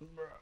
Bruh.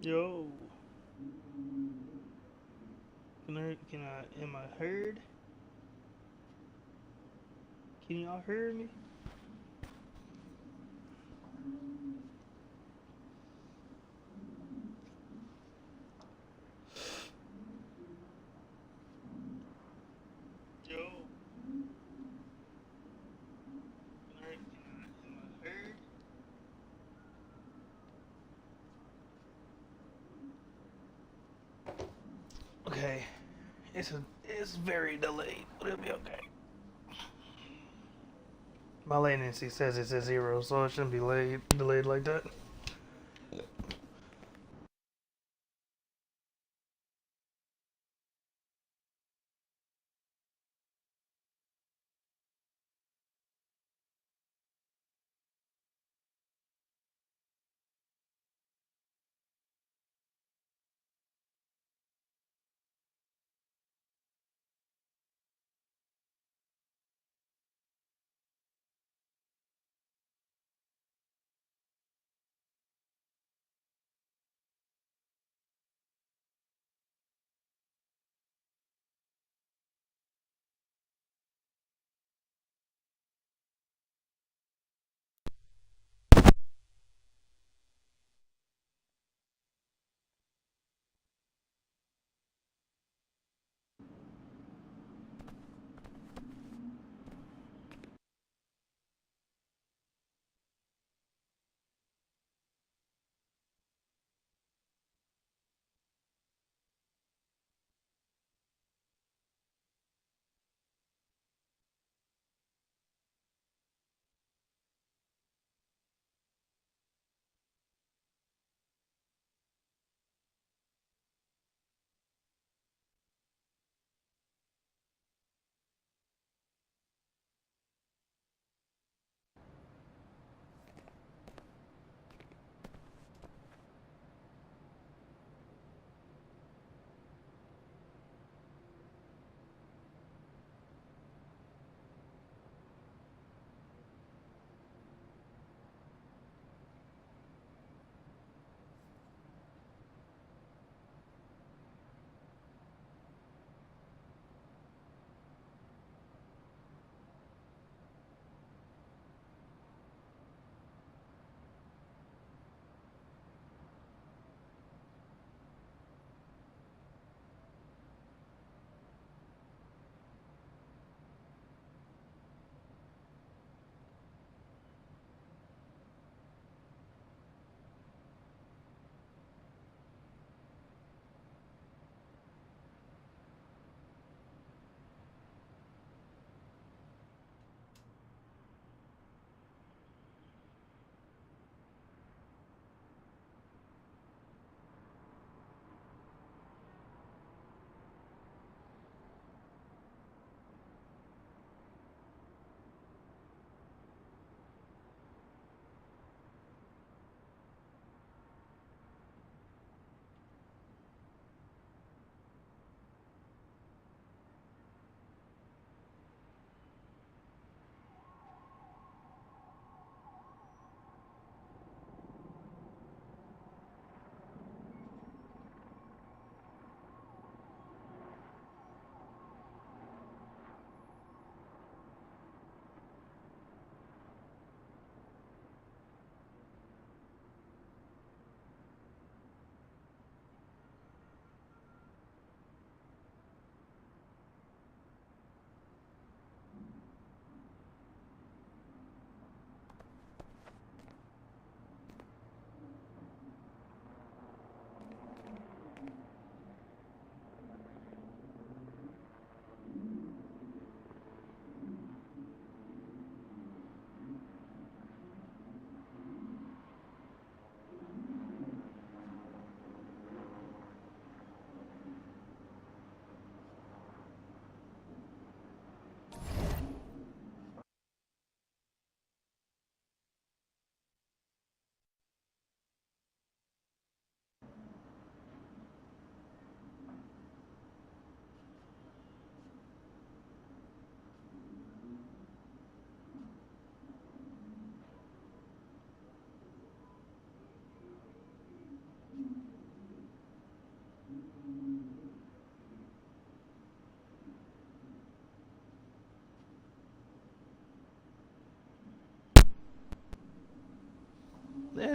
Yo, am I heard? Can y'all hear me? Yo, am I heard? Okay, it's very delayed, but it'll be okay. My latency says it's at zero, so it shouldn't be delayed like that.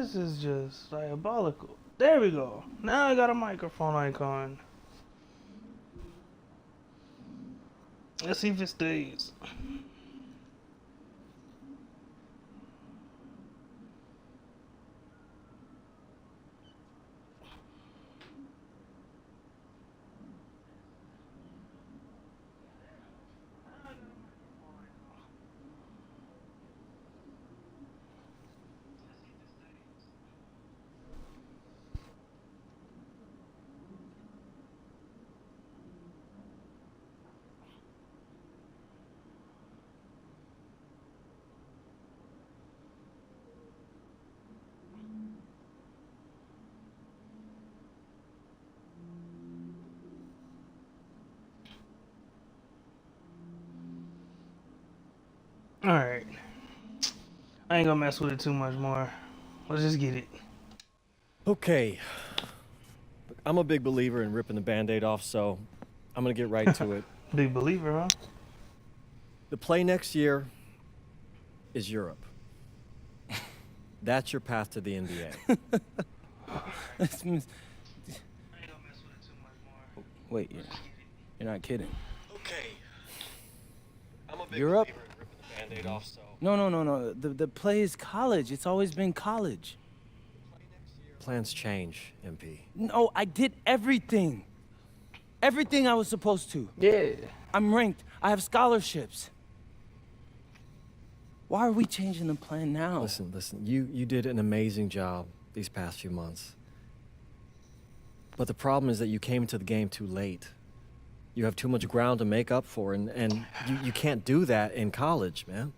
This is just diabolical. There we go. Now I got a microphone icon. Let's see if it stays. Alright. I ain't gonna mess with it too much more. Let's just get it. Okay. I'm a big believer in ripping the Band-Aid off, so I'm gonna get right to it. Big believer, huh? The play next year is Europe. That's your path to the NBA. I ain't gonna mess with it too much more. Wait, you're not kidding. Okay. I'm a big Europe? believer in ripping the Band-Aid off, so No. The play is college. It's always been college. plans change, MP. No, I did everything. Everything I was supposed to. Yeah. I'm ranked. I have scholarships. Why are we changing the plan now? Listen, you did an amazing job these past few months. But the problem is that you came into the game too late. You have too much ground to make up for, and you can't do that in college, man.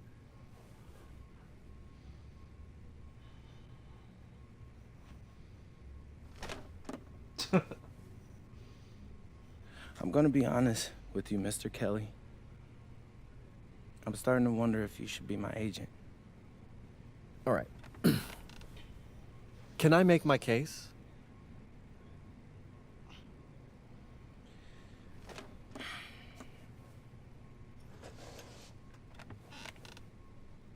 I'm gonna be honest with you, Mr. Kelly. I'm starting to wonder if you should be my agent. All right. Can I make my case?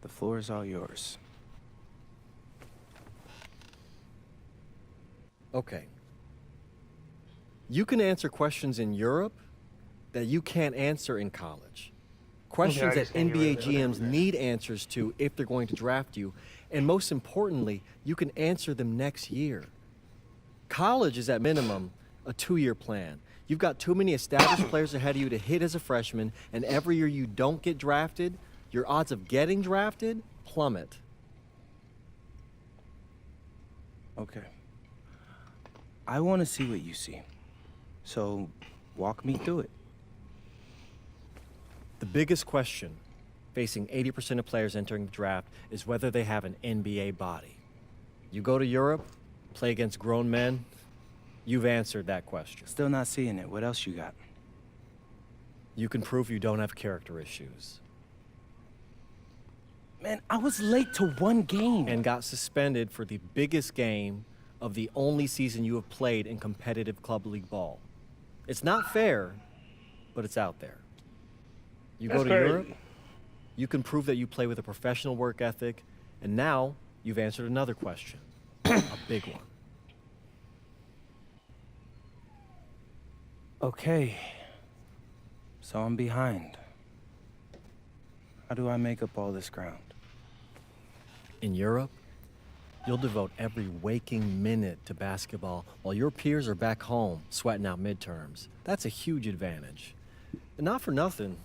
The floor is all yours. Okay. You can answer questions in Europe that you can't answer in college. Questions I that understand you NBA right there. GMs need answers to if they're going to draft you. And most importantly, you can answer them next year. College is at minimum a 2-year plan. You've got too many established players ahead of you to hit as a freshman, and every year you don't get drafted, your odds of getting drafted plummet. Okay. I want to see what you see. So, walk me through it. The biggest question facing 80% of players entering the draft is whether they have an NBA body. You go to Europe, play against grown men, you've answered that question. Still not seeing it. What else you got? You can prove you don't have character issues. Man, I was late to one game. And got suspended for the biggest game of the only season you have played in competitive club league ball. It's not fair, but it's out there. You go That's to crazy. Europe, you can prove that you play with a professional work ethic, and now you've answered another question, a big one. Okay. So I'm behind. How do I make up all this ground? In Europe, you'll devote every waking minute to basketball while your peers are back home sweating out midterms. That's a huge advantage. And not for nothing,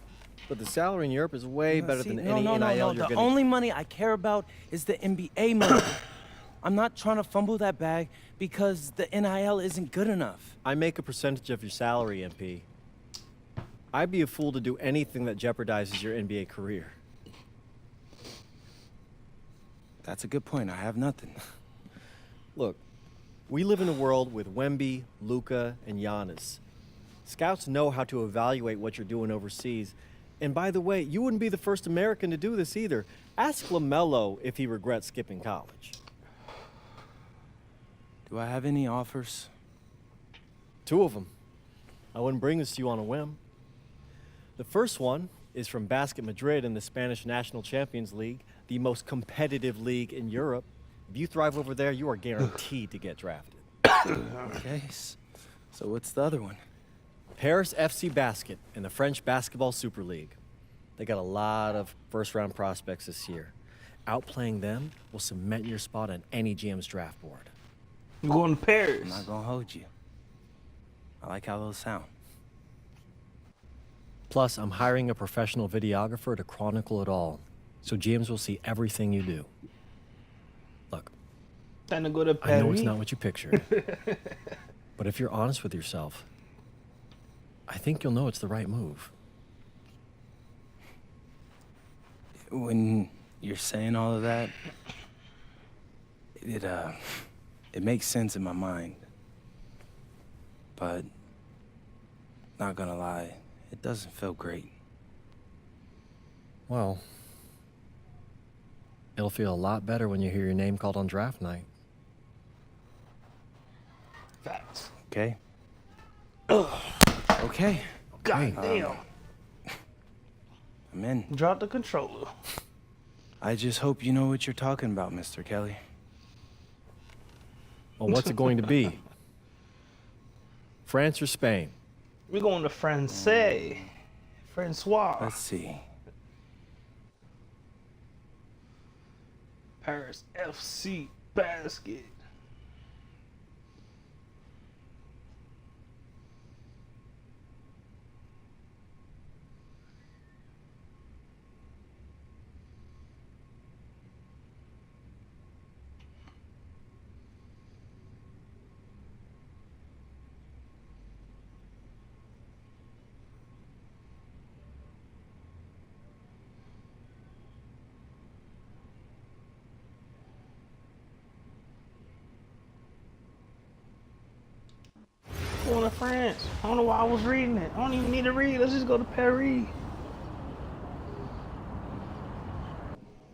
but the salary in Europe is way better than any NIL you're The getting. only money I care about is the NBA money. I'm not trying to fumble that bag because the NIL isn't good enough. I make a percentage of your salary, MP. I'd be a fool to do anything that jeopardizes your NBA career. That's a good point. I have nothing. Look, we live in a world with Wemby, Luka, and Giannis. Scouts know how to evaluate what you're doing overseas. And by the way, you wouldn't be the first American to do this either. Ask LaMelo if he regrets skipping college. Do I have any offers? 2 of them. I wouldn't bring this to you on a whim. The first one is from Basket Madrid in the Spanish National Champions League, the most competitive league in Europe. If you thrive over there, you are guaranteed to get drafted. Okay, so what's the other one? Paris FC Basket in the French Basketball Super League. They got a lot of first-round prospects this year. Outplaying them will cement your spot on any GM's draft board. You going to Paris? I'm not gonna hold you. I like how those sound. Plus, I'm hiring a professional videographer to chronicle it all, so GMs will see everything you do. Look, Time to go to Paris. I know it's not what you pictured, but if you're honest with yourself, I think you'll know it's the right move. When you're saying all of that, it makes sense in my mind. But, not gonna lie, it doesn't feel great. Well, it'll feel a lot better when you hear your name called on draft night. Facts. Okay? Okay, God damn. I'm in. Drop the controller. I just hope you know what you're talking about, Mr. Kelly. Well, what's it going to be? France or Spain? We're going to Francois. Let's see. Paris FC Basket. Going to France. I don't know why I was reading it. I don't even need to read. Let's just go to Paris.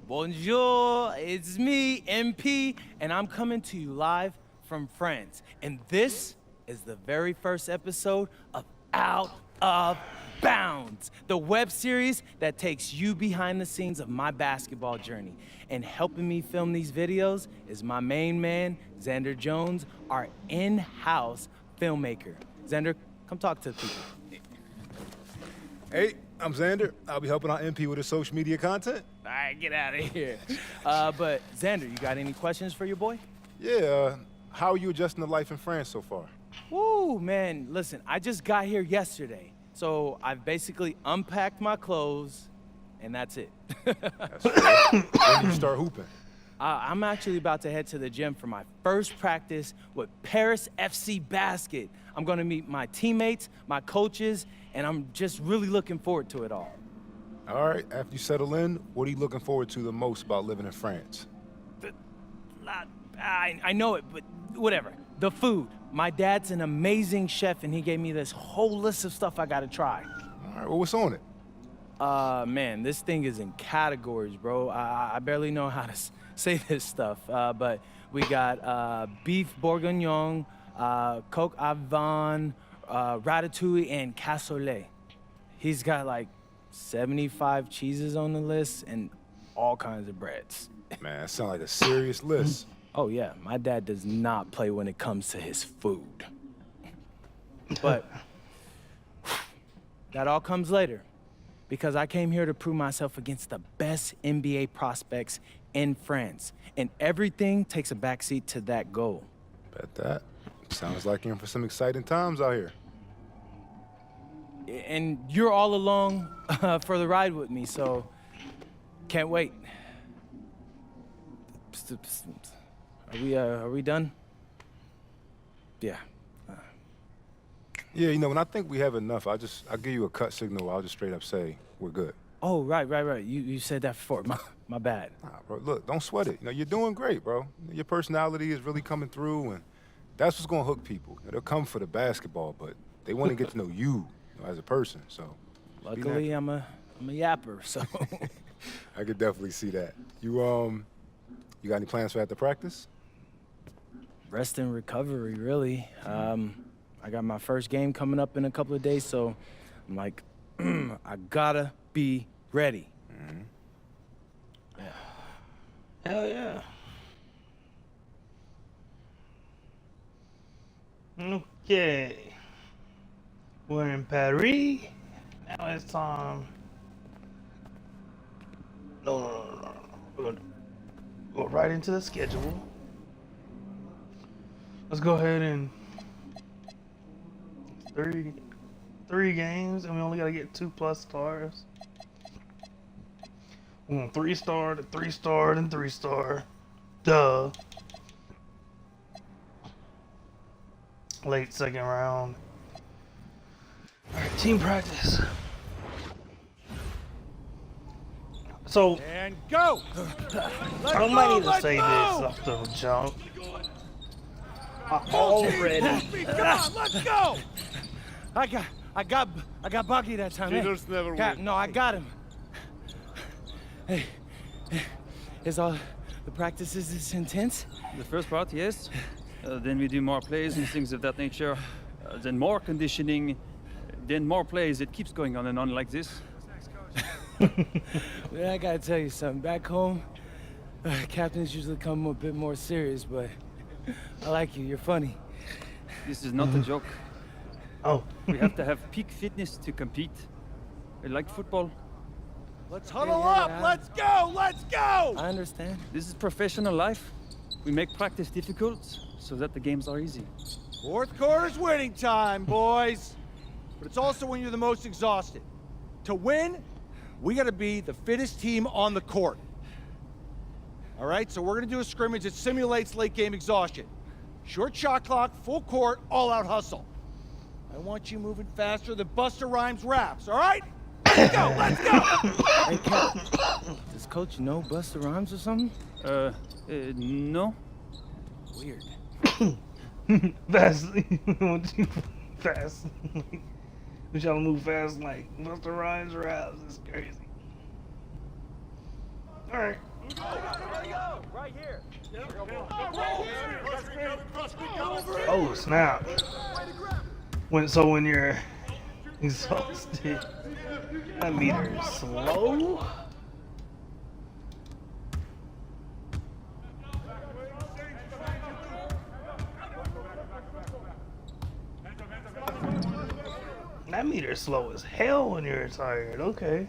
Bonjour, it's me, MP, and I'm coming to you live from France. And this is the very first episode of Out of Bounds, the web series that takes you behind the scenes of my basketball journey. And helping me film these videos is my main man, Xander Jones, our in-house filmmaker. Xander, come talk to the people. Hey, I'm Xander. I'll be helping out MP with his social media content. All right, get out of here. But Xander, you got any questions for your boy? Yeah, how are you adjusting to life in France so far? Woo, man, listen, I just got here yesterday. So I've basically unpacked my clothes, and that's it. That's fair. When did you start hooping? I'm actually about to head to the gym for my first practice with Paris FC Basket. I'm gonna meet my teammates, my coaches, and I'm just really looking forward to it all. All right, after you settle in, what are you looking forward to the most about living in France? I know it, but whatever. The food. My dad's an amazing chef, and he gave me this whole list of stuff I gotta try. All right, well, what's on it? Man, this thing is in categories, bro. I barely know how to say this stuff, but we got beef bourguignon, coq au vin, ratatouille, and cassoulet. He's got like 75 cheeses on the list and all kinds of breads. Man, that sounds like a serious list. Oh yeah, my dad does not play when it comes to his food. But that all comes later, because I came here to prove myself against the best NBA prospects in France, and everything takes a backseat to that goal. Bet that. Sounds like you're in for some exciting times out here. And you're all along for the ride with me, so can't wait. Are we done? Yeah. Yeah, you know, when I think we have enough, I'll give you a cut signal. I'll just straight up say we're good. Oh, right. You said that before. My bad. Nah, bro, look, don't sweat it. You know, you're doing great, bro. Your personality is really coming through, and that's what's gonna hook people. They'll come for the basketball, but they want to get to know you, as a person. So, just be Luckily, natural. I'm a yapper, so. I could definitely see that. You got any plans for after practice? Rest and recovery, really. I got my first game coming up in a couple of days, so I'm like, I gotta be ready. Hell yeah. Okay. We're in Paris. Now it's time. No. We're gonna go right into the schedule. Let's go ahead and three games, and we only gotta get 2+ stars. We want 3-star to 3-star and 3-star. Duh. Late second round. Alright, team practice. So And go! I might need to say this off the jump. Already. Come on, let's go! I got Bucky that time. Cheaters never win. No, I got him. Hey, is all the practices this intense? The first part, yes. Then we do more plays and things of that nature. Then more conditioning. Then more plays. It keeps going on and on like this. Man, I gotta tell you something. Back home, captains usually come a bit more serious, but I like you. You're funny. This is not a joke. Oh. We have to have peak fitness to compete. Like football. Let's huddle Yeah, up! yeah. Let's go! Let's go! I understand. This is professional life. We make practice difficult so that the games are easy. Fourth quarter's winning time, boys. But it's also when you're the most exhausted. To win, we gotta be the fittest team on the court. All right, so we're gonna do a scrimmage that simulates late game exhaustion. Short shot clock, full court, all out hustle. I want you moving faster than Busta Rhymes raps, all right? Let's go, let's go! Hey, Cap, does Coach know Busta Rhymes or something? No. Weird. Fast. Fast. We trying to move fast like Busta Rhymes raps. It's crazy. Alright. Right here. Oh snap. When you're exhausted, that meter is slow. That meter is slow as hell when you're tired. Okay.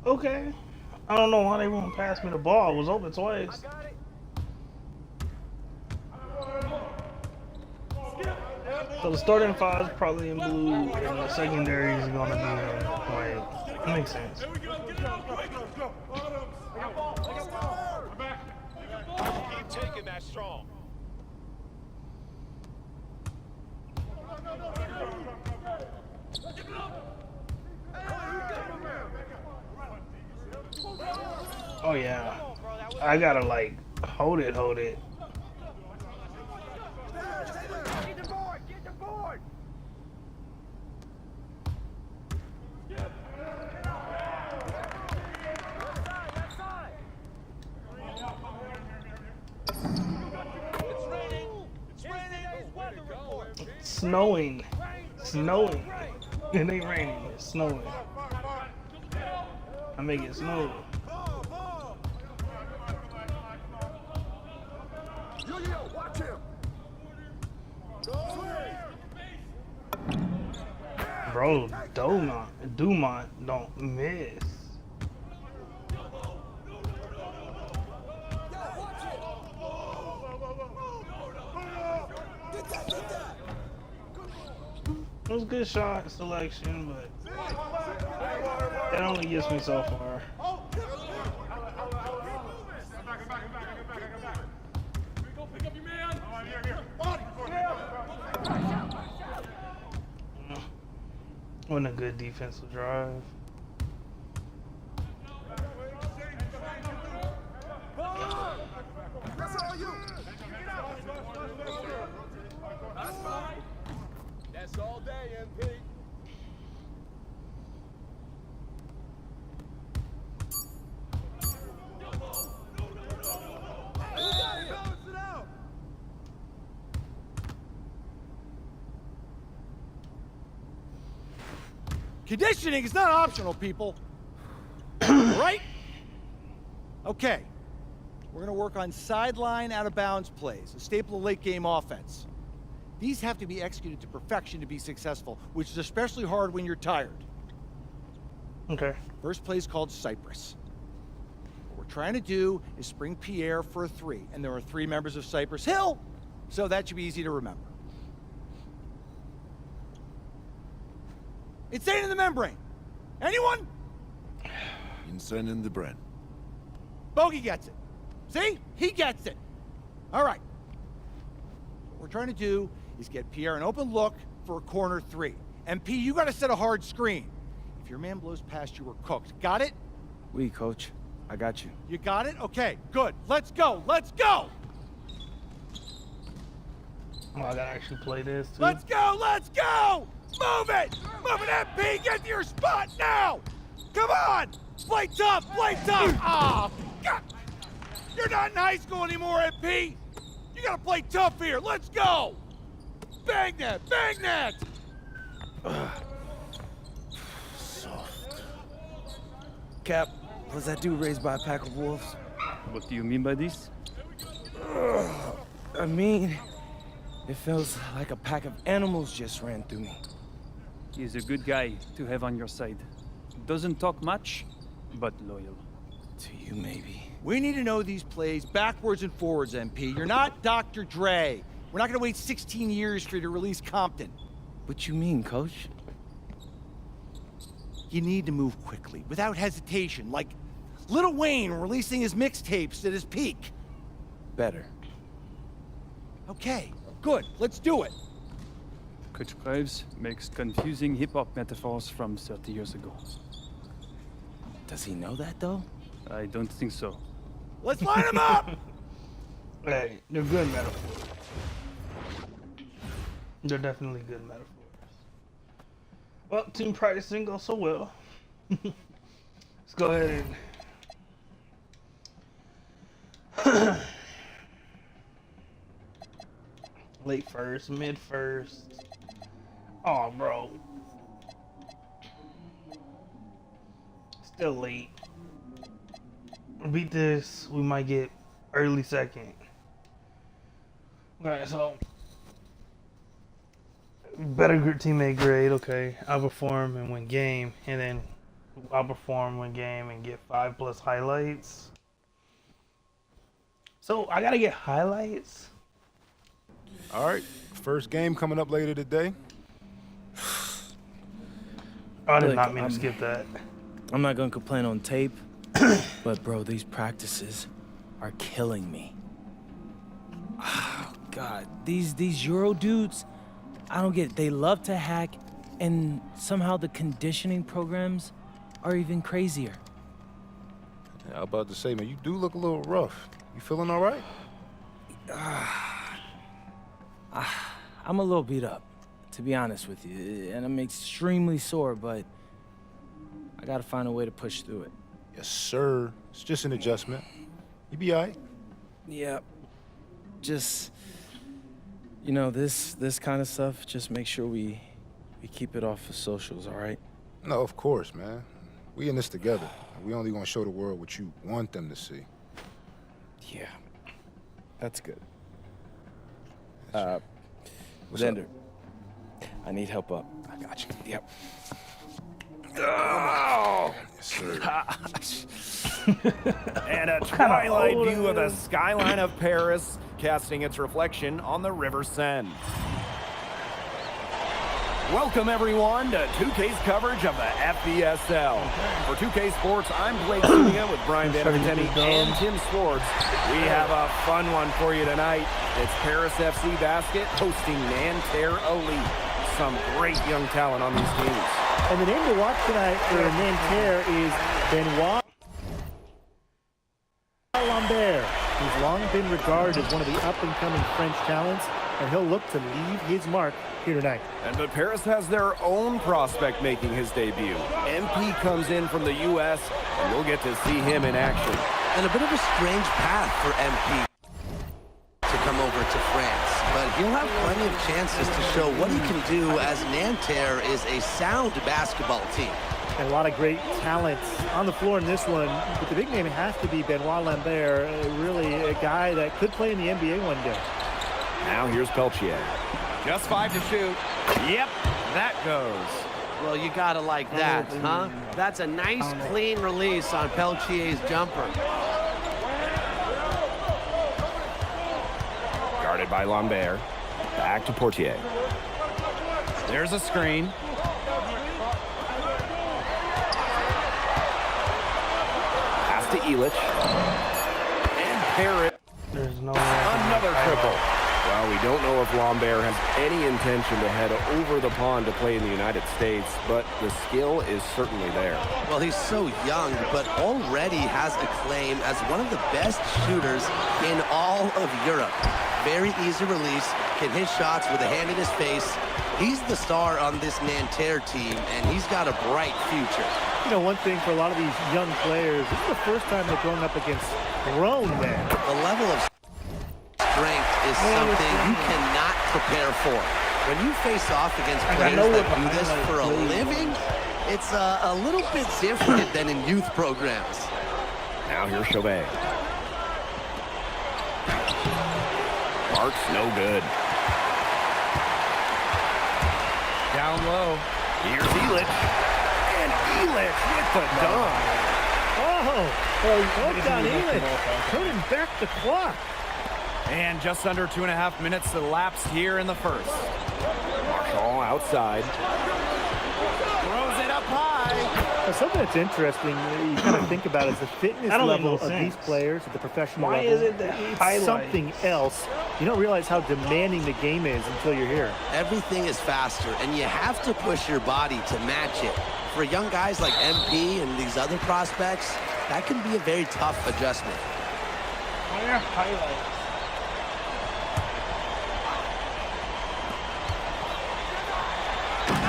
Okay. I don't know why they won't pass me the ball. It was open twice. So the starting five is probably in blue, and the secondary is going to be in white. That makes sense. Keep taking that strong. Oh yeah. I gotta like hold it. Get the board! Get the board! It's snowing. It ain't raining, it's snowing. I make it snow. Watch him! Bro, Dumont don't miss. It was good shot selection, but it only gets me so far. Wasn't a good defensive drive. Pass all day, MP. Conditioning is not optional, people. Right? Okay. We're going to work on sideline out-of-bounds plays, a staple of late-game offense. These have to be executed to perfection to be successful, which is especially hard when you're tired. Okay. First play is called Cypress. What we're trying to do is spring Pierre for a 3, and there are 3 members of Cypress Hill, so that should be easy to remember. Insane in the membrane. Anyone? Insane in the brain. Bogey gets it. See? He gets it. All right. What we're trying to do is get Pierre an open look for a corner 3. MP, you got to set a hard screen. If your man blows past you, we're cooked. Got it? Oui, coach. I got you. You got it? Okay, good. Let's go. Let's go. Oh, I gotta actually play this too. Let's go. Let's go. Move it. Move it, MP. Get to your spot now. Come on. Play tough. Play tough. Oh, God. You're not in high school anymore, MP. You gotta play tough here. Let's go. Bang that. Bang that. Cap, was that dude raised by a pack of wolves? What do you mean by this? I mean, it feels like a pack of animals just ran through me. He's a good guy to have on your side. Doesn't talk much, but loyal. To you, maybe. We need to know these plays backwards and forwards, MP. You're not Dr. Dre. We're not gonna wait 16 years for you to release Compton. What you mean, coach? You need to move quickly, without hesitation, like Lil Wayne releasing his mixtapes at his peak. Better. Okay, good. Let's do it. Coach Graves makes confusing hip-hop metaphors from 30 years ago. Does he know that, though? I don't think so. Let's line them up! Hey, they're good metaphors. They're definitely good metaphors. Well, team practice didn't go so well. Let's go ahead and late first, mid first. Oh, bro. Still late. Beat this, we might get early second. Alright, so better teammate grade, okay. Outperform and win game, and then outperform, win game, and get 5+ highlights. So I gotta get highlights. All right, first game coming up later today. I did Look, not mean to skip that. I'm not gonna complain on tape, but bro, these practices are killing me. Oh, God, these Euro dudes, I don't get it. They love to hack, and somehow the conditioning programs are even crazier. Yeah, I was about to say, man, you do look a little rough. You feeling all right? I'm a little beat up, to be honest with you, and I'm extremely sore, but I gotta find a way to push through it. Yes, sir. It's just an adjustment. You be all right. Yeah, just, you know, this kind of stuff, just make sure we keep it off of socials, all right? No, of course, man. We in this together. We only gonna show the world what you want them to see. Yeah, that's good. What's up? Xander, I need help up. I got you. Yep. Yes, sir. And a twilight view of the skyline of Paris, casting its reflection on the River Seine. Welcome, everyone, to 2K's coverage of the FBSL. For 2K Sports, I'm Blake Zuniga with Brian Benintendi and Tim Swartz. We have a fun one for you tonight. It's Paris FC Basket hosting Nanterre Elite. Some great young talent on these teams. And the name to watch tonight for Nanterre is Benoit Lambert, who's long been regarded as one of the up-and-coming French talents, and he'll look to leave his mark here tonight. But Paris has their own prospect making his debut. MP comes in from the U.S., and we'll get to see him in action. And a bit of a strange path for MP to come over to France, but he'll have plenty of chances to show what he can do, as Nanterre is a sound basketball team. And a lot of great talent on the floor in this one, but the big name has to be Benoit Lambert, really a guy that could play in the NBA one day. Now here's Peltier. Just 5 to shoot. Yep, that goes. Well, you gotta like that, huh? That's a nice, clean release on Peltier's jumper. Guarded by Lambert. Back to Portier. There's a screen. Pass to Illich. And Paris. There's no way I can Another make triple. highlights. Well, we don't know if Lambert has any intention to head over the pond to play in the United States, but the skill is certainly there. Well, he's so young, but already has a claim as one of the best shooters in all of Europe. Very easy release, can hit shots with a hand in his face. He's the star on this Nanterre team, and he's got a bright future. You know, one thing for a lot of these young players, this is the first time they're going up against grown men. The level of strength is something you cannot prepare for. When you face off against players that do this for a living, it's a little bit different than in youth programs. Now here's Chauvet. Marks no good. Down low. Here's Illich. And Illich with the dunk. Well done, Illich. Turning back the clock. And just under 2.5 minutes elapsed here in the first. Marshall outside. Throws it up high. Now, something that's interesting, you kind of think about is the fitness That don't make level no of sense. these players at the professional Why level. is it that It's highlight? something else. You don't realize how demanding the game is until you're here. Everything is faster, and you have to push your body to match it. For young guys like MP and these other prospects, that can be a very tough adjustment. Why are highlights?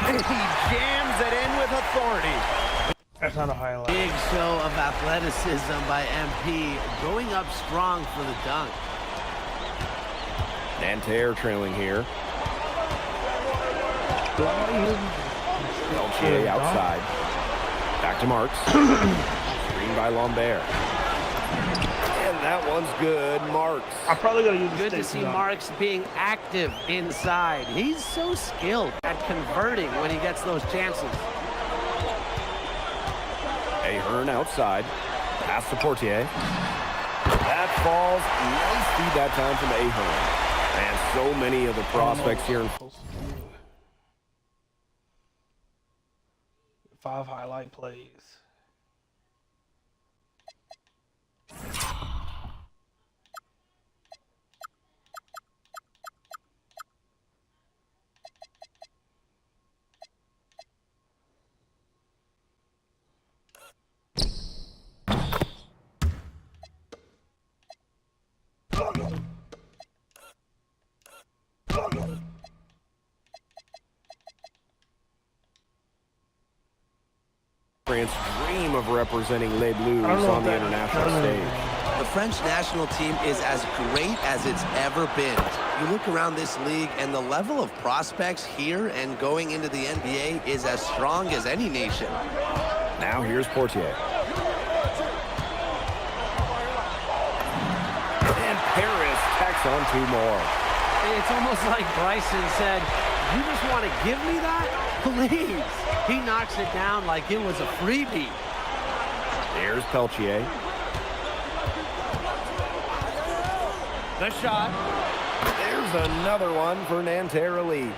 And he jams it in with authority. That's not a highlight. Big show of athleticism by MP, going up strong for the dunk. Nanterre trailing here. Peltier outside. Back to Marks. Screen by Lambert. And that one's good. Marks. I probably gotta use the Good to state see dunk. Marks being active inside. He's so skilled at converting when he gets those chances. Ahern outside. Pass to Portier. That falls. Nice feed that time from Ahern. And so many of the prospects here in 5 highlight plays. France dream of representing Les Bleus I don't know on if the that- international I don't know. stage. The French national team is as great as it's ever been. You look around this league, and the level of prospects here and going into the NBA is as strong as any nation. Now here's Portier. And Paris tacks on 2 more. It's almost like Bryson said, you just want to give me that? Please. He knocks it down like it was a freebie. Here's Peltier. The shot. There's another one for Nanterre lead.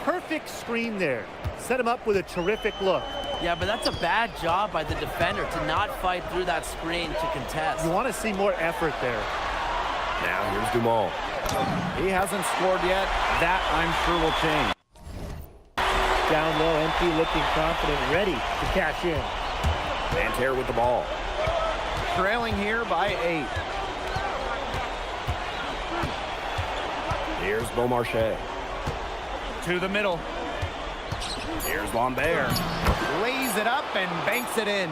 Perfect screen there. Set him up with a terrific look. Yeah, but that's a bad job by the defender to not fight through that screen to contest. You want to see more effort there. Now here's Dumont. He hasn't scored yet. That, I'm sure, will change. Down low, MP looking confident, ready to cash in. Nanterre with the ball. trailing here by 8. Here's Beaumarchais. To the middle. Here's Lambert. Lays it up and banks it in.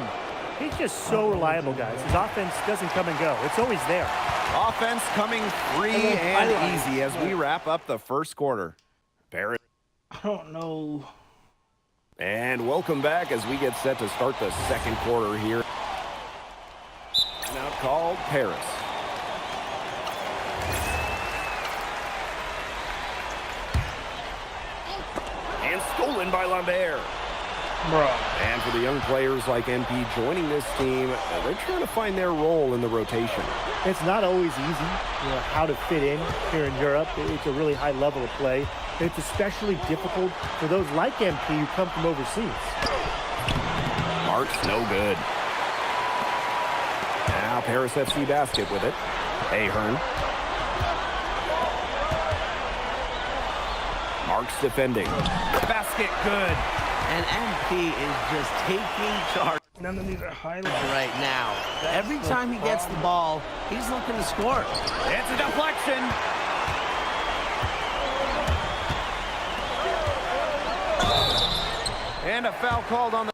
He's just so reliable, guys. His offense doesn't come and go. It's always there. Offense coming free and easy as we wrap up the first quarter. Paris. I don't know. And welcome back as we get set to start the second quarter here. Now called Paris. And stolen by Lambert. Bro. And for the young players like MP joining this team, they're trying to find their role in the rotation. It's not always easy, how to fit in here in Europe. It's a really high level of play. It's especially difficult for those like MP who come from overseas. Mark's no good. Now Paris FC basket with it. Ahern. Mark's defending. Basket good. And MP is just taking charge None of these are highlights. right now. Every time he gets the ball, he's looking to score. It's a deflection. And a foul called on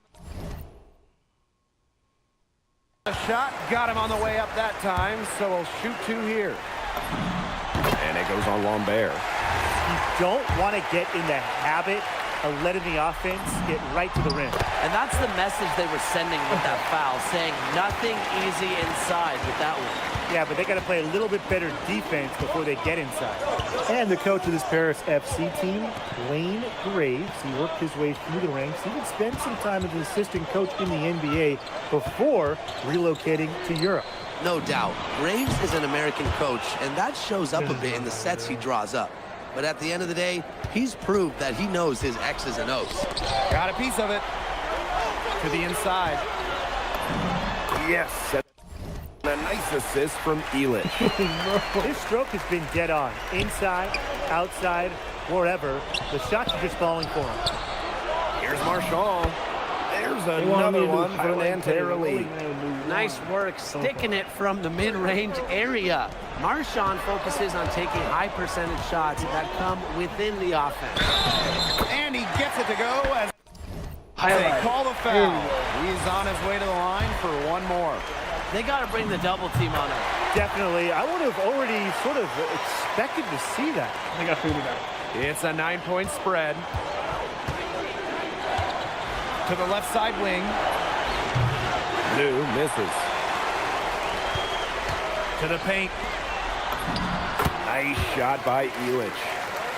the shot. Got him on the way up that time, so we'll shoot 2 here. And it goes on Lambert. You don't want to get in the habit of letting the offense get right to the rim. And that's the message they were sending with that foul, saying nothing easy inside with that one. Yeah, but they got to play a little bit better defense before they get inside. And the coach of this Paris FC team, Wayne Graves, he worked his way through the ranks. He would spend some time as an assistant coach in the NBA before relocating to Europe. No doubt. Graves is an American coach, and that shows up a bit in the sets he draws up. But at the end of the day, he's proved that he knows his X's and O's. Got a piece of it. To the inside. Yes. A nice assist from Illich. His stroke has been dead on. Inside, outside, wherever. The shots are just falling for him. Here's Marchand. There's another one for Nanterre Elite. Nice work sticking it from the mid-range area. Marchand focuses on taking high percentage shots that come within the offense. And he gets it to go as they call the foul. He's on his way to the line for one more. They got to bring the double team on him. Definitely. I would have already sort of expected to see that. They got figured out. It's a 9-point spread. To the left side wing. Lou misses. To the paint. Nice shot by Illich.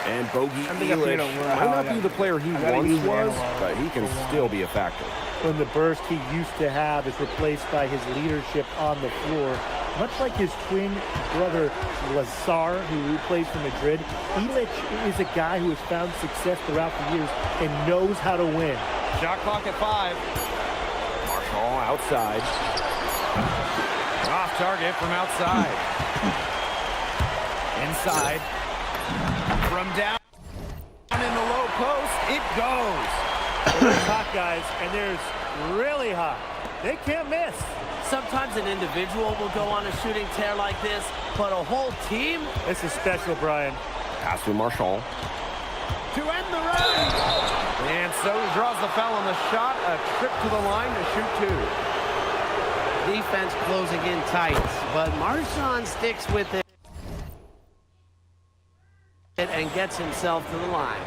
And Bogey Illich might not be the player he once was, but he can still be a factor. When the burst he used to have is replaced by his leadership on the floor. Much like his twin brother Lazar, who plays for Madrid, Illich is a guy who has found success throughout the years and knows how to win. Shot clock at 5. Marchand outside. Off target from outside. Inside. From down in the low post, it goes. There's hot guys, and there's really hot. They can't miss. Sometimes an individual will go on a shooting tear like this, but a whole team? This is special, Brian. Pass to Marchand. To end the round. And so he draws the foul on the shot. A trip to the line to shoot 2. Defense closing in tight, but Marchand sticks with it and gets himself to the line.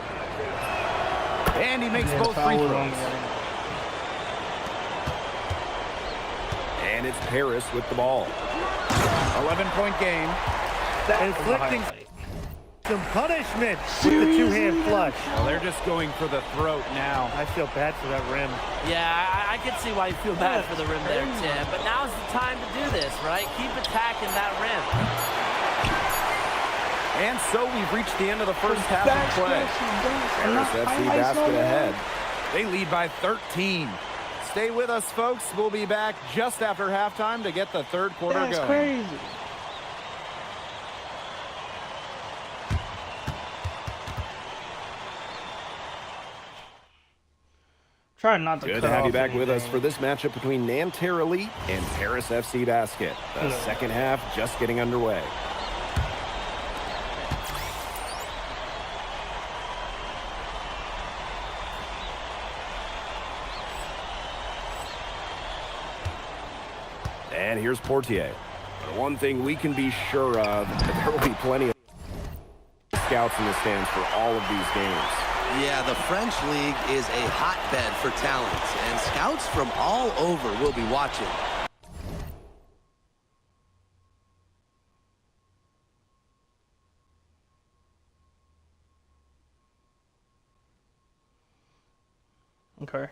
And he makes both free throws. And it's Paris with the ball. 11-point game. Inflicting some punishment with the two-hand flush. Well, they're just going for the throat now. I feel bad for that rim. Yeah, I can see why you feel bad for the rim there, Tim. But now's the time to do this, right? Keep attacking that rim. And so we've reached the end of the first half of play. Paris FC basket ahead. They lead by 13. Stay with us, folks. We'll be back just after halftime to get the third quarter going. That's crazy. Try not to Good cut to have you off back with us anything. for this matchup between Nanterre Elite and Paris FC Basket. The second half just getting underway. And here's Portier. But one thing we can be sure of, there will be plenty of scouts in the stands for all of these games. Yeah, the French league is a hotbed for talent, and scouts from all over will be watching. Okay.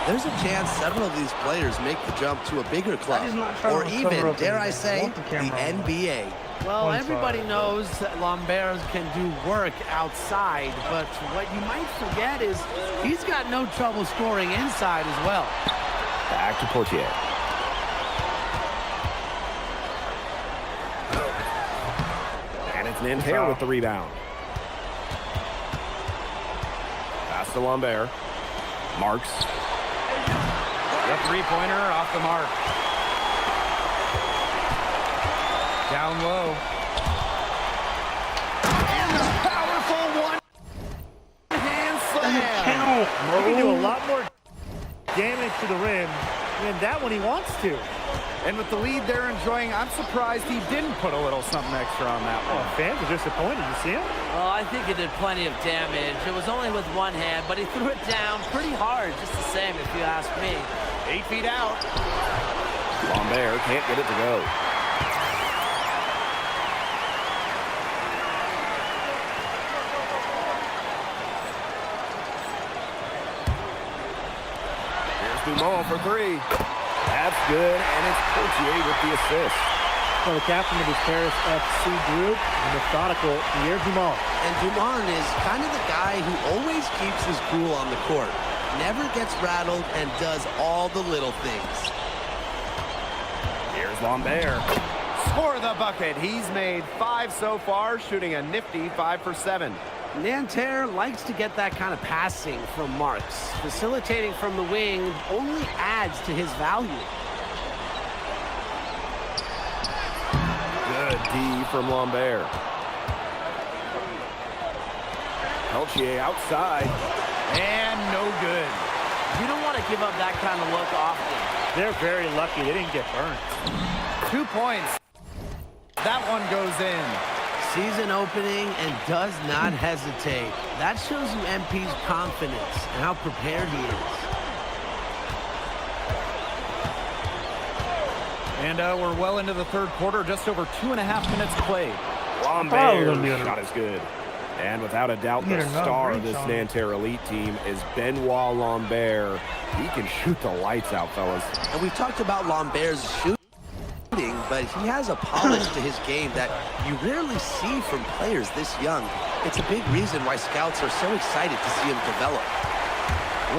There's a chance several of these players make the jump to a bigger club, He's not trying or to even, cover up dare I anything. say, Want the the camera on. NBA. Well, One everybody side. knows that Lambert can do work outside, but what you might forget is he's got no trouble scoring inside as well. Back to Portier. And it's Nanterre with the rebound. Pass to Lambert. Marks. The three-pointer off the mark. Down low. And the powerful one-hand slam. Count, He can do a bro. lot more damage to the rim than that when he wants to. And with the lead they're enjoying, I'm surprised he didn't put a little something extra on that one. Oh, fans are disappointed. You see him? Well, I think he did plenty of damage. It was only with one hand, but he threw it down pretty hard, just the same if you ask me. 8 feet out. Lambert can't get it to go. Here's Dumont for three. That's good, and it's Portier with the assist. Well, the captain of his Paris FC group, the methodical Pierre Dumont. And Dumont is kind of the guy who always keeps his cool on the court, never gets rattled, and does all the little things. Here's Lambert. For the bucket. He's made 5 so far, shooting a nifty 5 for 7. Nanterre likes to get that kind of passing from Marks. Facilitating from the wing only adds to his value. Good D from Lambert. Peltier outside. And no good. You don't want to give up that kind of look often. They're very lucky they didn't get burned. 2 points. That one goes in. Season opening and does not hesitate. That shows you MP's confidence and how prepared he is. And we're well into the third quarter, just over 2.5 minutes played. Probably gonna be Lambert's able to- shot is good. And without a doubt, Get the another star of reach this on it. Nanterre Elite team is Benoit Lambert. He can shoot the lights out, fellas. And we've talked about Lambert's shooting, but he has a polish to his game that you rarely see from players this young. It's a big reason why scouts are so excited to see him develop.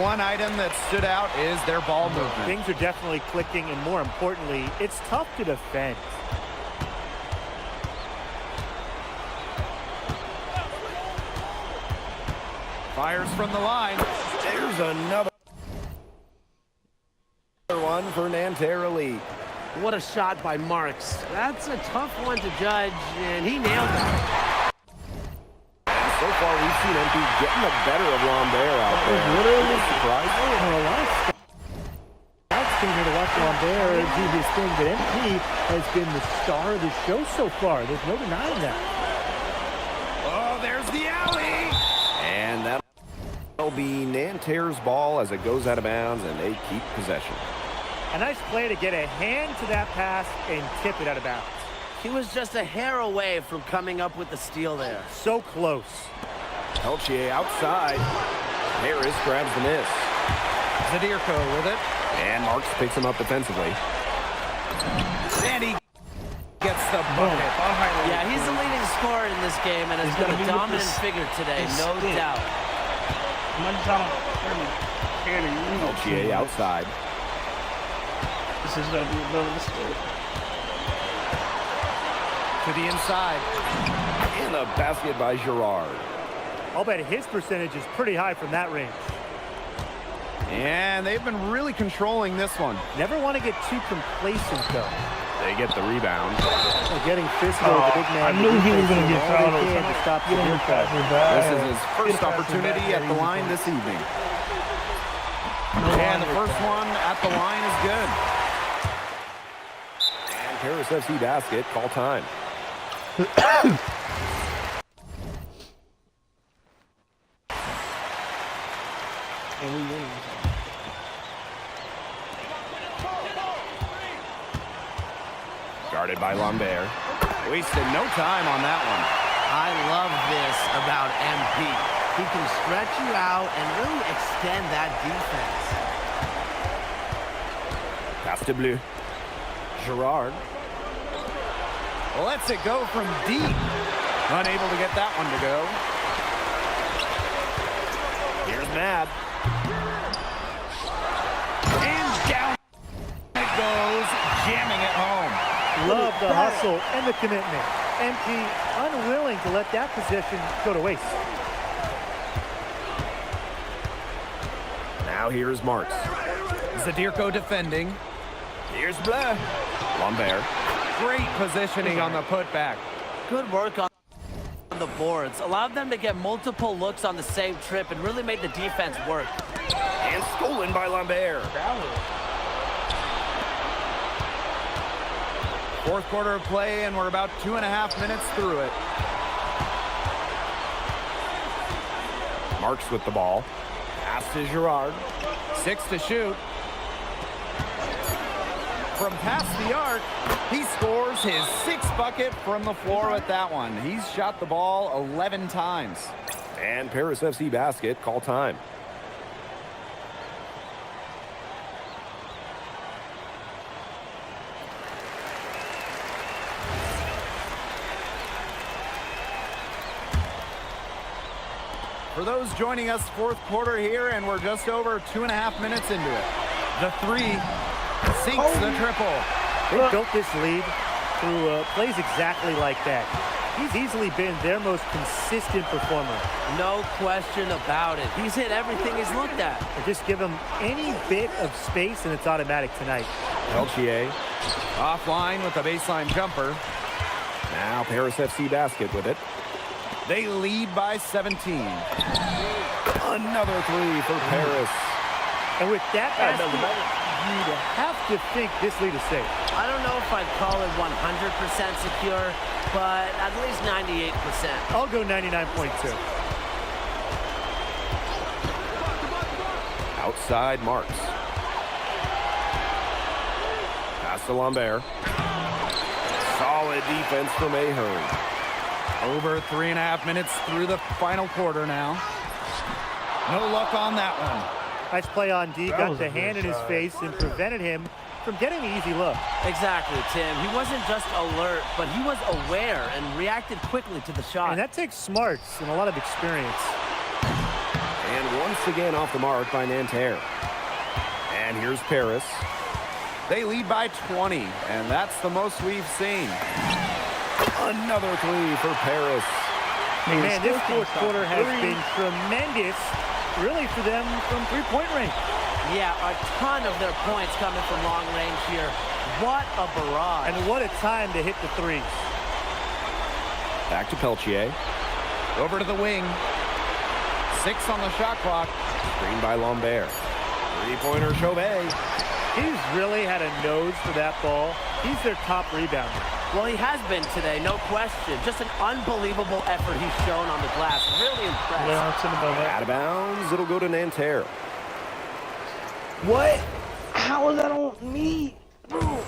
One item that stood out is their ball movement. Things are definitely clicking, and more importantly, it's tough to defend. Fires from the line. There's another one for Nanterre Elite. What a shot by Marks. That's a tough one to judge, and he nailed it. And so far, we've seen MP getting the better of Lambert out there. Literally surprising. a lot of scouts came here to watch Lambert do his thing, but MP has been the star of the show so far. There's no denying that. Oh, there's the alley. And that'll be Nanterre's ball as it goes out of bounds, and they keep possession. A nice play to get a hand to that pass and tip it out of bounds. He was just a hair away from coming up with the steal there. So close. Peltier outside. Harris grabs the miss. Zadirko with it. And Marks picks him up defensively. And he gets the bucket. Yeah, he's the leading scorer in this game and has He's been gonna a be with dominant this- figure today, this no stick. doubt. Peltier outside. This is gonna be above the stick. To the inside. And the basket by Girard. I'll bet his percentage is pretty high from that range. And they've been really controlling this one. Never want to get too complacent, though. They get the rebound. They're getting physical with the big man. I knew he was going to get fouled. To stop the haircut. This is his first opportunity at the line this evening. And the first one at the line is good. And Paris FC basket, call time. And we win. Guarded by Lambert. Wasted no time on that one. I love this about MP. He can stretch you out and really extend that defense. Pass to Bleu. Gerard. Lets it go from deep. Unable to get that one to go. Here's Mad. And down it goes, jamming it home. Love the hustle and the commitment. MP unwilling to let that possession go to waste. Now here's Marks. Zadirko defending. Here's Bleu. Lambert. Great positioning on the putback. Good work on the boards. Allowed them to get multiple looks on the same trip and really made the defense work. And stolen by Lambert. Fourth quarter of play, and we're about 2.5 minutes through it. Marks with the ball. Pass to Gerard. 6 to shoot. From past the arc, he scores his 6th bucket from the floor with that one. He's shot the ball 11 times. And Paris FC basket, call time. For those joining us, fourth quarter here, and we're just over 2.5 minutes into it. The three sinks the triple. They built this lead through plays exactly like that. He's easily been their most consistent performer. No question about it. He's hit everything he's looked at. And just give him any bit of space, and it's automatic tonight. Peltier offline with a baseline jumper. Now Paris FC basket with it. They lead by 17. Another three for Paris. And with that basket, you'd have to think this lead is safe. I don't know if I'd call it 100% secure, but at least 98%. I'll go 99.2. Outside Marks. Pass to Lambert. Solid defense from Ahern. Over 3.5 minutes through the final quarter now. No luck on that one. Nice play on D. Got the hand in his face and prevented him from getting the easy look. Exactly, Tim. He wasn't just alert, but he was aware and reacted quickly to the shot. And that takes smarts and a lot of experience. And once again off the mark by Nanterre. And here's Paris. They lead by 20, and that's the most we've seen. Another three for Paris. Man, this fourth quarter has been tremendous, really, for them from three-point range. Yeah, a ton of their points coming from long range here. What a barrage. And what a time to hit the threes. Back to Peltier. Over to the wing. 6 on the shot clock. Screened by Lambert. Three-pointer Chauvet. He's really had a nose for that ball. He's their top rebounder. Well, he has been today, no question. Just an unbelievable effort he's shown on the glass. Really impressed. Yeah, it's about that. Out of bounds. It'll go to Nanterre. What? How is that on me? Bro.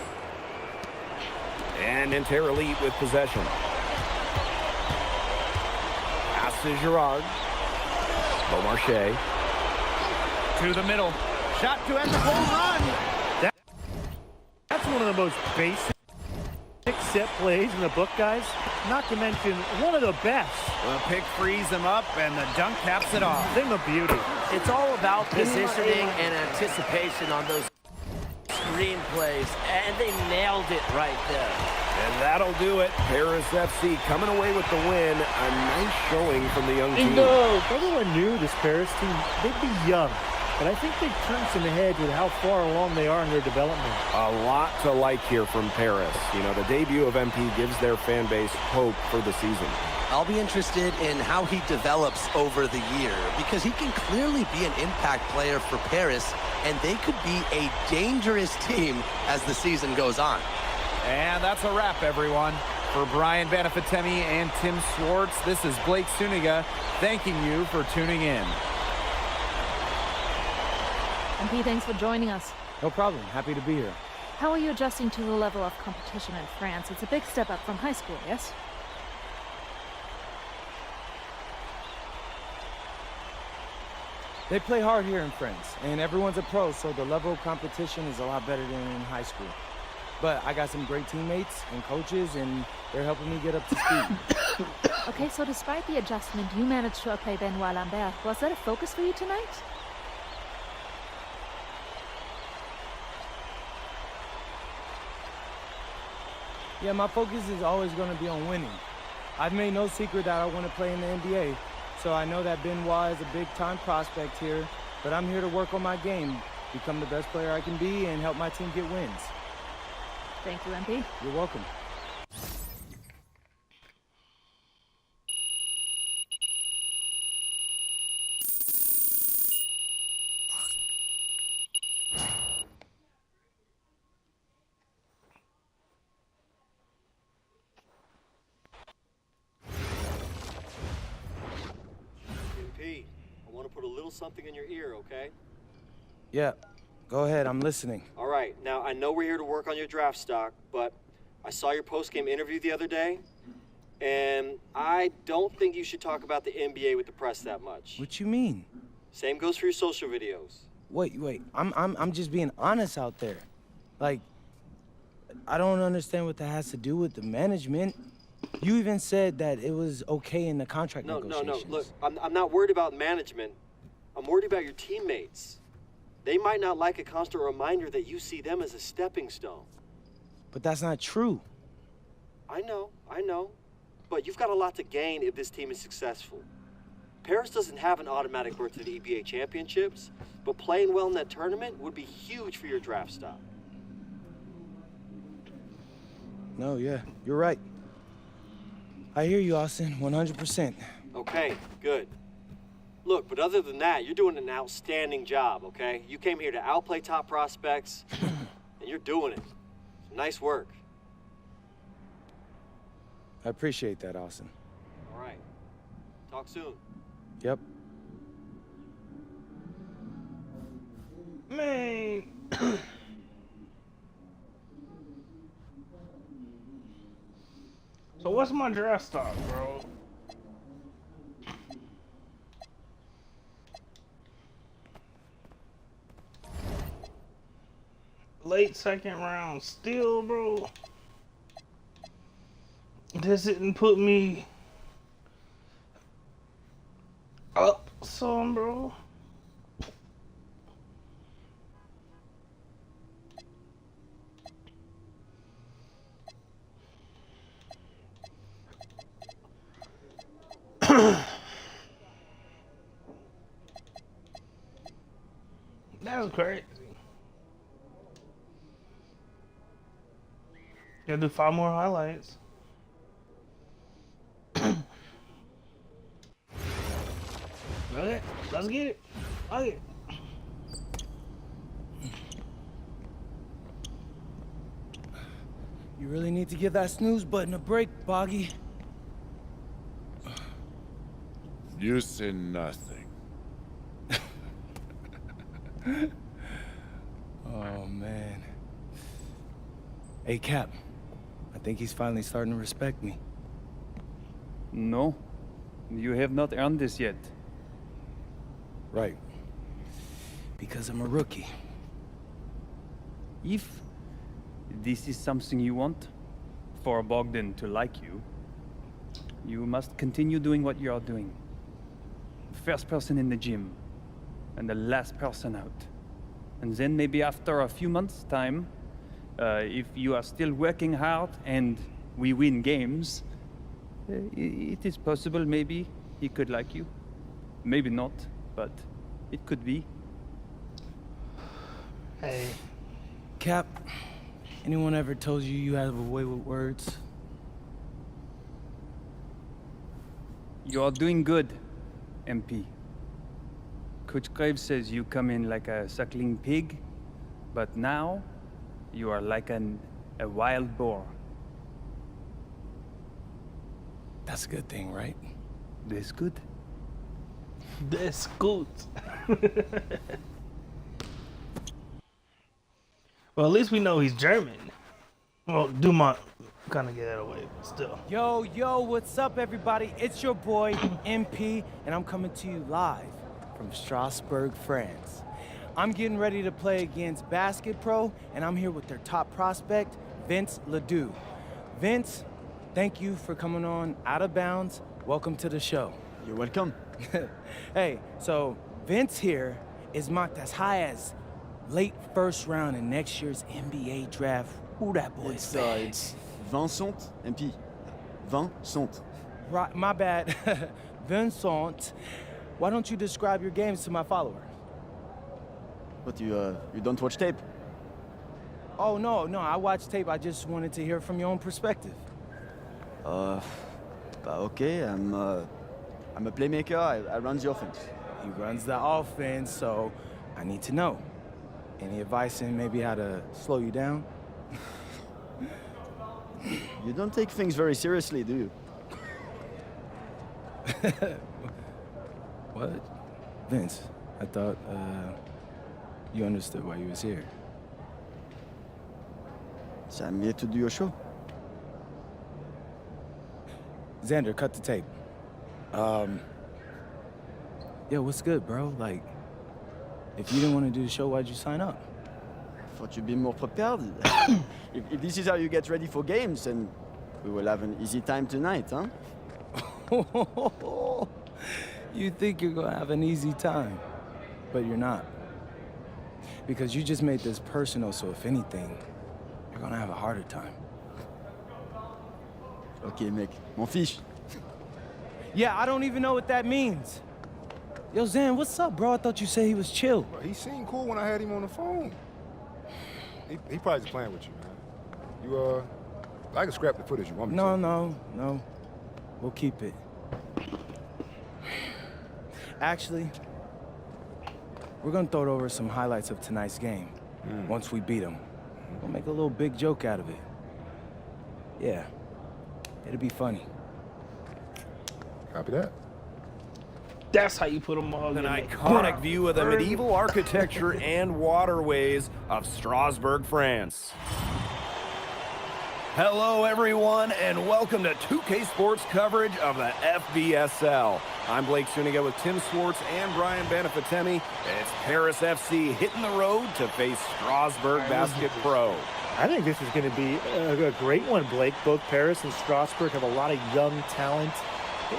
And Nanterre elite with possession. Pass to Gerard. Beaumarchais. To the middle. Shot to end the home run. That's one of the most basic set plays in the book, guys. Not to mention one of the best. The pick frees him up, and the dunk caps it off. Thing of beauty. It's all about positioning and anticipation on those screen plays, and they nailed it right there. And that'll do it. Paris FC coming away with the win. A nice showing from the young team. Everyone knew this Paris team, they'd be young. but I think they've turned some heads with how far along they are in their development. A lot to like here from Paris. You know, the debut of MP gives their fan base hope for the season. I'll be interested in how he develops over the year, because he can clearly be an impact player for Paris, and they could be a dangerous team as the season goes on. And that's a wrap, everyone. For Brian Banafitemi and Tim Swartz, this is Blake Suniga thanking you for tuning in. MP, thanks for joining us. No problem. Happy to be here. How are you adjusting to the level of competition in France? It's a big step up from high school, yes? They play hard here in France, and everyone's a pro, so the level of competition is a lot better than in high school. But I got some great teammates and coaches, and they're helping me get up to speed. Okay, so despite the adjustment, you managed to outplay Benoit Lambert. Was that a focus for you tonight? Yeah, my focus is always going to be on winning. I've made no secret that I want to play in the NBA, so I know that Benoit is a big-time prospect here, but I'm here to work on my game, become the best player I can be, and help my team get wins. Thank you, MP. You're welcome. MP, I want to put a little something in your ear, okay? Yeah, go ahead, I'm listening. All right, now I know we're here to work on your draft stock, but I saw your post-game interview the other day, and I don't think you should talk about the NBA with the press that much. What you mean? Same goes for your social videos. Wait, I'm just being honest out there. Like, I don't understand what that has to do with the management. You even said that it was okay in the contract negotiations. No, look, I'm not worried about management. I'm worried about your teammates. They might not like a constant reminder that you see them as a stepping stone. But that's not true. I know. But you've got a lot to gain if this team is successful. Paris doesn't have an automatic berth to the EBA championships, but playing well in that tournament would be huge for your draft stock. No, yeah, you're right. I hear you, Austin, 100%. Okay, good. Look, but other than that, you're doing an outstanding job, okay? You came here to outplay top prospects, and you're doing it. Nice work. I appreciate that, Austin. All right. Talk soon. Yep. Man. So what's my draft stock, bro? Late second round still, bro. This didn't put me up some, bro. That was crazy. Gotta do 5 more highlights. Okay, let's get it. Okay. You really need to give that snooze button a break, Boggy. You say nothing. Oh, man. Hey, Cap. I think he's finally starting to respect me. No, you have not earned this yet. Right. Because I'm a rookie. If this is something you want, for Bogdan to like you, you must continue doing what you are doing. First person in the gym, and the last person out. And then maybe after a few months' time, if you are still working hard and we win games, it is possible maybe he could like you. Maybe not, but it could be. Hey. Cap, anyone ever told you you have a way with words? You are doing good, MP. Coach Graves says you come in like a suckling pig, but now you are like a wild boar. That's a good thing, right? That's good. That's good. Well, at least we know he's German. Well, Dumont kind of get that away, but still. Yo, what's up, everybody? It's your boy, MP, and I'm coming to you live from Strasbourg, France. I'm getting ready to play against Basket Pro, and I'm here with their top prospect, Vince Ledoux. Vince, thank you for coming on Out of Bounds. Welcome to the show. You're welcome. Hey, so Vince here is mocked as high as late first round in next year's NBA draft. Who that boy is? It's Vincent, MP. Vincent. Right, my bad. Vincent, why don't you describe your games to my follower? But you don't watch tape? Oh, no, I watch tape. I just wanted to hear from your own perspective. Okay, I'm a playmaker. I run the offense. He runs the offense, so I need to know. Any advice in maybe how to slow you down? You don't take things very seriously, do you? What? Vince, I thought, you understood why you was here. So I'm here to do your show. Xander, cut the tape. Yo, what's good, bro? Like, if you didn't want to do the show, why'd you sign up? Thought you'd be more prepared. if this is how you get ready for games, then we will have an easy time tonight, huh? You think you're gonna have an easy time, but you're not. Because you just made this personal, so if anything, you're gonna have a harder time. Okay, mec. M'en fiche. Yeah, I don't even know what that means. Yo, Zan, what's up, bro? I thought you said he was chill. Bro, he seemed cool when I had him on the phone. He probably just playing with you, man. I can scrap the footage you want me to. No. We'll keep it. Actually, we're gonna throw over some highlights of tonight's game. Once we beat them. We'll make a little big joke out of it. Yeah, it'll be funny. Copy that. That's how you put them all An iconic view of the medieval architecture and waterways of Strasbourg, France. Hello, everyone, and welcome to 2K Sports coverage of the FBSL. I'm Blake Suniga with Tim Swartz and Brian Banafitemi. It's Paris FC hitting the road to face Strasbourg Basket Pro. I think this is going to be a great one, Blake. Both Paris and Strasbourg have a lot of young talent,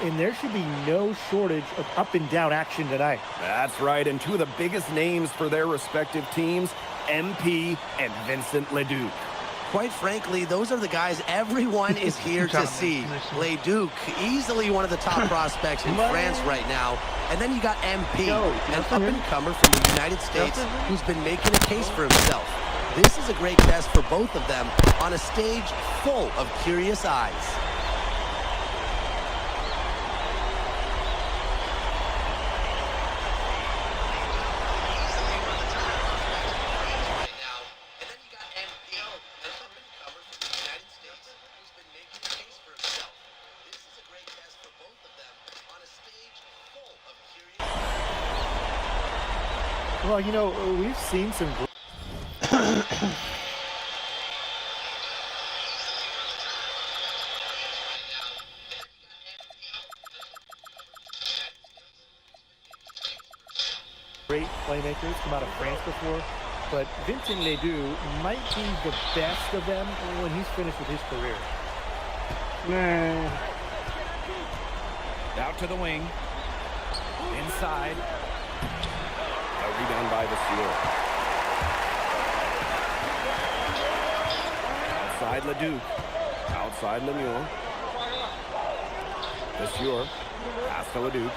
and there should be no shortage of up-and-down action tonight. That's right, and two of the biggest names for their respective teams, MP and Vincent Ledoux. Quite frankly, those are the guys everyone is here to see. Ledoux, easily one of the top prospects in France right now. And then you got MP, an up-and-comer from the United States who's been making a case for himself. This is a great test for both of them on a stage full of curious eyes. Well, you know, we've seen some... great playmakers come out of France before, but Vincent Ledoux might be the best of them when he's finished with his career. Out to the wing. Inside. A rebound by Vasseur. Outside Ledoux. Outside Lemieux. Vasseur. Pass to Ledoux.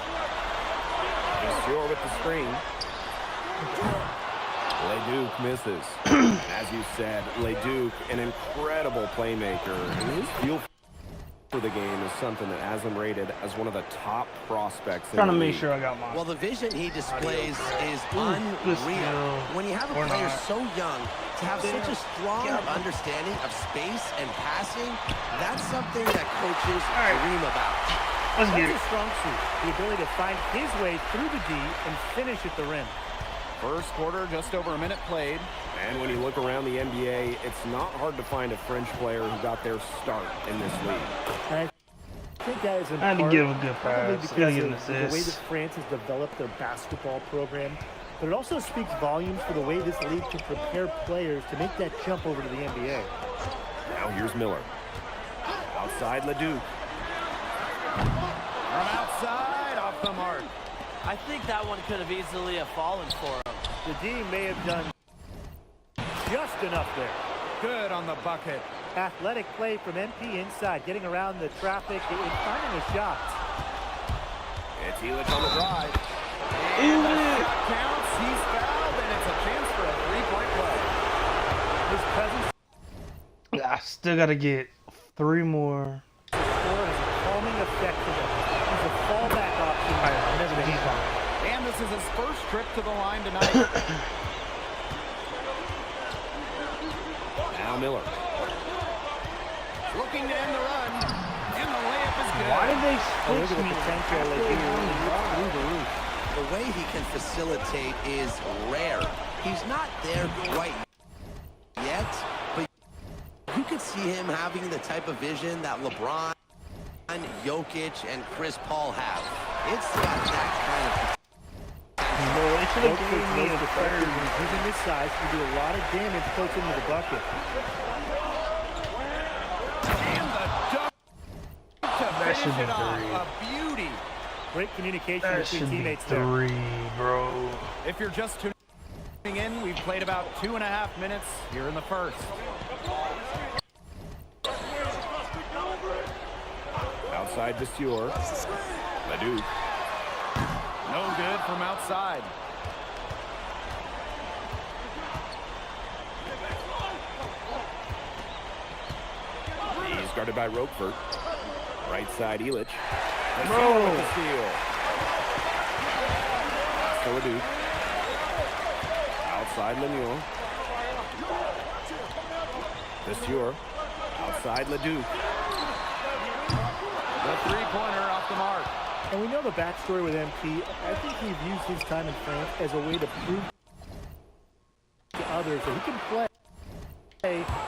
Vasseur with the screen. LeDuc misses. As you said, LeDuc, an incredible playmaker, and his feel for the game is something that has him rated as one of the top prospects in Trying the to make league. sure I got mine. Well, the vision he displays is unreal. When you have a player so young to have such a strong understanding of space and passing, that's something that coaches dream about. Let's get That's it. a strong suit, the ability to find his way through the D and finish at the rim. First quarter, just over a minute played. And when you look around the NBA, it's not hard to find a French player who got their start in this league. And I think that is in I had to part give a good probably pass. because Gotta get of an the way that assist. France has developed their basketball program. But it also speaks volumes for the way this league can prepare players to make that jump over to the NBA. Now here's Miller. Outside LeDuc. From outside, off the mark. I think that one could have easily have fallen for him. The D may have done just enough there. Good on the bucket. Athletic play from MP inside, getting around the traffic and finding a shot. It's Illich on the drive. And the shot counts. He's fouled, and it's a chance for a three-point play. His presence I still gotta get 3 more. has a calming effect to them. He's a fallback option. Whenever they need one. And this is his first trip to the line tonight. Now Miller. Looking to end the run. And the layup is good. Why did they Oh, look switch at the me? potential they do through the roof. The way he can facilitate is rare. He's not there quite yet, but you could see him having the type of vision that LeBron, Jokic, and Chris Paul have. It's got that kind of Bro, they should have Both gave me most a effective third. when he's using his size to do a lot of damage close into the bucket. And the dunk to That should finish be it off. 3. A beauty. Great communication That between should be teammates there. 3, bro. If you're just tuning in, we've played about 2.5 minutes here in the first. Outside Vasseur. LeDuc. No good from outside. He's guarded by Roquefort. Right side Illich. Bro. With the steal. To LeDuc. Outside Lemieux. Vasseur. Outside LeDuc. The three-pointer off the mark. And we know the backstory with MP. I think he's used his time in France as a way to prove to others that he can play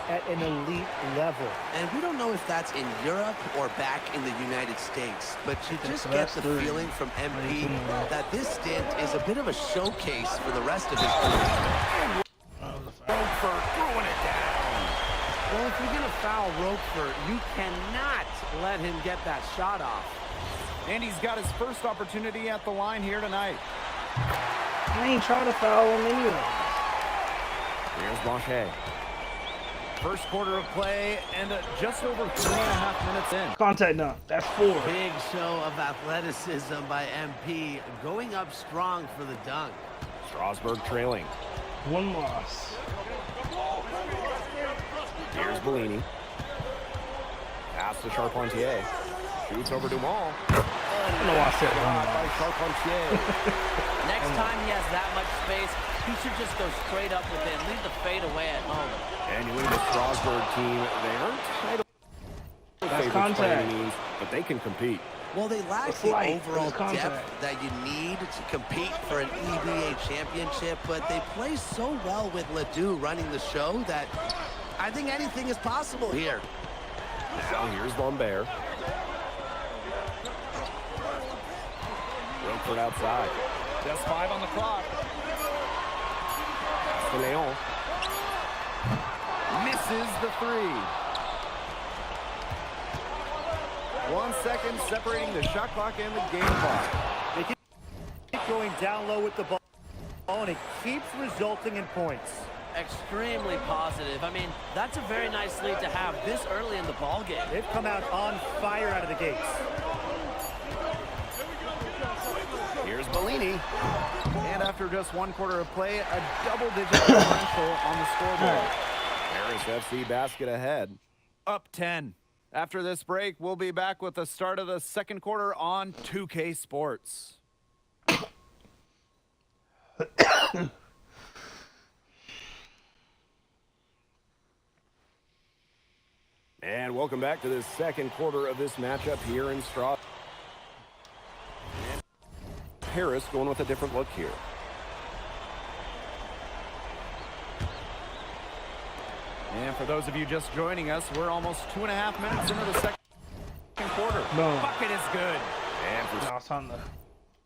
at an elite level. And we don't know if that's in Europe or back in the United States, but you just So get that's the 3. feeling from MP that this stint is a bit of a showcase for the rest of his career. Roquefort throwing it down. Well, if you're going to foul Roquefort, you cannot let him get that shot off. And he's got his first opportunity at the line here tonight. I ain't trying to foul him anyway. Here's Blanchet. First quarter of play and just over 3.5 minutes in. Contact dunk. That's 4. Big show of athleticism by MP, going up strong for the dunk. Strasburg trailing. 1 loss. Here's Bellini. Pass to Charpentier. Shoots over Dumont. I don't know why I said 1 Shot loss. by Charpentier. Next time he has that much space, he should just go straight up with it and leave the fade away at home. And you look at the Strasburg team. They aren't title favorites by contact. any means, but they can compete. Well, they lack It's the light, overall it's contact. depth that you need to compete for an EBA championship, but they play so well with Ledoux running the show that I think anything is possible here. Now here's Lambert. Roquefort outside. Just 5 on the clock. To Leon. Misses the 3. 1 second separating the shot clock and the game clock. They keep going down low with the ball, and it keeps resulting in points. Extremely positive. I mean, that's a very nice lead to have this early in the ball game. They've come out on fire out of the gates. Here's Bellini. And after just 1 quarter of play, a double-digit differential on the scoreboard. Paris FC basket ahead. Up 10. After this break, we'll be back with the start of the second quarter on 2K Sports. And welcome back to the second quarter of this matchup here in Strasbourg. Paris going with a different look here. And for those of you just joining us, we're almost 2.5 minutes into the second quarter. Boom. Bucket is good. And for No, it's on the.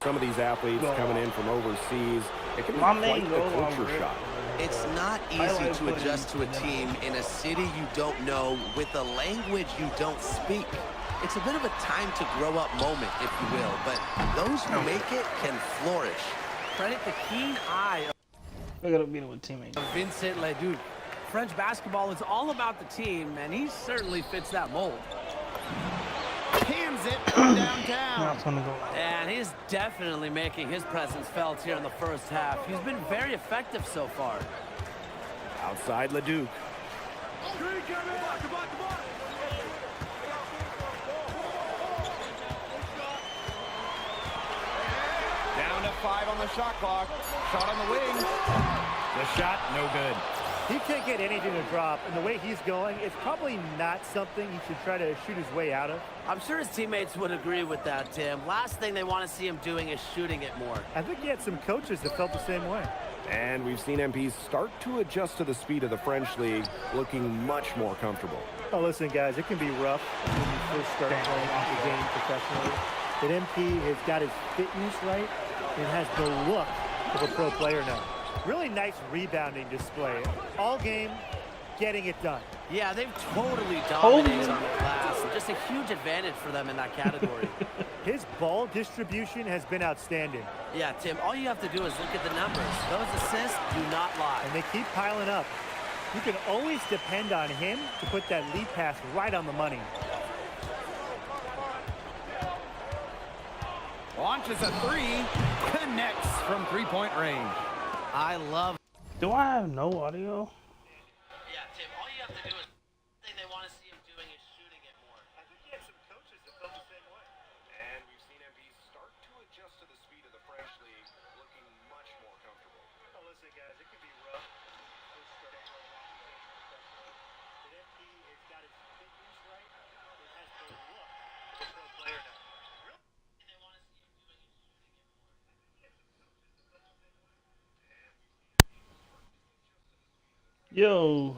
some of these athletes coming in from overseas, it can be My quite man the goes culture on shock. It's not easy to adjust to a team in a city you don't know with a language you don't speak. It's a bit of a time to grow up moment, if you will, but those who make it can flourish. Credit the keen eye Look at him beating with teammates. of Vincent Leduc. French basketball is all about the team, and he certainly fits that mold. Cans it from downtown. Now it's gonna go. And he's definitely making his presence felt here in the first half. He's been very effective so far. Outside Leduc. Down to 5 on the shot clock. Shot on the wing. The shot, no good. He can't get anything to drop, and the way he's going, it's probably not something he should try to shoot his way out of. I'm sure his teammates would agree with that, Tim. Last thing they want to see him doing is shooting it more. I think he had some coaches that felt the same way. And we've seen MPs start to adjust to the speed of the French league, looking much more comfortable. Oh, listen, guys, it can be rough when you first start playing the game professionally. But MP has got his fitness right and has the look of a pro player now. Really nice rebounding display. All game, getting it done. Yeah, they've totally dominated on the glass. Just a huge advantage for them in that category. His ball distribution has been outstanding. Yeah, Tim, all you have to do is look at the numbers. Those assists do not lie. And they keep piling up. You can always depend on him to put that lead pass right on the money. Launches a 3. Connects from 3-point range. I love. Do I have no audio? Yeah, Tim, all you have to do is the thing they want to see him doing is shooting it more. I think he had some coaches that felt the same way. And we've seen MPs start to adjust to the speed of the French league, looking much more comfortable. Oh, listen, guys, it can be rough. First starting playing off the game professionally. But MP has got his fitness right and has the look of a pro player now. Yo.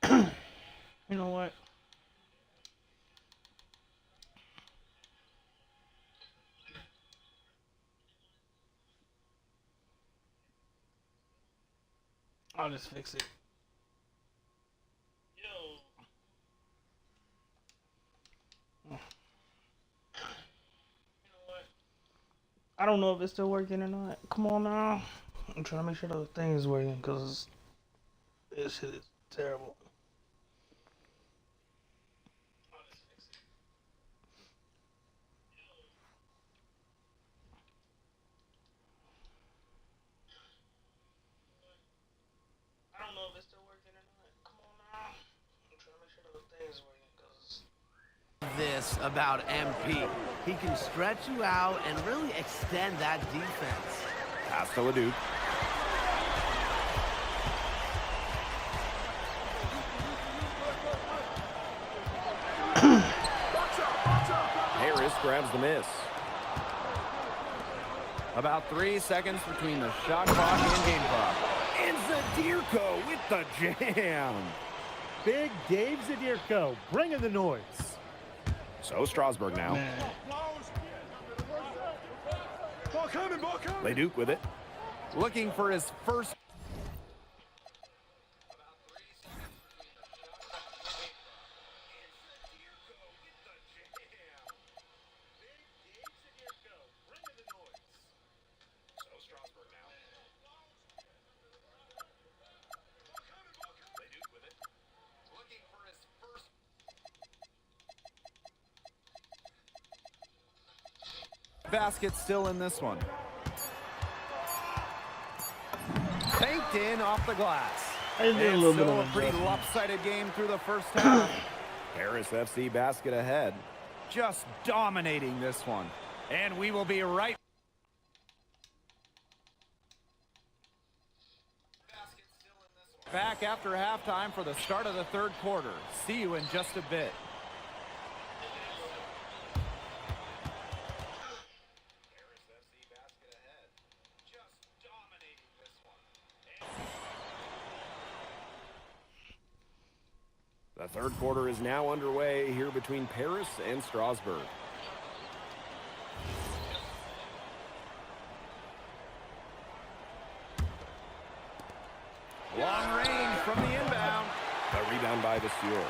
You know what? I'll just fix it. I don't know if it's still working or not. Come on now. I'm trying to make sure the thing is working because this shit is terrible. I don't know if it's still working or not. Come on now. I'm trying to make sure the thing is working because This about MP. He can stretch you out and really extend that defense. Pass to Leduc. Harris grabs the miss. About 3 seconds between the shot clock and game clock. And Zadirko with the jam. Big Dave Zadirko, bringing the noise. So Strasbourg now. Leduc with it. Looking for his first. Basket still in this one. Banked in off the glass. I did a And little bit still of a pretty adjustment. lopsided game through the first half. Paris FC basket ahead. Just dominating this one. And we will be right back after halftime for the start of the third quarter. See you in just a bit. The third quarter is now underway here between Paris and Strasbourg. Long range from the inbound. A rebound by Vasseur.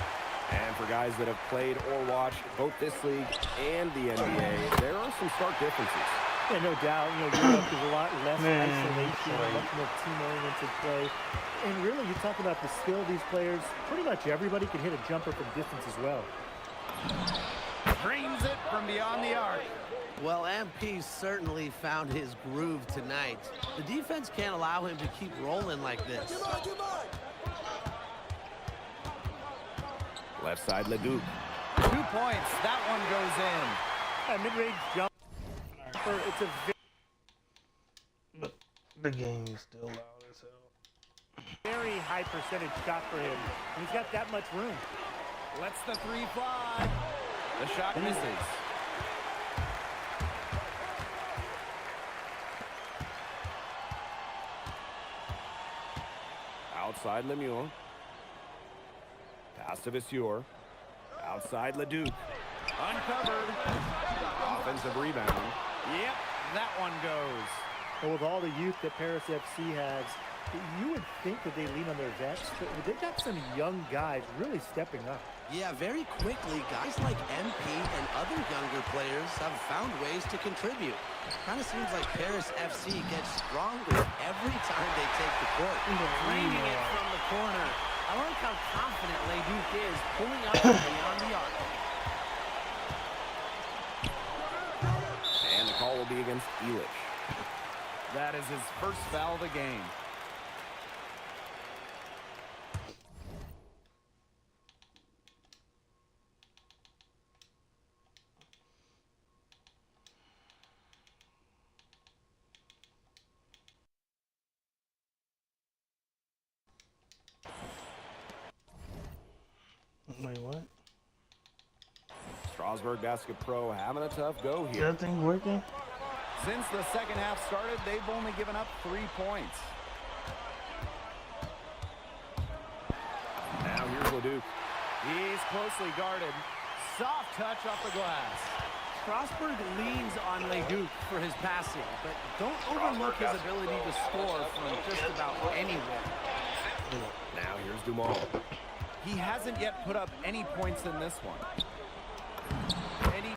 And for guys that have played or watched both this league and the NBA, there are some stark differences. Yeah, no doubt. Europe is a lot less isolation, much more team-oriented play. And really, you talk about the skill of these players. Pretty much everybody can hit a jumper from distance as well. Dreams it from beyond the arc. Well, MP certainly found his groove tonight. The defense can't allow him to keep rolling like this. Left side, Leduc. 2 points. That one goes in. A mid-range jumper. It's a But the game is still loud as hell. very high percentage shot for him. And he's got that much room. Lets the three fly. The shot misses. Outside Lemieux. Pass to Vasseur. Outside Leduc. Uncovered. Offensive rebound. Yep, that one goes. But with all the youth that Paris FC has, you would think that they lean on their vets, but they've got some young guys really stepping up. Yeah, very quickly, guys like MP and other younger players have found ways to contribute. Kind of seems like Paris FC gets stronger every time they take the court. Draining it from the corner. I like how confident Leduc is pulling up beyond the arc. And the call will be against Elich. That is his first foul of the game. Wait, what? Strasbourg Basket Pro having a tough go here. That thing working? Since the second half started, they've only given up 3 points. Now here's Leduc. He's closely guarded. Soft touch off the glass. Strasbourg leans on Leduc for his passing, but don't overlook his ability to score from just about anywhere. Now here's Dumont. He hasn't yet put up any points in this one. And he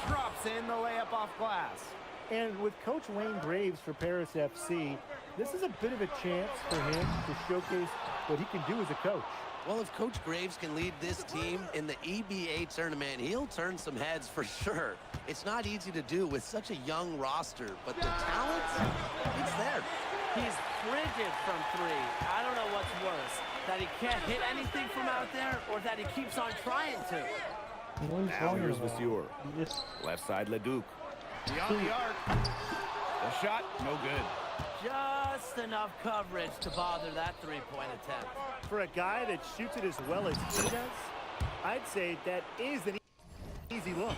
drops in the layup off glass. And with Coach Wayne Graves for Paris FC, this is a bit of a chance for him to showcase what he can do as a coach. Well, if Coach Graves can lead this team in the EBA tournament, he'll turn some heads for sure. It's not easy to do with such a young roster, but the talent, it's there. He's frigid from three. I don't know what's worse, that he can't hit anything from out there or that he keeps on trying to. Now here's Vasseur. Left side Leduc. Beyond the arc. The shot, no good. Just enough coverage to bother that three-point attempt. For a guy that shoots it as well as he does, I'd say that is an easy look.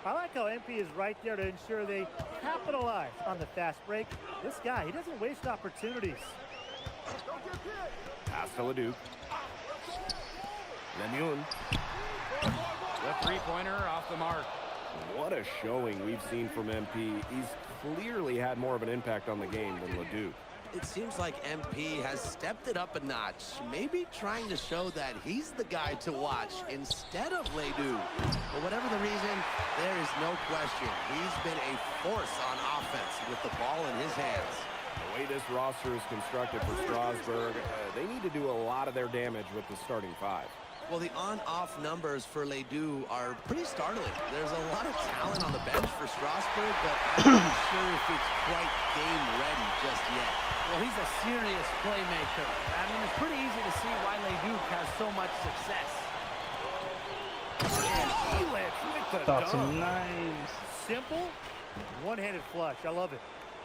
I like how MP is right there to ensure they capitalize on the fast break. This guy, he doesn't waste opportunities. Pass to Leduc. Lemieux. The three-pointer off the mark. What a showing we've seen from MP. He's clearly had more of an impact on the game than Leduc. It seems like MP has stepped it up a notch, maybe trying to show that he's the guy to watch instead of Leduc. For whatever the reason, there is no question. He's been a force on offense with the ball in his hands. The way this roster is constructed for Strasbourg, they need to do a lot of their damage with the starting five. Well, the on-off numbers for Ledoux are pretty startling. There's a lot of talent on the bench for Strasburg, but I'm not sure if it's quite game ready just yet. Well, he's a serious playmaker. I mean, it's pretty easy to see why Ledoux has so much success. And Elitch with the Thoughts dunk. and knives. Simple, one-handed flush. I love it.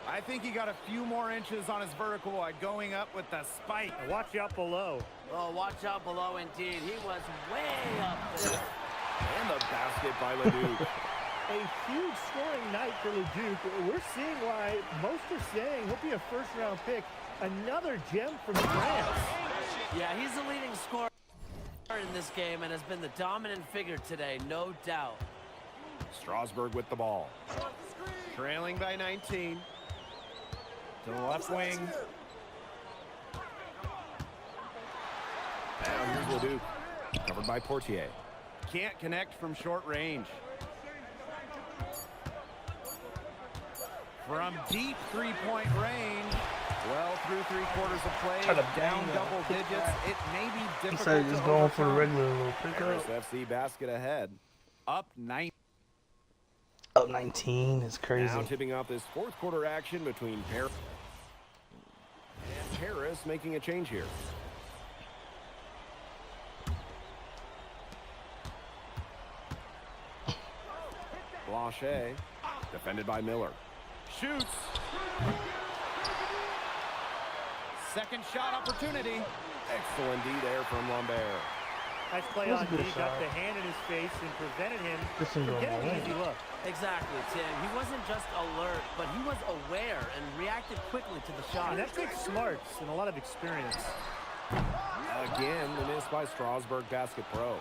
I think he got a few more inches on his vertical by going up with the spike. Now watch out below. Oh, watch out below indeed. He was way up there. And the basket by Leduc. A huge scoring night for Leduc. We're seeing why most are saying he'll be a first-round pick. Another gem from France. Yeah, he's the leading scorer in this game and has been the dominant figure today, no doubt. Strasburg with the ball. Trailing by 19. To the left wing. Now here's Leduc. Covered by Portier. Can't connect from short range. From deep three-point range. Well through three-quarters of play. Try to Down bang double that. digits. It may be difficult Instead of just to going for the overcome. regular little Paris pickup. FC basket ahead. Up 9. Up 19 is crazy. Now tipping off this fourth quarter action between Paris and Paris making a change here. Blanchet, defended by Miller. Shoots. Second shot opportunity. Excellent D there from Lambert. Nice play That's a on good D. Got shot. the hand in his face and prevented him This from ain't going getting my an way. easy look. Exactly, Tim. He wasn't just alert, but he was aware and reacted quickly to the shot. And that takes smarts and a lot of experience. Again, the miss by Strasburg Basket Pro.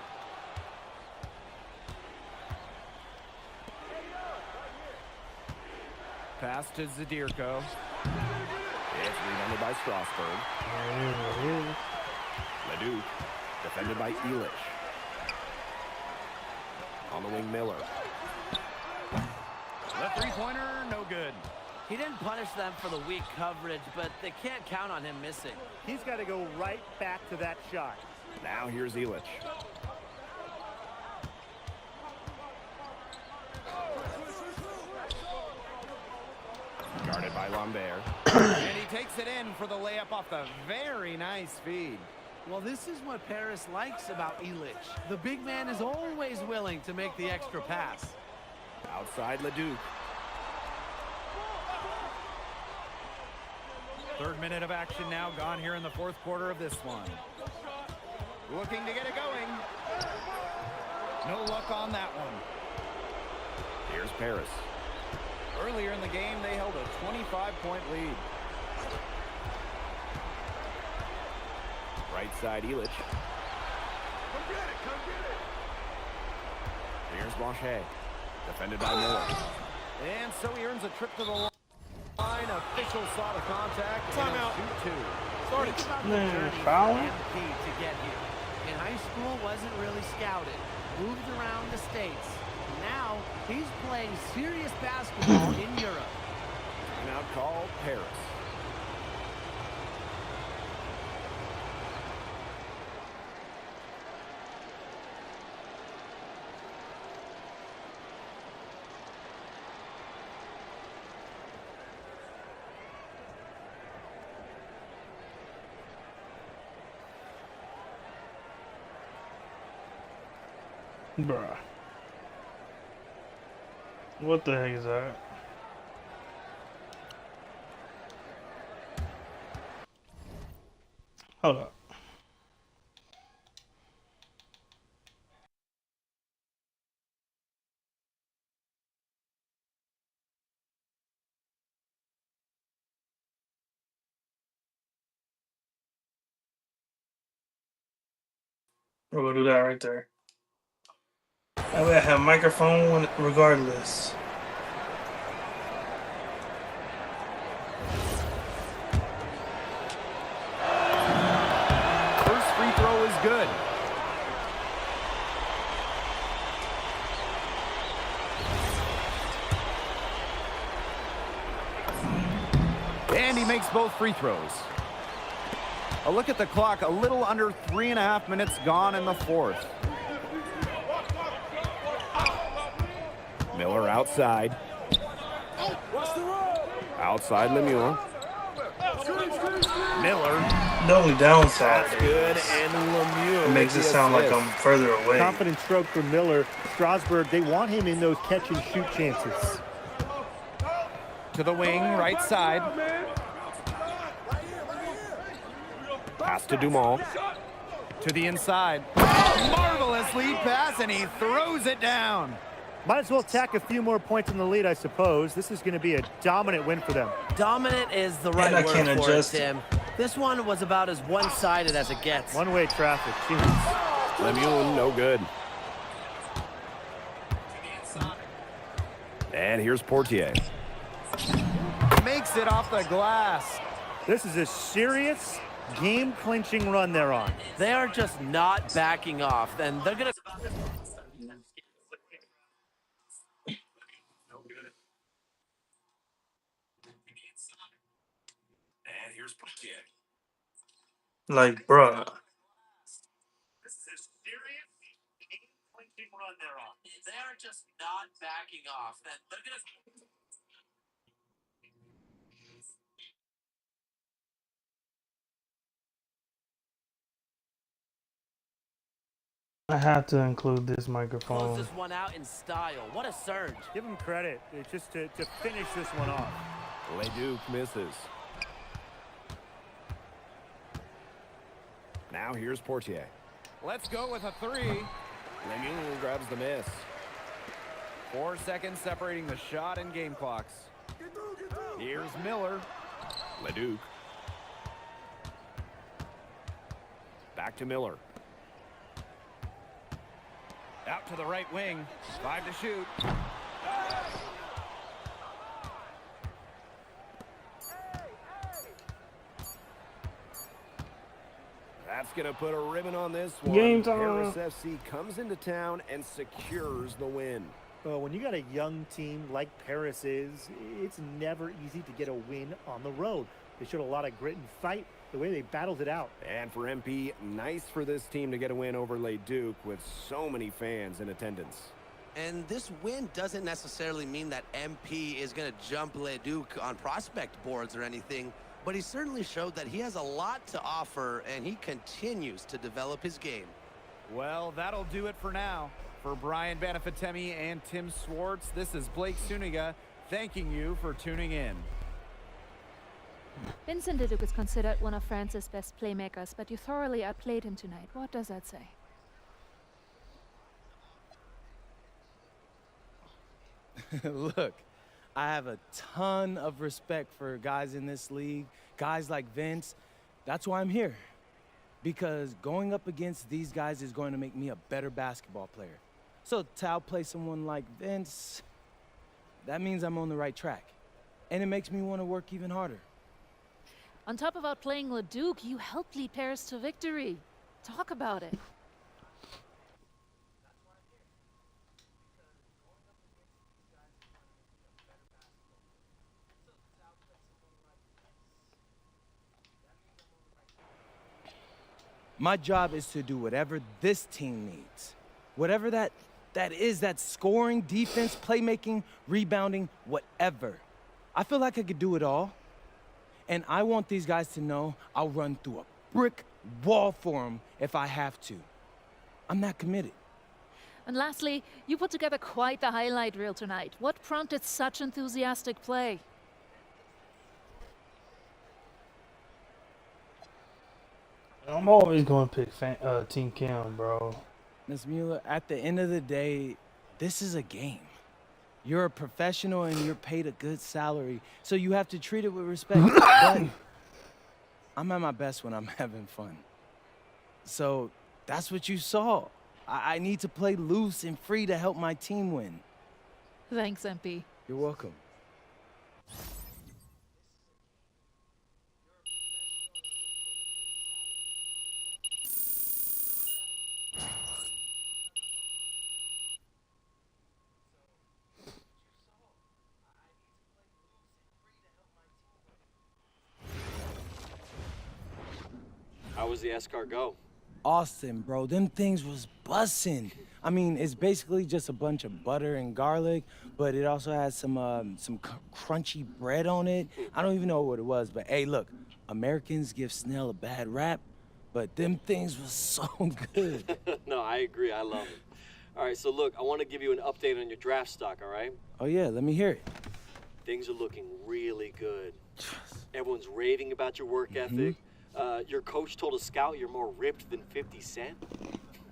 Pass to Zadirko. It's rebounded by Strasburg. There it is. Leduc, defended by Elitch. On the wing, Miller. The three-pointer, no good. He didn't punish them for the weak coverage, but they can't count on him missing. He's got to go right back to that shot. Now here's Elitch. Guarded by Lambert. And he takes it in for the layup off the very nice feed. Well, this is what Paris likes about Elitch. The big man is always willing to make the extra pass. Outside Leduc. Third minute of action now gone here in the fourth quarter of this one. Looking to get it going. No luck on that one. Here's Paris. Earlier in the game, they held a 25-point lead. Right side Elitch. Here's Blanchet. Defended by Miller. And so he earns a trip to the line. Official saw the contact. Timeout. Shoot two. Think about the Man, journey foul? for MP to get here. In high school, wasn't really scouted. Moved around the States. Now, he's playing serious basketball in Europe. Now called Paris. Bruh. What the heck is that? Hold up. We're gonna do that right there. That way I have microphone regardless. First free throw is good. And he makes both free throws. A look at the clock, a little under 3.5 minutes gone in the fourth. Miller outside. Outside Lemieux. Miller. The only downside That's good, and Lemieux it makes it sound like I'm further away. Confident stroke for Miller. Strasburg, they want him in those catch and shoot chances. To the wing, right side. Pass to Dumont. To the inside. Oh, marvelous lead pass, and he throws it down. Might as well tack a few more points in the lead, I suppose. This is going to be a dominant win for them. Dominant is the right word for it, Tim. This one was about as one-sided as it gets. One-way traffic. Jeez. Lemieux, no good. And here's Portier. Makes it off the glass. This is a serious game-clinching run they're on. They are just not backing off, and they're going to... Like, bruh. They are just not backing off, and they're going to... I have to include this Close microphone. this one out in style. What a surge. Give him credit. It's just to finish this one off. Leduc misses. Now here's Portier. Let's go with a three. Lemieux grabs the miss. 4 seconds separating the shot and game clocks. Here's Miller. Leduc. Back to Miller. Out to the right wing. 5 to shoot. That's going to put a ribbon on this one. Game time. Paris FC comes into town and secures the win. Well, when you got a young team like Paris is, it's never easy to get a win on the road. They showed a lot of grit and fight, the way they battled it out. And for MP, nice for this team to get a win over Leduc with so many fans in attendance. And this win doesn't necessarily mean that MP is going to jump Leduc on prospect boards or anything, but he certainly showed that he has a lot to offer, and he continues to develop his game. Well, that'll do it for now. For Brian Banafitemi and Tim Swartz, this is Blake Suniga thanking you for tuning in. Vincent Leduc is considered one of France's best playmakers, but you thoroughly outplayed him tonight. What does that say? Look, I have a ton of respect for guys in this league, guys like Vince. That's why I'm here. Because going up against these guys is going to make me a better basketball player. So to outplay someone like Vince, that means I'm on the right track. And it makes me want to work even harder. On top of outplaying Leduc, you helped lead Paris to victory. Talk about it. My job is to do whatever this team needs. Whatever that is, that's scoring, defense, playmaking, rebounding, whatever. I feel like I could do it all. And I want these guys to know I'll run through a brick wall for them if I have to. I'm not committed. And lastly, you put together quite the highlight reel tonight. What prompted such enthusiastic play? I'm always going to pick Team Cam, bro. Ms. Mueller, at the end of the day, this is a game. You're a professional and you're paid a good salary, so you have to treat it with respect. But I'm at my best when I'm having fun. So that's what you saw. I need to play loose and free to help my team win. Thanks, MP. You're welcome. was the escargot? Austin, bro, them things was bussin'. I mean, it's basically just a bunch of butter and garlic, but it also has some crunchy bread on it. I don't even know what it was, but hey, look, Americans give Snell a bad rap, but them things was so good. No, I agree. I love it. All right, so look, I want to give you an update on your draft stock, all right? Oh, yeah, let me hear it. Things are looking really good. Everyone's raving about your work ethic. Your coach told a scout you're more ripped than 50 Cent.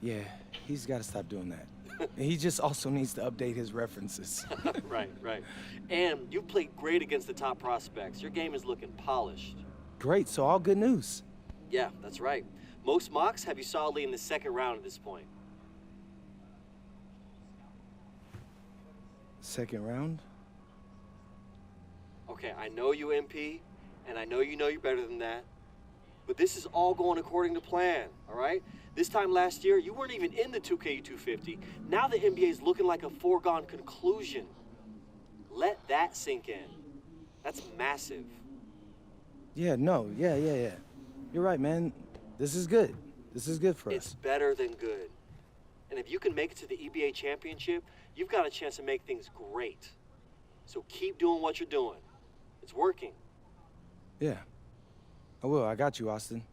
Yeah, he's got to stop doing that. And he just also needs to update his references. Right. And you played great against the top prospects. Your game is looking polished. Great, so all good news. Yeah, that's right. Most mocks have you solidly in the second round at this point. Second round? Okay, I know you, MP, and I know you're better than that. But this is all going according to plan, all right? This time last year, you weren't even in the 2K250. Now the NBA is looking like a foregone conclusion. Let that sink in. That's massive. Yeah. You're right, man. This is good. This is good for us. It's better than good. And if you can make it to the EBA championship, you've got a chance to make things great. So keep doing what you're doing. It's working. Yeah. I will. I got you, Austin.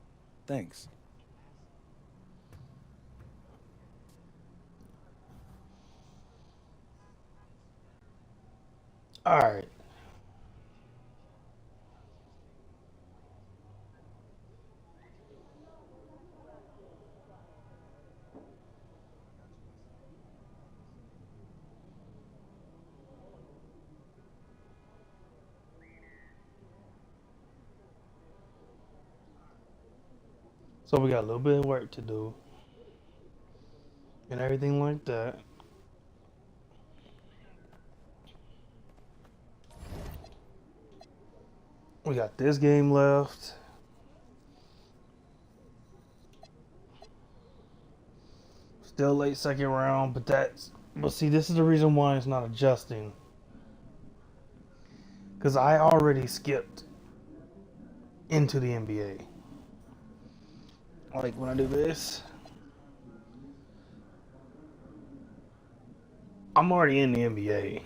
Thanks. All right. So we got a little bit of work to do and everything like that. We got this game left. Still late second round, but see, this is the reason why it's not adjusting. Because I already skipped into the NBA. Like when I do this, I'm already in the NBA.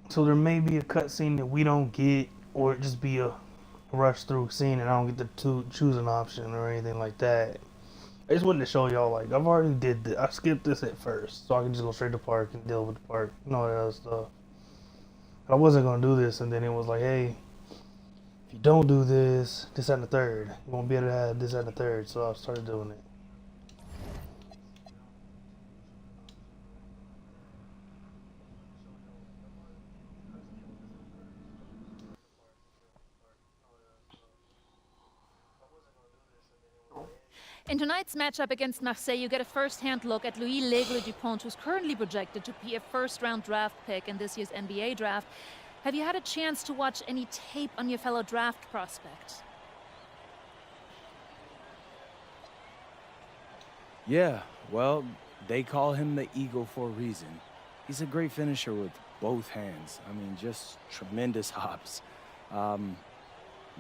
So there may be a cutscene that we don't get, or it just be a rush through scene and I don't get to choose an option or anything like that. I just wanted to show y'all, like, I've already did this. I skipped this at first, so I can just go straight to park and deal with the park and all that other stuff. I wasn't going to do this, and then it was like, hey, if you don't do this, this and the third, you won't be able to have this and the third, so I started doing it. In tonight's matchup against Marseille, you get a first-hand look at Louis L'Aigle Dupont, who's currently projected to be a first-round draft pick in this year's NBA draft. Have you had a chance to watch any tape on your fellow draft prospect? Yeah, well, they call him the Eagle for a reason. He's a great finisher with both hands. I mean, just tremendous hops.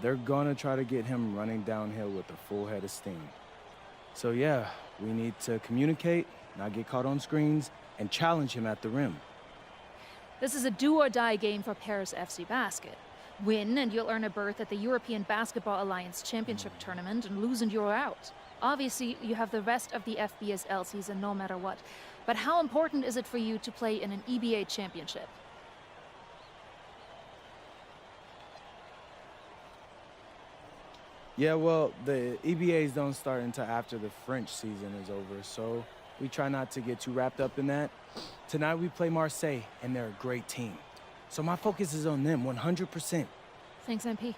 They're gonna try to get him running downhill with a full head of steam. So yeah, we need to communicate, not get caught on screens, and challenge him at the rim. This is a do-or-die game for Paris FC Basket. Win and you'll earn a berth at the European Basketball Alliance Championship Tournament, and lose and you're out. Obviously, you have the rest of the FBSL season no matter what. But how important is it for you to play in an EBA championship? Yeah, well, the EBAs don't start until after the French season is over, so we try not to get too wrapped up in that. Tonight we play Marseille, and they're a great team. So my focus is on them 100%. Thanks, MP.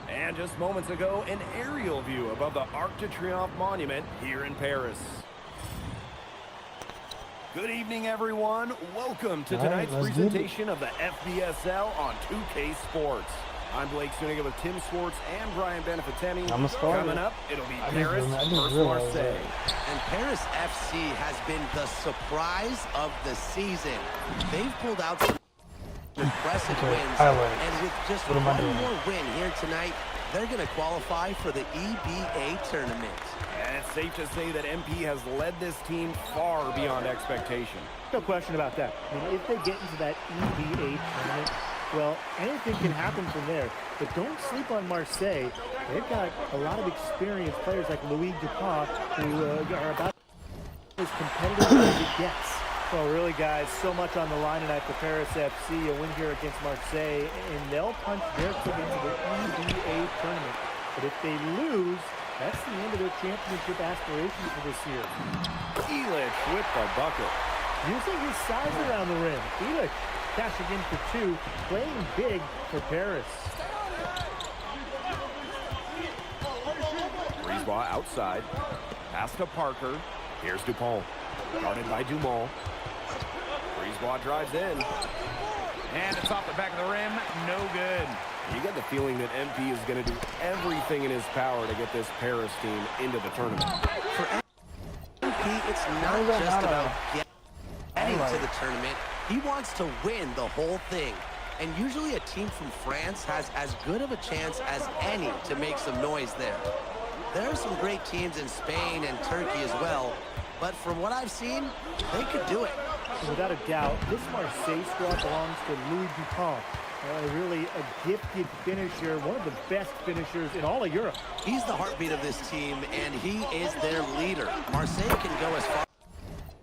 And just moments ago, an aerial view above the Arc de Triomphe monument here in Paris. Good evening, everyone. Welcome to All right, tonight's let's do it. presentation of the FBSL on 2K Sports. I'm Blake Suniga with Tim Swartz and Brian Benefitemi. I'm a starter. Coming up, it'll be I Paris didn't versus realize Marseille. that. And Paris FC has been the surprise of the season. They've pulled out some impressive Okay, wins. highlights. And with just What am I one doing? more win here tonight, they're going to qualify for the EBA tournament. And it's safe to say that MP has led this team far beyond expectation. No question about that. I mean, if they get into that EBA tournament, well, anything can happen from there. But don't sleep on Marseille. They've got a lot of experienced players like Louis Dupont, who are about as competitive as it gets. Well, really, guys, so much on the line tonight for Paris FC, a win here against Marseille, and they'll punch their ticket to the EBA tournament. But if they lose, that's the end of their championship aspirations for this year. Illich with the bucket. Using his size around the rim, Illich cashing in for two, playing big for Paris. Brisebois outside. Pass to Parker. Here's Dupont. Guarded by Dumont. Brisebois drives in. And it's off the back of the rim. No good. You get the feeling that MP is going to do everything in his power to get this Paris team into the tournament. For MP, it's not just about getting to the tournament. He wants to win the whole thing. And usually a team from France has as good of a chance as any to make some noise there. There are some great teams in Spain and Turkey as well, but from what I've seen, they could do it. Without a doubt, this Marseille squad belongs to Louis Dupont. Really a gifted finisher, one of the best finishers in all of Europe. He's the heartbeat of this team, and he is their leader. Marseille can go as far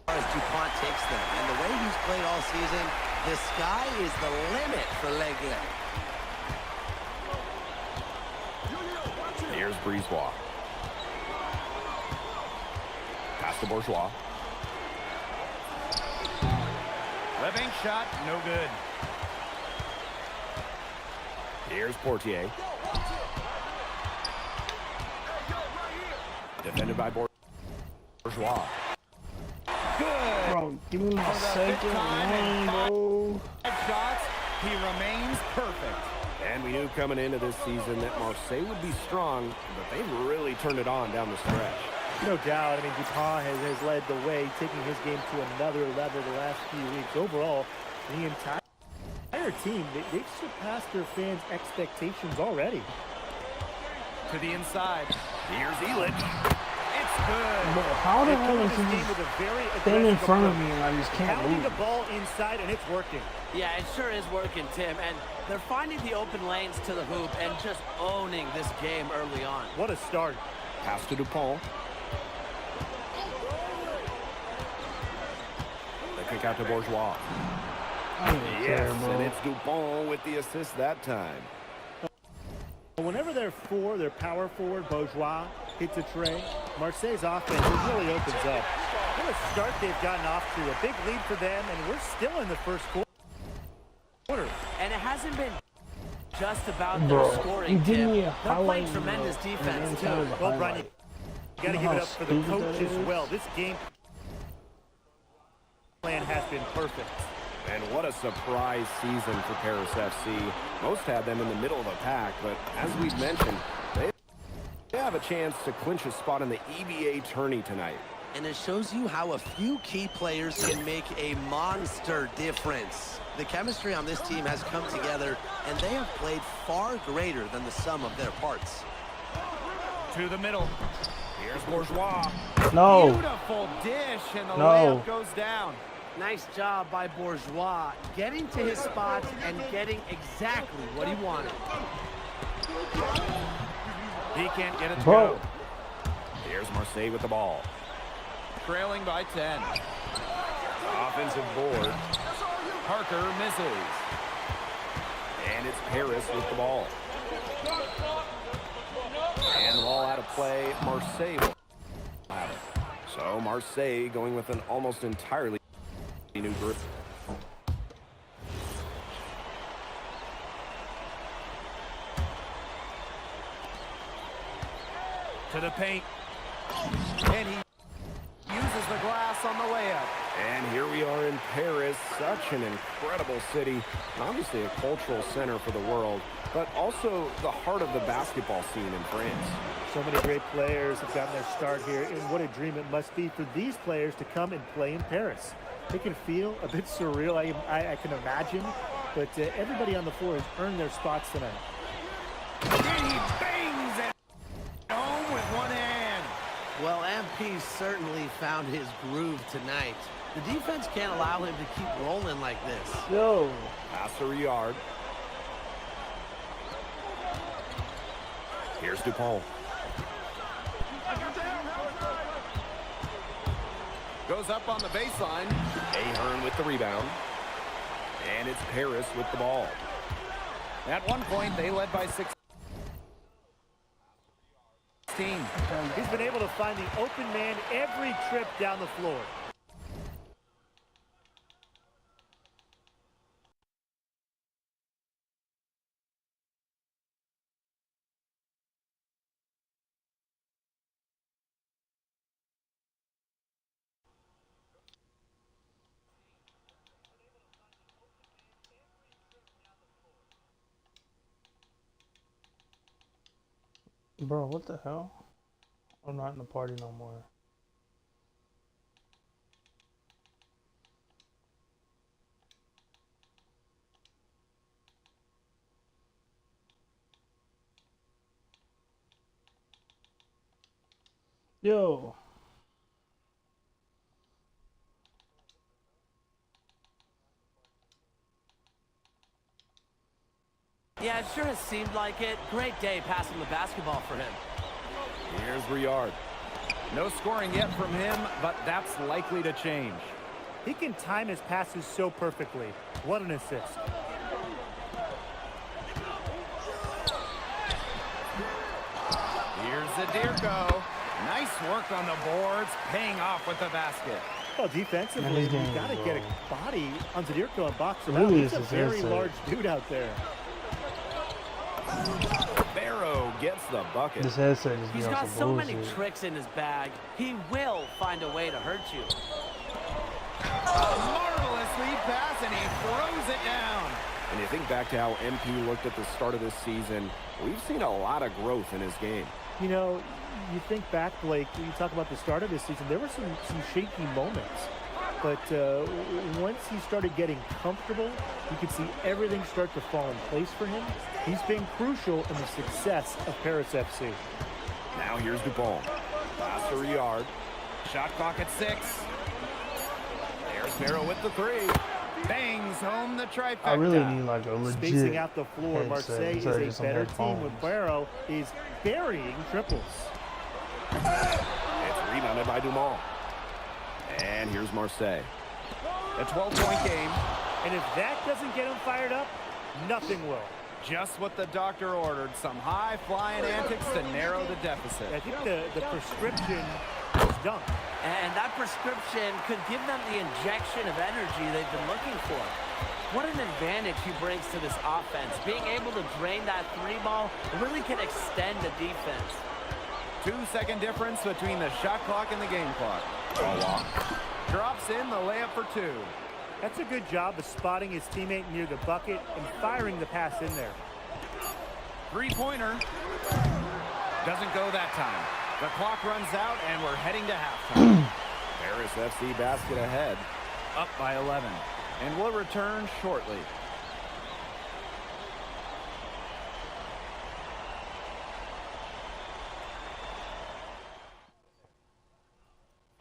as Dupont takes them, and the way he's played all season, the sky is the limit for L'Aigle. Here's Brisebois. Pass to Bourgeois. Left shot, no good. Here's Portier. Defended by Bourgeois. Good. Bro, give me my second one, bro. 5 shots, he remains perfect. And we knew coming into this season that Marseille would be strong, but they've really turned it on down the stretch. No doubt. I mean, Dupont has led the way, taking his game to another level the last few weeks. Overall, the entire team, they've surpassed their fans' expectations already. To the inside. Here's Illich. It's good. Bro, how the hell is This he game with a very standing in aggressive front of approach. me and I just can't Pounding move? the ball inside, and it's working. Yeah, it sure is working, Tim. And they're finding the open lanes to the hoop and just owning this game early on. What a start. Pass to Dupont. The kick out to Bourgeois. Yes, and it's Dupont with the assist that time. Whenever their power forward, Bourgeois, hits a tray, Marseille's offense really opens up. What a start they've gotten off to. A big lead for them, and we're still in the first quarter. And it hasn't been just about Bro, their scoring, you give Tim. me a They're highlight, playing tremendous bro, defense, and too. then kind of a Well, Brian, highlight. you got to You give know it how up for the stupid coach that as is? well. This game plan has been perfect. And what a surprise season for Paris FC. Most had them in the middle of the pack, but as we've mentioned, they have a chance to clinch a spot in the EBA tourney tonight. And it shows you how a few key players can make a monster difference. The chemistry on this team has come together, and they have played far greater than the sum of their parts. To the middle. Here's Bourgeois. No. Beautiful dish, and the No. layup goes down. Nice job by Bourgeois, getting to his spots and getting exactly what he wanted. He can't get it to Bro. go. Here's Marseille with the ball. Trailing by 10. Offensive board. Parker misses. And it's Paris with the ball. And the ball out of play. Marseille will have it. So Marseille going with an almost entirely new group. To the paint. And he uses shatters the glass on the layup. And here we are in Paris, such an incredible city, and obviously a cultural center for the world, but also the heart of the basketball scene in France. So many great players have gotten their start here, and what a dream it must be for these players to come and play in Paris. It can feel a bit surreal, I can imagine, but everybody on the floor has earned their spots tonight. And he bangs it home with one hand. Well, MP certainly found his groove tonight. The defense can't allow him to keep rolling like this. Yo. Pass to Riyard. Here's DuPont. Goes up on the baseline. Ahern with the rebound. And it's Paris with the ball. At one point, they led by 16. He's been able to find the open man every trip down the floor. Bro, what the hell? I'm not in the party no more. Yo. Yeah, it sure has seemed like it. Great day passing the basketball for him. Here's Riyard. No scoring yet from him, but that's likely to change. He can time his passes so perfectly. What an assist. Here's Zadirko. Nice work on the boards, paying off with the basket. Well, defensively, you got to get a body on Zadirko and box him out. Really He's a very large dude out there. Barrow gets the bucket. This headset is He's got so many tricks in his bag. He will find a way to hurt you. A marvelous lead pass, and he throws it down. And you think back to how MP looked at the start of this season, we've seen a lot of growth in his game. You know, you think back, Blake, you talk about the start of this season, there were some shaky moments. But once he started getting comfortable, you could see everything start to fall in place for him. He's been crucial in the success of Paris FC. Now here's DuPont. Pass to Riyard. Shot clock at 6. There's Barrow with the 3. Bangs home the trifecta. I really need like a legit Spacing out the floor, headset Marseille is a some better team headphones. with Barrow is burying triples. It's rebounded by Dumont. And here's Marseille. A 12-point game. And if that doesn't get him fired up, nothing will. Just what the doctor ordered. Some high-flying antics to narrow the deficit. I think the prescription is done. And that prescription could give them the injection of energy they've been looking for. What an advantage he brings to this offense. Being able to drain that 3-ball really can extend the defense. 2-second difference between the shot clock and the game clock. Drops in the layup for 2. That's a good job of spotting his teammate near the bucket and firing the pass in there. 3-pointer. Doesn't go that time. The clock runs out and we're heading to halftime. Paris FC basket ahead. Up by 11. And we'll return shortly.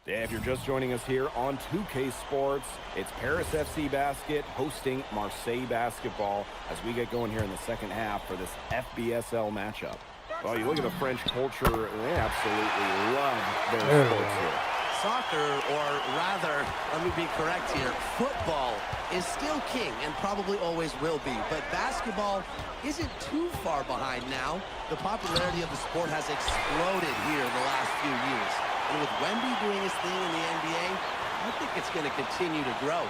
Yeah, if you're just joining us here on 2K Sports, it's Paris FC Basket hosting Marseille Basketball as we get going here in the second half for this FBSL matchup. Well, you look at the French culture, they absolutely love their sports here. Soccer, or rather, let me be correct here, football is still king and probably always will be, but basketball isn't too far behind now. The popularity of the sport has exploded here in the last few years. And with Wemby doing his thing in the NBA, I think it's going to continue to grow.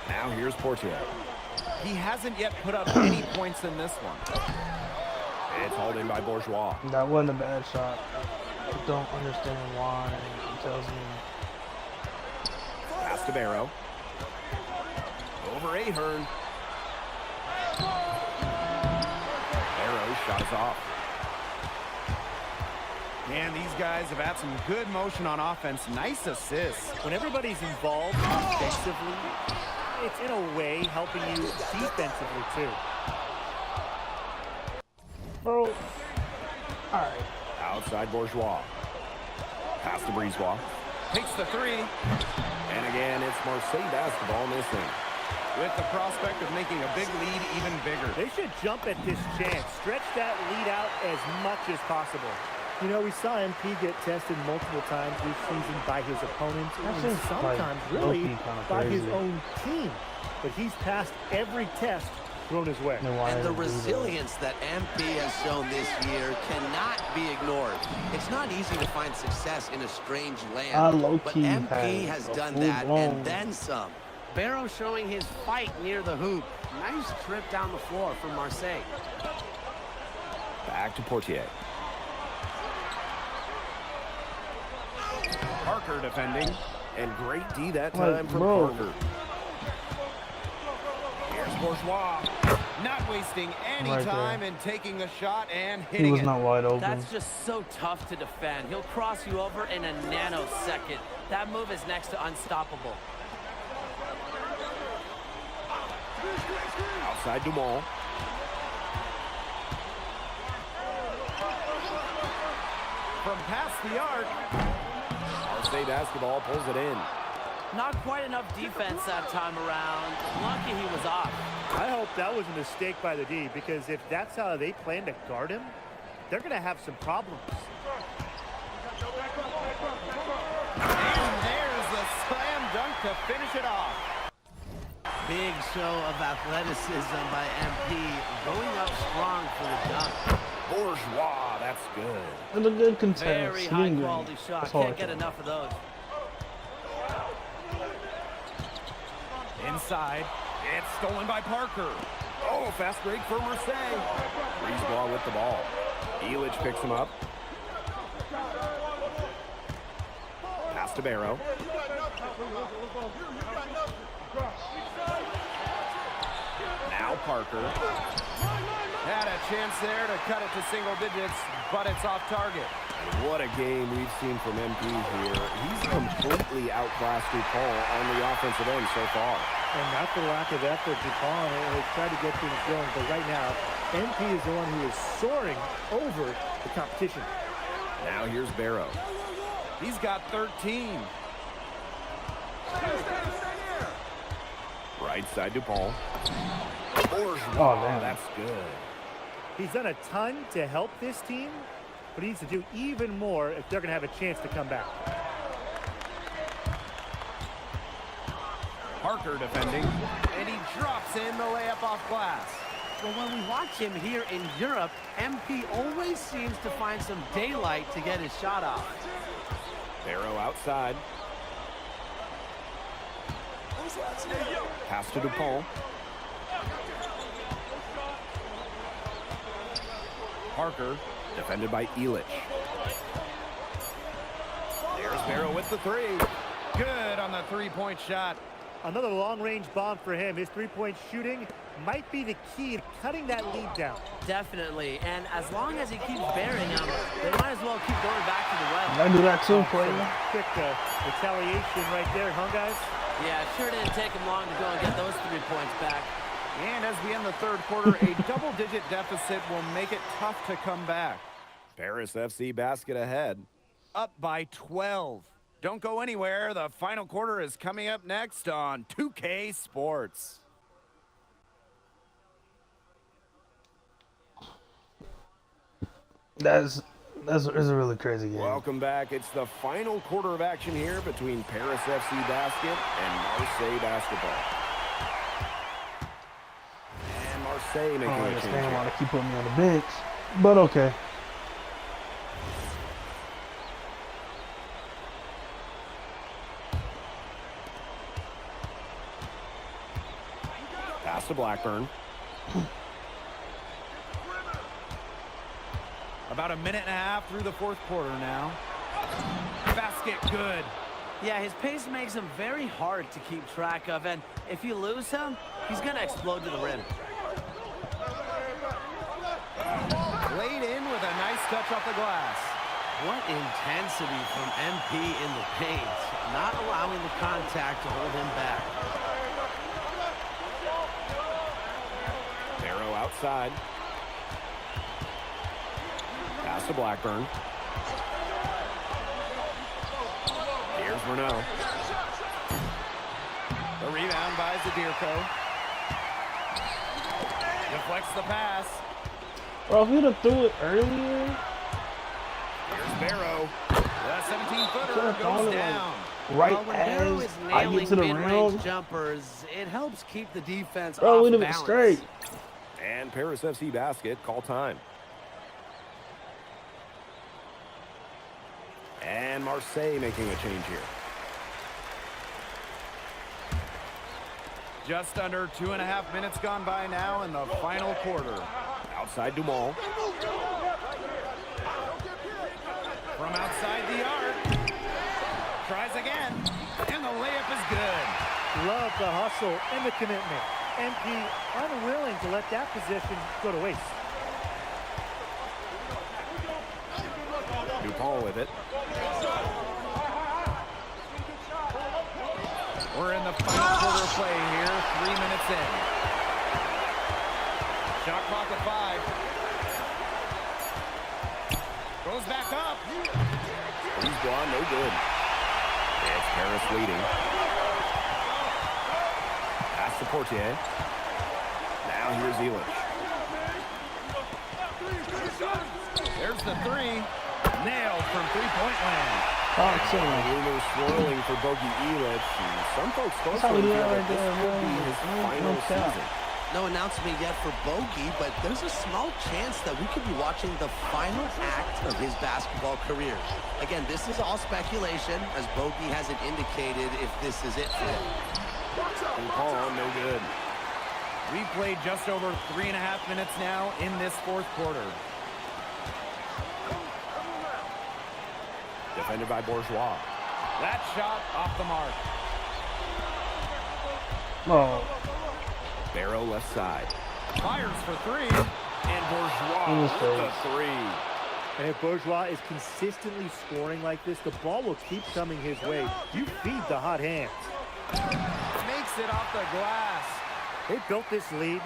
Now here's Portier. He hasn't yet put up any points in this one. It's hauled in by Bourgeois. That wasn't a bad shot. don't understand why it tells me. Pass to Barrow. Over Ahern. Barrow shot is off. And these guys have had some good motion on offense. Nice assists. When everybody's involved offensively, it's in a way helping you defensively too. Bro, all right. Outside Bourgeois. Pass to Brisebois. Takes the three. And again, it's Marseille basketball missing. With the prospect of making a big lead even bigger. They should jump at this chance. Stretch that lead out as much as possible. You know, we saw MP get tested multiple times this season by his opponents and sometimes really by his own team. But he's passed every test thrown his way. And the resilience that MP has shown this year cannot be ignored. It's not easy to find success in a strange land, but MP has done that and then some. Barrow showing his fight near the hoop. Nice trip down the floor from Marseille. Back to Portier. Parker defending. And great D that time from Parker. Here's Bourgeois. Not wasting any time in taking the shot and hitting it. He was not wide open. That's just so tough to defend. He'll cross you over in a nanosecond. That move is next to unstoppable. Outside Dumont. From past the arc. Marseille basketball pulls it in. Not quite enough defense that time around. Lucky he was off. I hope that was a mistake by the D, because if that's how they plan to guard him, they're going to have some problems. And there's the slam dunk to finish it off. Big show of athleticism by MP, going up strong for the dunk. Bourgeois, that's good. And a good contest. Very high quality shot. Can't get enough of those. Inside, it's stolen by Parker. Oh, fast break for Marseille. Brisebois with the ball. Illich picks him up. Pass to Barrow. Now Parker. Had a chance there to cut it to single digits, but it's off target. And what a game we've seen from MP here. He's completely outclassed DuPont on the offensive end so far. And not for lack of effort, DuPont has tried to get things going, but right now, MP is the one who is soaring over the competition. Now here's Barrow. He's got 13. Right side DuPont. Oh, that's good. He's done a ton to help this team, but he needs to do even more if they're going to have a chance to come back. Parker defending, and he drops in the layup off glass. Well, when we watch him here in Europe, MP always seems to find some daylight to get his shot off. Barrow outside. Pass to DuPont. Parker, defended by Illich. There's Barrow with the three. Good on the three-point shot. Another long-range bomb for him. His three-point shooting might be the key to cutting that lead down. Definitely, and as long as he keeps burying them, they might as well keep going back to the well. I do that too, player. Quick retaliation right there, huh, guys? Yeah, it sure didn't take him long to go and get those 3 points back. And as we end the third quarter, a double-digit deficit will make it tough to come back. Paris FC basket ahead, up by 12. Don't go anywhere. The final quarter is coming up next on 2K Sports. That's a really crazy game. Welcome back. It's the final quarter of action here between Paris FC basket and Marseille basketball. And Marseille making I don't a understand change. why they keep putting me on the bench, but okay. Pass to Blackburn. About a minute and a half through the fourth quarter now. Basket good. Yeah, his pace makes him very hard to keep track of, and if you lose him, he's gonna explode to the rim. Laid in with a nice touch off the glass. What intensity from MP in the paint, not allowing the contact to hold him back. Barrow outside. Pass to Blackburn. Here's Renault. The rebound by Zadirko. Deflects the pass. Bro, if you'd have threw it earlier. Here's Barrow. The 17-footer goes down. Right Well, when Barrow as is I nailing get to the mid-range rim. jumpers, it helps keep the defense Bro, off we'd have been balance. straight. And Paris FC basket, call time. And Marseille making a change here. Just under 2.5 minutes gone by now in the final quarter. Outside Dumont. From outside the arc. Tries again. And the layup is good. Love the hustle and the commitment. MP unwilling to let that position go to waste. DuPont with it. We're in the final quarter of play here, 3 minutes in. Shot clock at 5. Goes back up. He's gone, no good. It's Paris leading. Pass to Portier. Now here's Elish. There's the 3. Nailed from three-point land. Rumors swirling for Bogey Elish. Some folks That's also how we do feel it that right this there, could be man. his No final cap. season. No announcement yet for Bogey, but there's a small chance that we could be watching the final act of his basketball career. Again, this is all speculation, as Bogey hasn't indicated if this is it for him. DuPont, no good. We've played just over 3.5 minutes now in this fourth quarter. Defended by Bourgeois. That shot off the mark. Oh, Barrow left side. Fires for 3. And Bourgeois with the 3. And if Bourgeois is consistently scoring like this, the ball will keep coming his way. You feed the hot hands. Makes it off the glass. They built this lead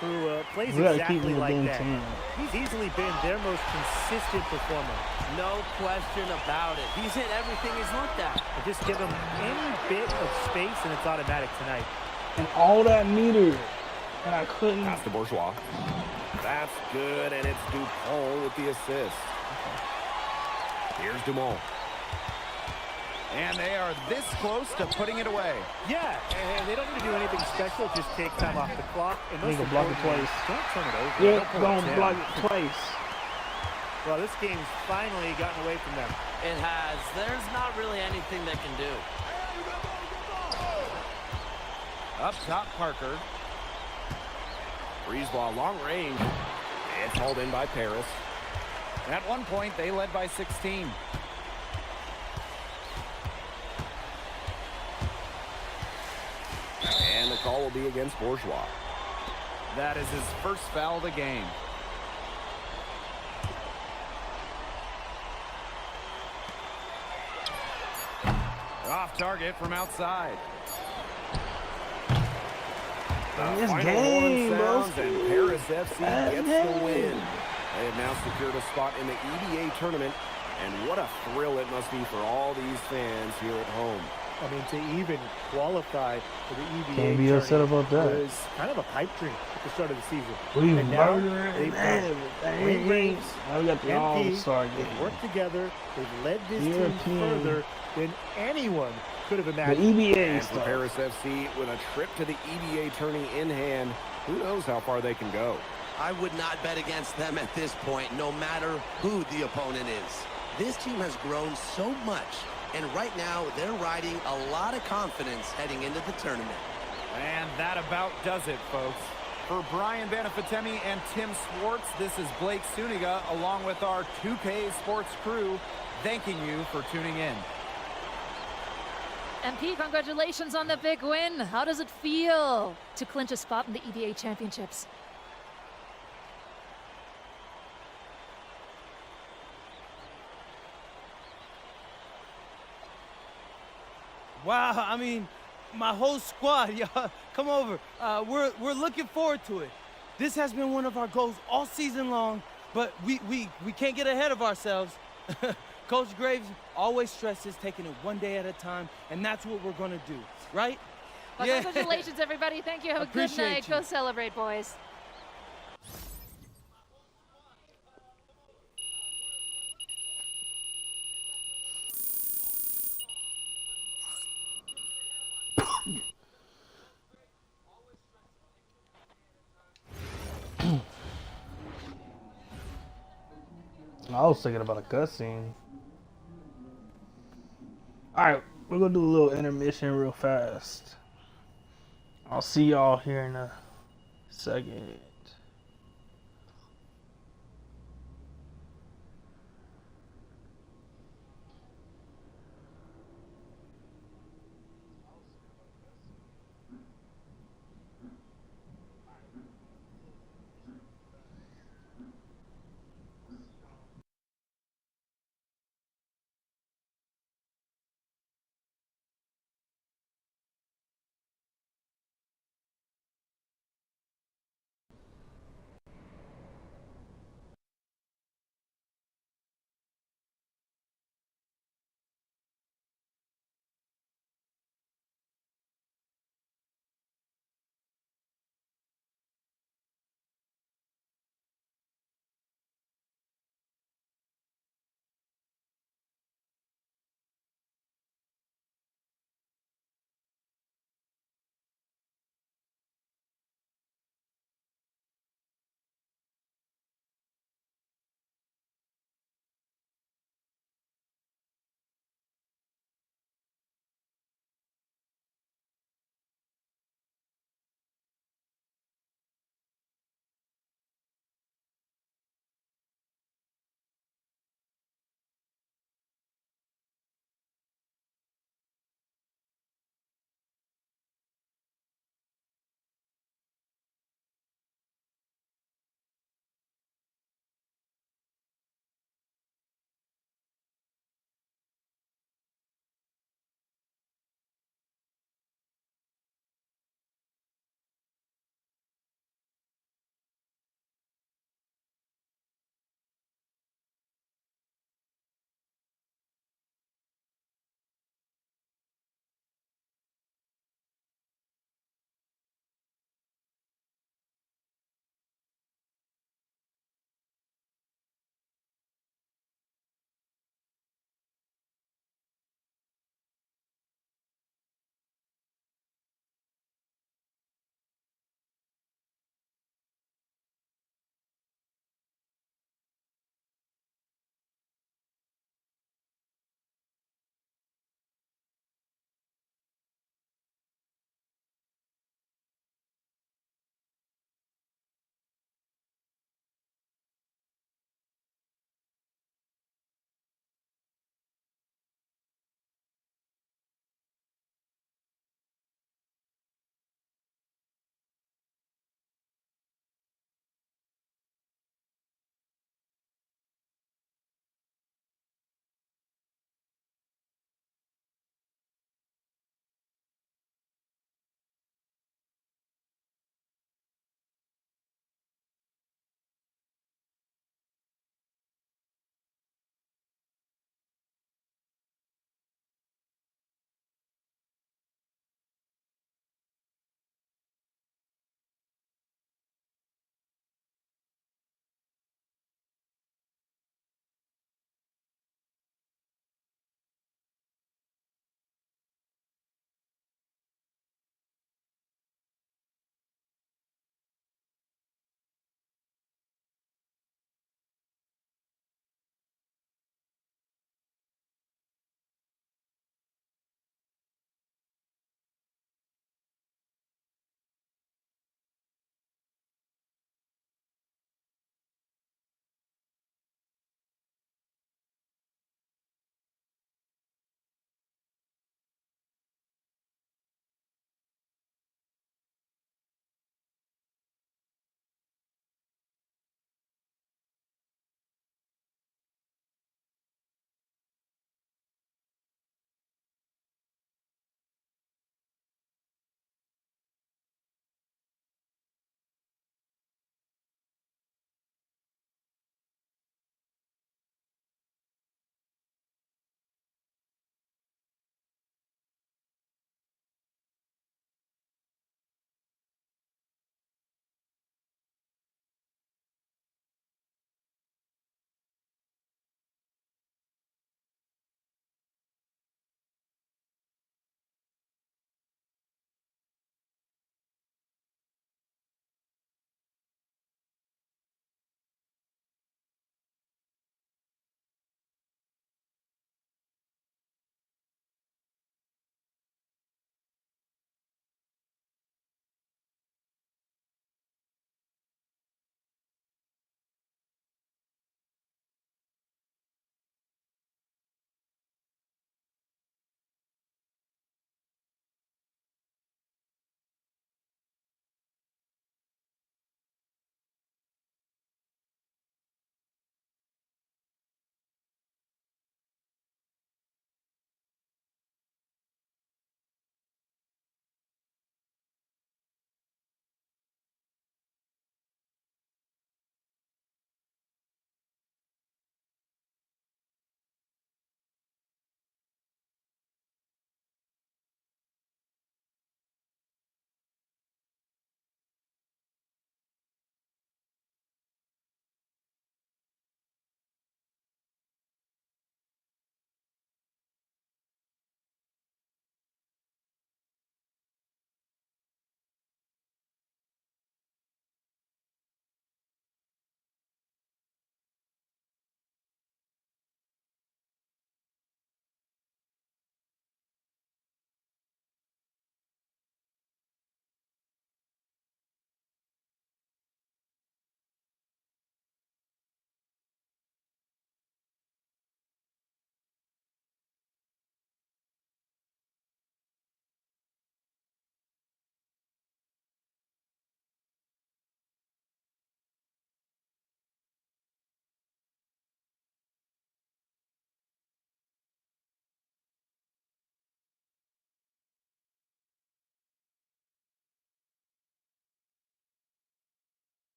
through plays we gotta keep exactly him like within that. 10. He's easily been their most consistent performer. No question about it. He's hit everything he's looked at. And just give him any bit of space and it's automatic tonight. And all that meter, and I couldn't. Pass to Bourgeois. That's good, and it's DuPont with the assist. Here's Dumont. And they are this close to putting it away. Yeah, and they don't need to do anything special. Just take time off the clock. And They most can block it importantly, twice. don't turn it over. Yeah, Don't pull don't it block down. it twice. Well, this game's finally gotten away from them. It has. There's not really anything they can do. Up top, Parker. Breeze ball, long range. It's hauled in by Paris. At one point, they led by 16. And the call will be against Bourgeois. That is his first foul of the game. Off target from outside. This Final game, horn bro. sounds, and Paris FC That gets game. the win. They have now secured a spot in the EDA tournament, and what a thrill it must be for all these fans here at home. I mean, to even qualify for the EVA Can't be upset tourney about that. was kind of a pipe dream at the start of the season. We And now murdering they've them. done. Wayne Graves, Now we got the all-star MP, game. they've worked together. They've led this European. team further than anyone could have The imagined. EBA And for stuff. Paris FC, with a trip to the EDA tourney in hand, who knows how far they can go. I would not bet against them at this point, no matter who the opponent is. This team has grown so much, and right now they're riding a lot of confidence heading into the tournament. And that about does it, folks. For Brian Banafitemi and Tim Swartz, this is Blake Suniga along with our 2K Sports crew thanking you for tuning in. MP, congratulations on the big win. How does it feel to clinch a spot in the EBA Championships? Wow, I mean, my whole squad, y'all, come over. We're looking forward to it. This has been one of our goals all season long, but we can't get ahead of ourselves. Coach Graves always stresses taking it one day at a time, and that's what we're gonna do, right? Well, yeah. Congratulations, everybody. Thank you. Have a good Appreciate night. you. Go celebrate, boys. I was thinking about a cutscene. Alright, we're gonna do a little intermission real fast. I'll see y'all here in a second.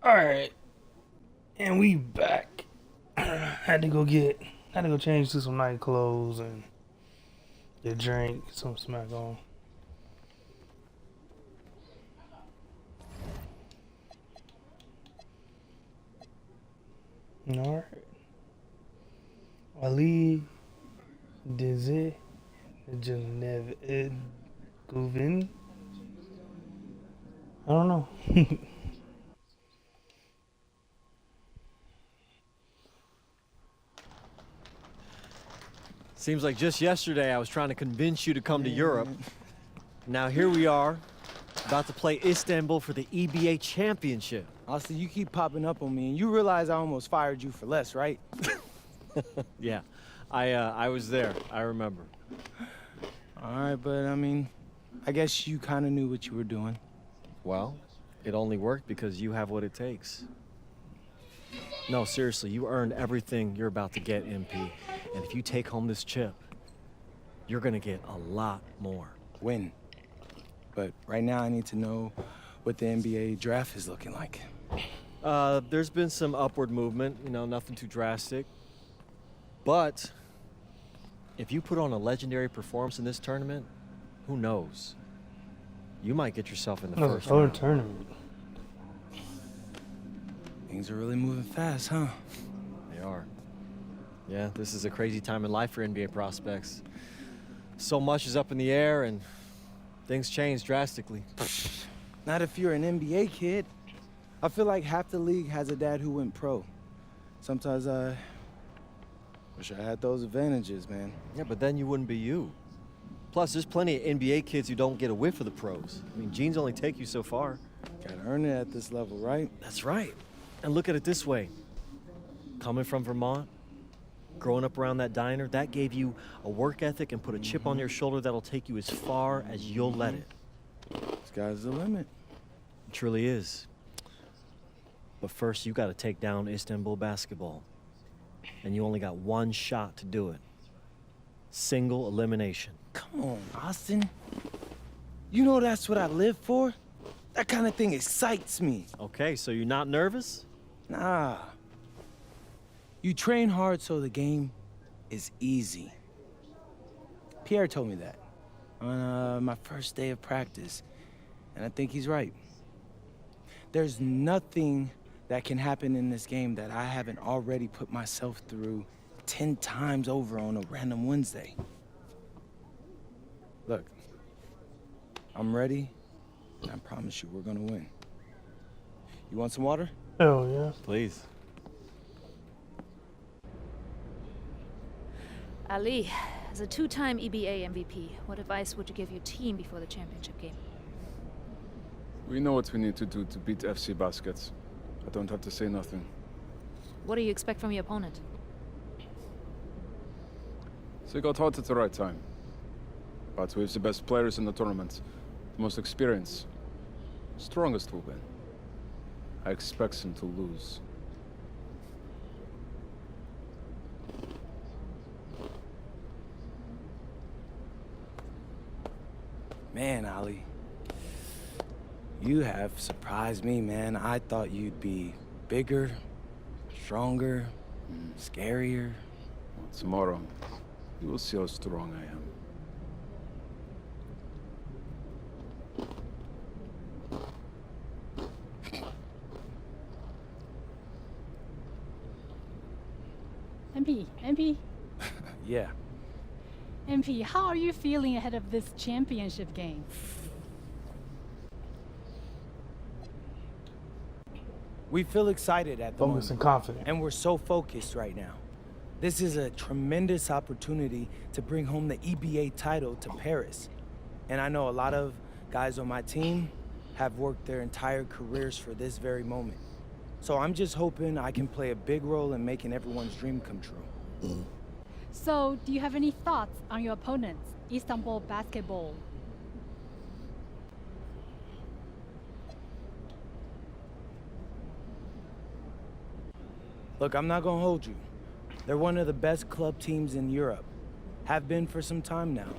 Alright. And we back. Had to go change to some night clothes and get a drink, get some smack on. Alright. Ali Dize Genev Guvin. I don't know. Seems like just yesterday I was trying to convince you to come to Europe. Now here we are, about to play Istanbul for the EBA championship. Austin, you keep popping up on me, and you realize I almost fired you for less, right? Yeah, I was there. I remember. All right, but I mean, I guess you kind of knew what you were doing. Well, it only worked because you have what it takes. No, seriously, you earned everything you're about to get, MP. And if you take home this chip, you're gonna get a lot more. Win. But right now I need to know what the NBA draft is looking like. There's been some upward movement, you know, nothing too drastic. But if you put on a legendary performance in this tournament, who knows? You might get yourself in the first round. Tournament. Things are really moving fast, huh? They are. Yeah, this is a crazy time in life for NBA prospects. So much is up in the air and things change drastically. Not if you're an NBA kid. I feel like half the league has a dad who went pro. Sometimes I wish I had those advantages, man. Yeah, but then you wouldn't be you. Plus, there's plenty of NBA kids who don't get a whiff of the pros. I mean, genes only take you so far. Gotta earn it at this level, right? That's right. And look at it this way. Coming from Vermont, growing up around that diner, that gave you a work ethic and put a chip on your shoulder that'll take you as far as you'll let it. Sky's the limit. It truly is. But first, you got to take down Istanbul basketball. And you only got one shot to do it. Single elimination. Come on, Austin. You know that's what I live for? That kind of thing excites me. Okay, so you're not nervous? Nah. You train hard so the game is easy. Pierre told me that on my first day of practice, and I think he's right. There's nothing that can happen in this game that I haven't already put myself through 10 times over on a random Wednesday. Look, I'm ready, and I promise you we're gonna win. You want some water? Hell yeah. Please. Ali, as a two-time EBA MVP, what advice would you give your team before the championship game? We know what we need to do to beat FC Baskets. I don't have to say nothing. What do you expect from your opponent? They got hot at the right time. But we have the best players in the tournament, the most experience, strongest will win. I expect them to lose. Man, Ali, you have surprised me, man. I thought you'd be bigger, stronger, scarier. Tomorrow, you will see how strong I am. MP? Yeah. MP, how are you feeling ahead of this championship game? We feel excited at the Focused and moment. confident. And we're so focused right now. This is a tremendous opportunity to bring home the EBA title to Paris. And I know a lot of guys on my team have worked their entire careers for this very moment. So I'm just hoping I can play a big role in making everyone's dream come true. So, do you have any thoughts on your opponents, Istanbul basketball? Look, I'm not gonna hold you. They're one of the best club teams in Europe. Have been for some time now.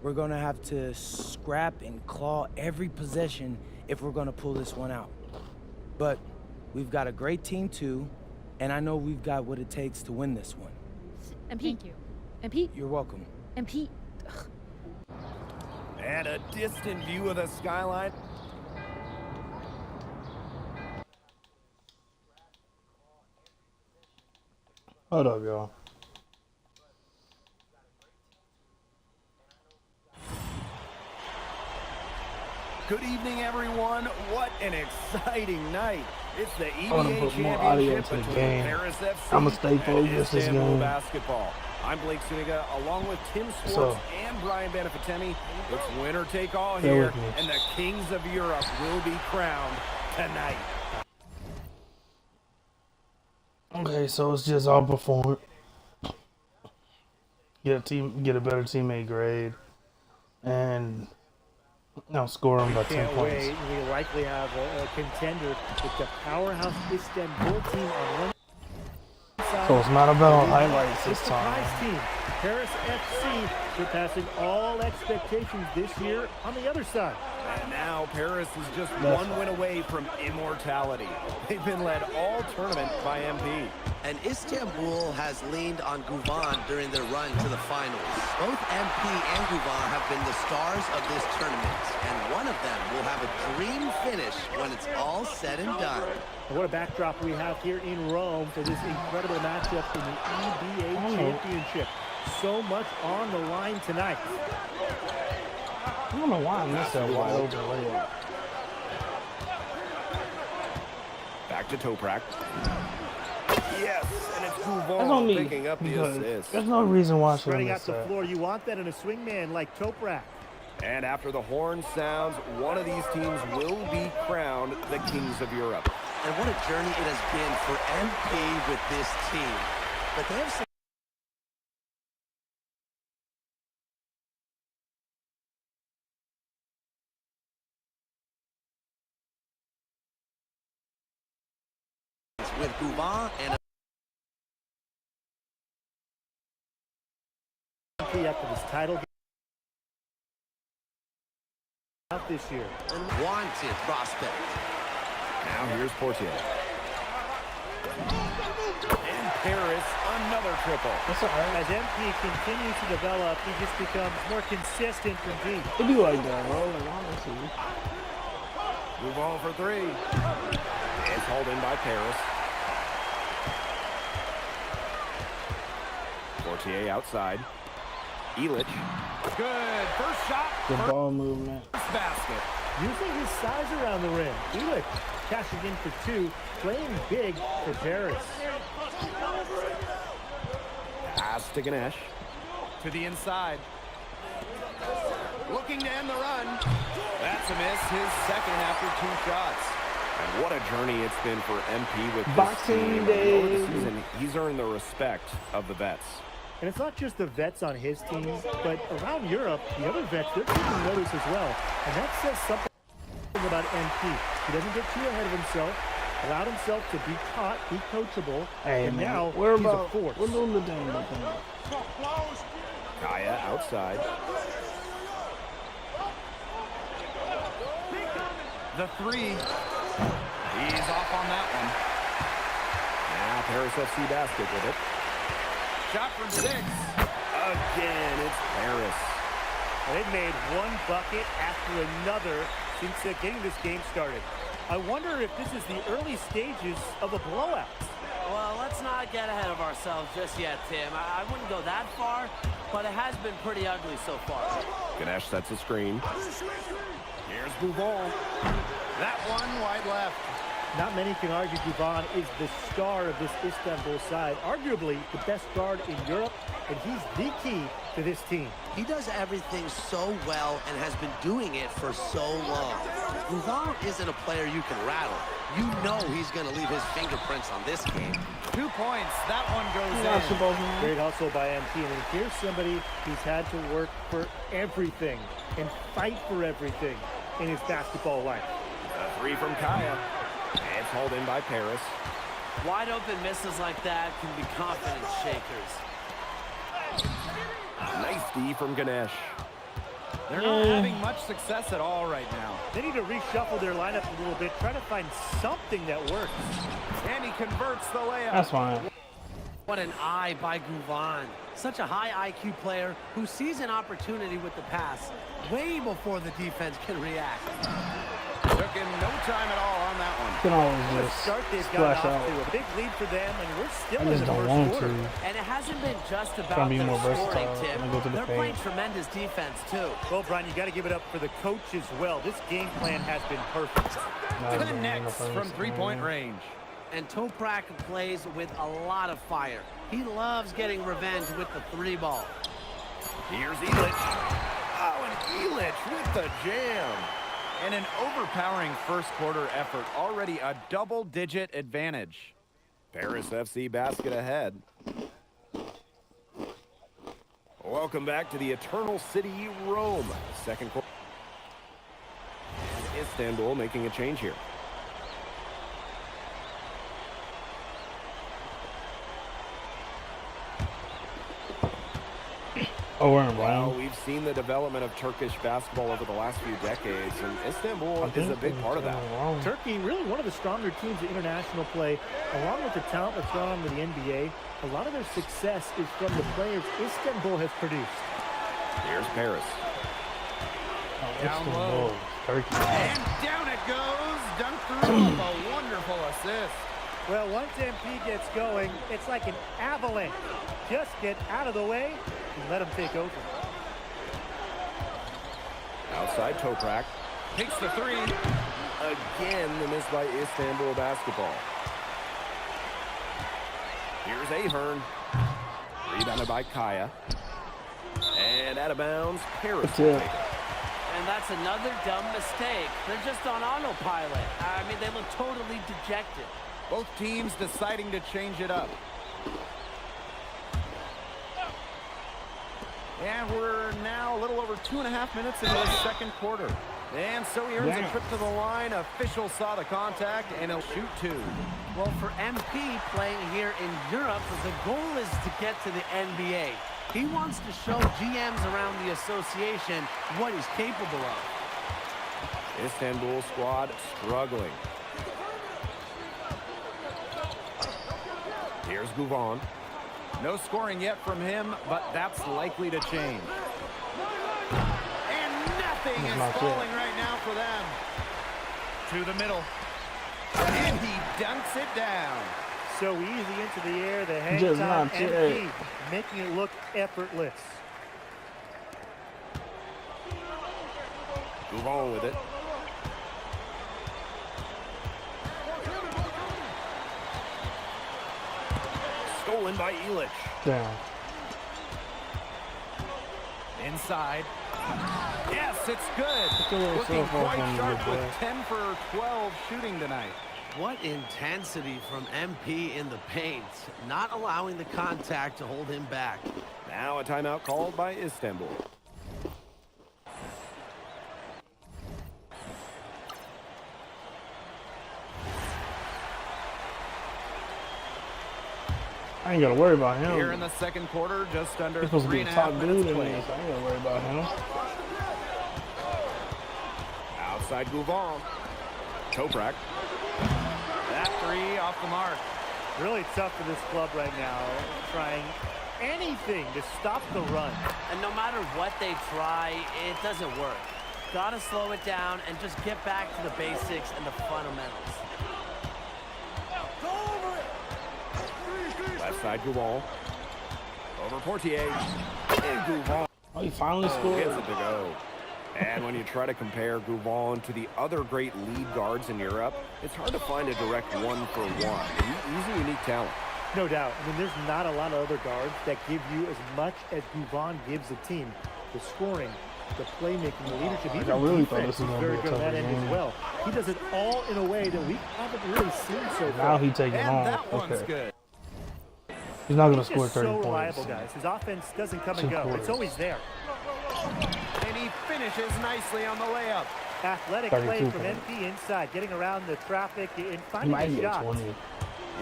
We're gonna have to scrap and claw every possession if we're gonna pull this one out. But we've got a great team too, and I know we've got what it takes to win this one. MP. Thank you. MP. You're welcome. MP. And a distant view of the skyline. Hold up, y'all. Good evening, everyone. What an exciting night. It's the I wanna EBA put more audio Championship to the between game. Paris FC I'ma stay and focused this Istanbul game. Basketball. I'm Blake Suniga, along with Tim Swartz So- and Brian Banafitemi. It's winner take all Bear here, with me. and the kings of Europe will be crowned tonight. Okay, so it's just all perform. Get a better teammate grade, and score them by 10 Can't points. wait. We likely have a contender with the powerhouse Istanbul team on one side. So it's not about and highlights the this surprise time. team, Paris FC, surpassing all expectations this year on the other side. And now Paris is just That's one win away from immortality. They've been led all tournament by MP. And Istanbul has leaned on Guvan during their run to the finals. Both MP and Guvan have been the stars of this tournament, and one of them will have a dream finish when it's all said and done. And what a backdrop we have here in Rome for this incredible matchup in the EBA Championship. So much on the line tonight. I don't know why I missed that wide open layup. Back to Toprak. Yes, and it's That's Guvan only picking up the because assist. there's no reason why I should Spreading have out missed the that. floor, you want that in a swingman like Toprak. And after the horn sounds, one of these teams will be crowned the kings of Europe. And what a journey it has been for MP with this team. But they have some with Guvan and MP after this title game out this year. wanted prospect. Now here's Portier. And Paris, another triple. As MP continues to develop, he just becomes more consistent from deep. It be like that, bro. Like, honestly. Move on for three. It's hauled in by Paris. Portier outside. Elich. Good. First shot. The ball movement. First basket. Using his size around the rim. Elich cashing in for two, playing big for Paris. Pass to Ganesh. To the inside. Looking to end the run. That's a miss. His second after two shots. And what a journey it's been for MP with this Boxing team. Day. Over the season, he's earned the respect of the vets. And it's not just the vets on his team, but around Europe, the other vets, they're taking notice as well. And that says something about MP. He doesn't get too ahead of himself, allowed himself to be taught, be coachable, Hey, and man, now we're he's about a force. we're doing the thing. Kaya outside. The three. He's off on that one. Now Paris FC basket with it. Shot from 6. Again, it's Paris. They've made one bucket after another since getting this game started. I wonder if this is the early stages of a blowout. Well, let's not get ahead of ourselves just yet, Tim. I wouldn't go that far, but it has been pretty ugly so far. Ganesh sets a screen. Here's Guvan. That one wide left. Not many can argue Guvan is the star of this Istanbul side, arguably the best guard in Europe, and he's the key to this team. He does everything so well and has been doing it for so long. Guvan isn't a player you can rattle. You know he's going to leave his fingerprints on this game. 2 points. That one goes in. Great hustle by MP, and then here's somebody who's had to work for everything and fight for everything in his basketball life. A three from Kaya. It's hauled in by Paris. Wide open misses like that can be confidence shakers. Nice D from Ganesh. They're not having much success at all right now. They need to reshuffle their lineup a little bit, try to find something that works. And he converts the layup. That's fine. What an eye by Gouvan. Such a high IQ player who sees an opportunity with the pass way before the defense can react. Took him no time at all on that one. You can always The just start they've gotten splash off out. to a big lead for them, and we're still I in just the don't first want quarter. to. And it hasn't been just Trying about to be their more scoring, versatile. Tim. And go to the They're paint. playing tremendous defense, too. Well, Brian, you got to give it up for the coach as well. This game plan has been perfect. Connects from three-point range. And Toprak plays with a lot of fire. He loves getting revenge with the three ball. Here's Elich. Oh, and Elich with the jam. And an overpowering first quarter effort. Already a double-digit advantage. Paris FC basket ahead. Welcome back to the Eternal City, Rome. Second quarter. Istanbul making a change here. Oh, we're in Well, Rome. we've seen the development of Turkish basketball over the last few decades, and Istanbul is a big part of that. Turkey, really one of the stronger teams in international play, along with the talent that's gone on with the NBA. A lot of their success is from the players Istanbul has produced. Here's Paris. Down low. Turkey. And down it goes. Dunked through with a wonderful assist. Well, once MP gets going, it's like an avalanche. Just get out of the way and let them take over. Outside Toprak. Takes the three. Again, the miss by Istanbul basketball. Here's Ahern. Rebounded by Kaya. And out of bounds, Paris. And that's another dumb mistake. They're just on autopilot. I mean, they look totally dejected. Both teams deciding to change it up. And we're now a little over 2.5 minutes into the second quarter. And so he earns a trip to the line. Official saw the contact, and he'll shoot two. Well, for MP playing here in Europe, the goal is to get to the NBA. He wants to show GMs around the association what he's capable of. Istanbul squad struggling. Here's Gouvan. No scoring yet from him, but that's likely to change. And nothing is falling right now for them. To the middle. And he dunks it down. So easy into the air, the hang Just time, not MP, making it look effortless. Gouvan with it. Stolen by Elich. Down. Inside. Yes, it's good. Looking Looking quite sharp with 10 for 12 shooting tonight. What intensity from MP in the paint, not allowing the contact to hold him back. Now a timeout called by Istanbul. I ain't gotta worry about him. Here in the second quarter, just under He's supposed to be 3.5 a top dude minutes in played. this. I ain't gotta worry about him. Outside Gouvan. Toprak. That three off the mark. Really tough for this club right now, trying anything to stop the run. And no matter what they try, it doesn't work. Gotta slow it down and just get back to the basics and the fundamentals. Left side Gouvan. Over Portier. And Gouvan. Oh, he finally scored. Gets it to go. And when you try to compare Gouvan to the other great lead guards in Europe, it's hard to find a direct one-for-one. He's a unique talent. No doubt. I mean, there's not a lot of other guards that give you as much as Gouvan gives the team. The scoring, the playmaking, the leadership, even I really defense thought this was is gonna very be a good on that tougher end game. as well. He does it all in a way that we haven't really seen so far. Now he taking And home. that one's Okay. good. He's not gonna He's score just 30 so points. reliable, guys. His offense doesn't come and Two go. quarters. It's always there. And he finishes nicely on the layup. Athletic play 32 from points. MP inside, getting around the traffic and He finding might a get shot. 20.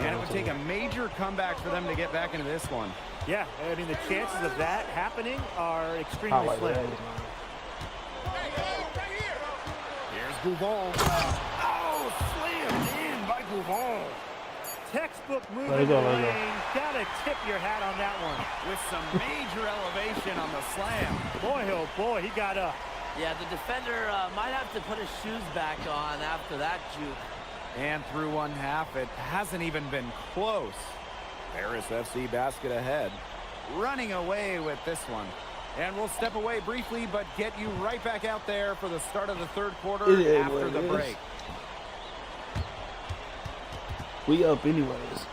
And it would take a major comeback for them to get back into this one. Yeah, I mean, the chances of that happening are Not extremely like slim. that. Here's Gouval. Oh, slammed in by Gouval. Textbook move There you in the go, there you go. lane. Gotta tip your hat on that one. With some major elevation on the slam. Boy, oh boy, he got up. Yeah, the defender might have to put his shoes back on after that juke. And through one half, it hasn't even been close. Paris FC basket ahead. Running away with this one. And we'll step away briefly, but get you right back out there for the start of the third quarter after the break. We up anyways.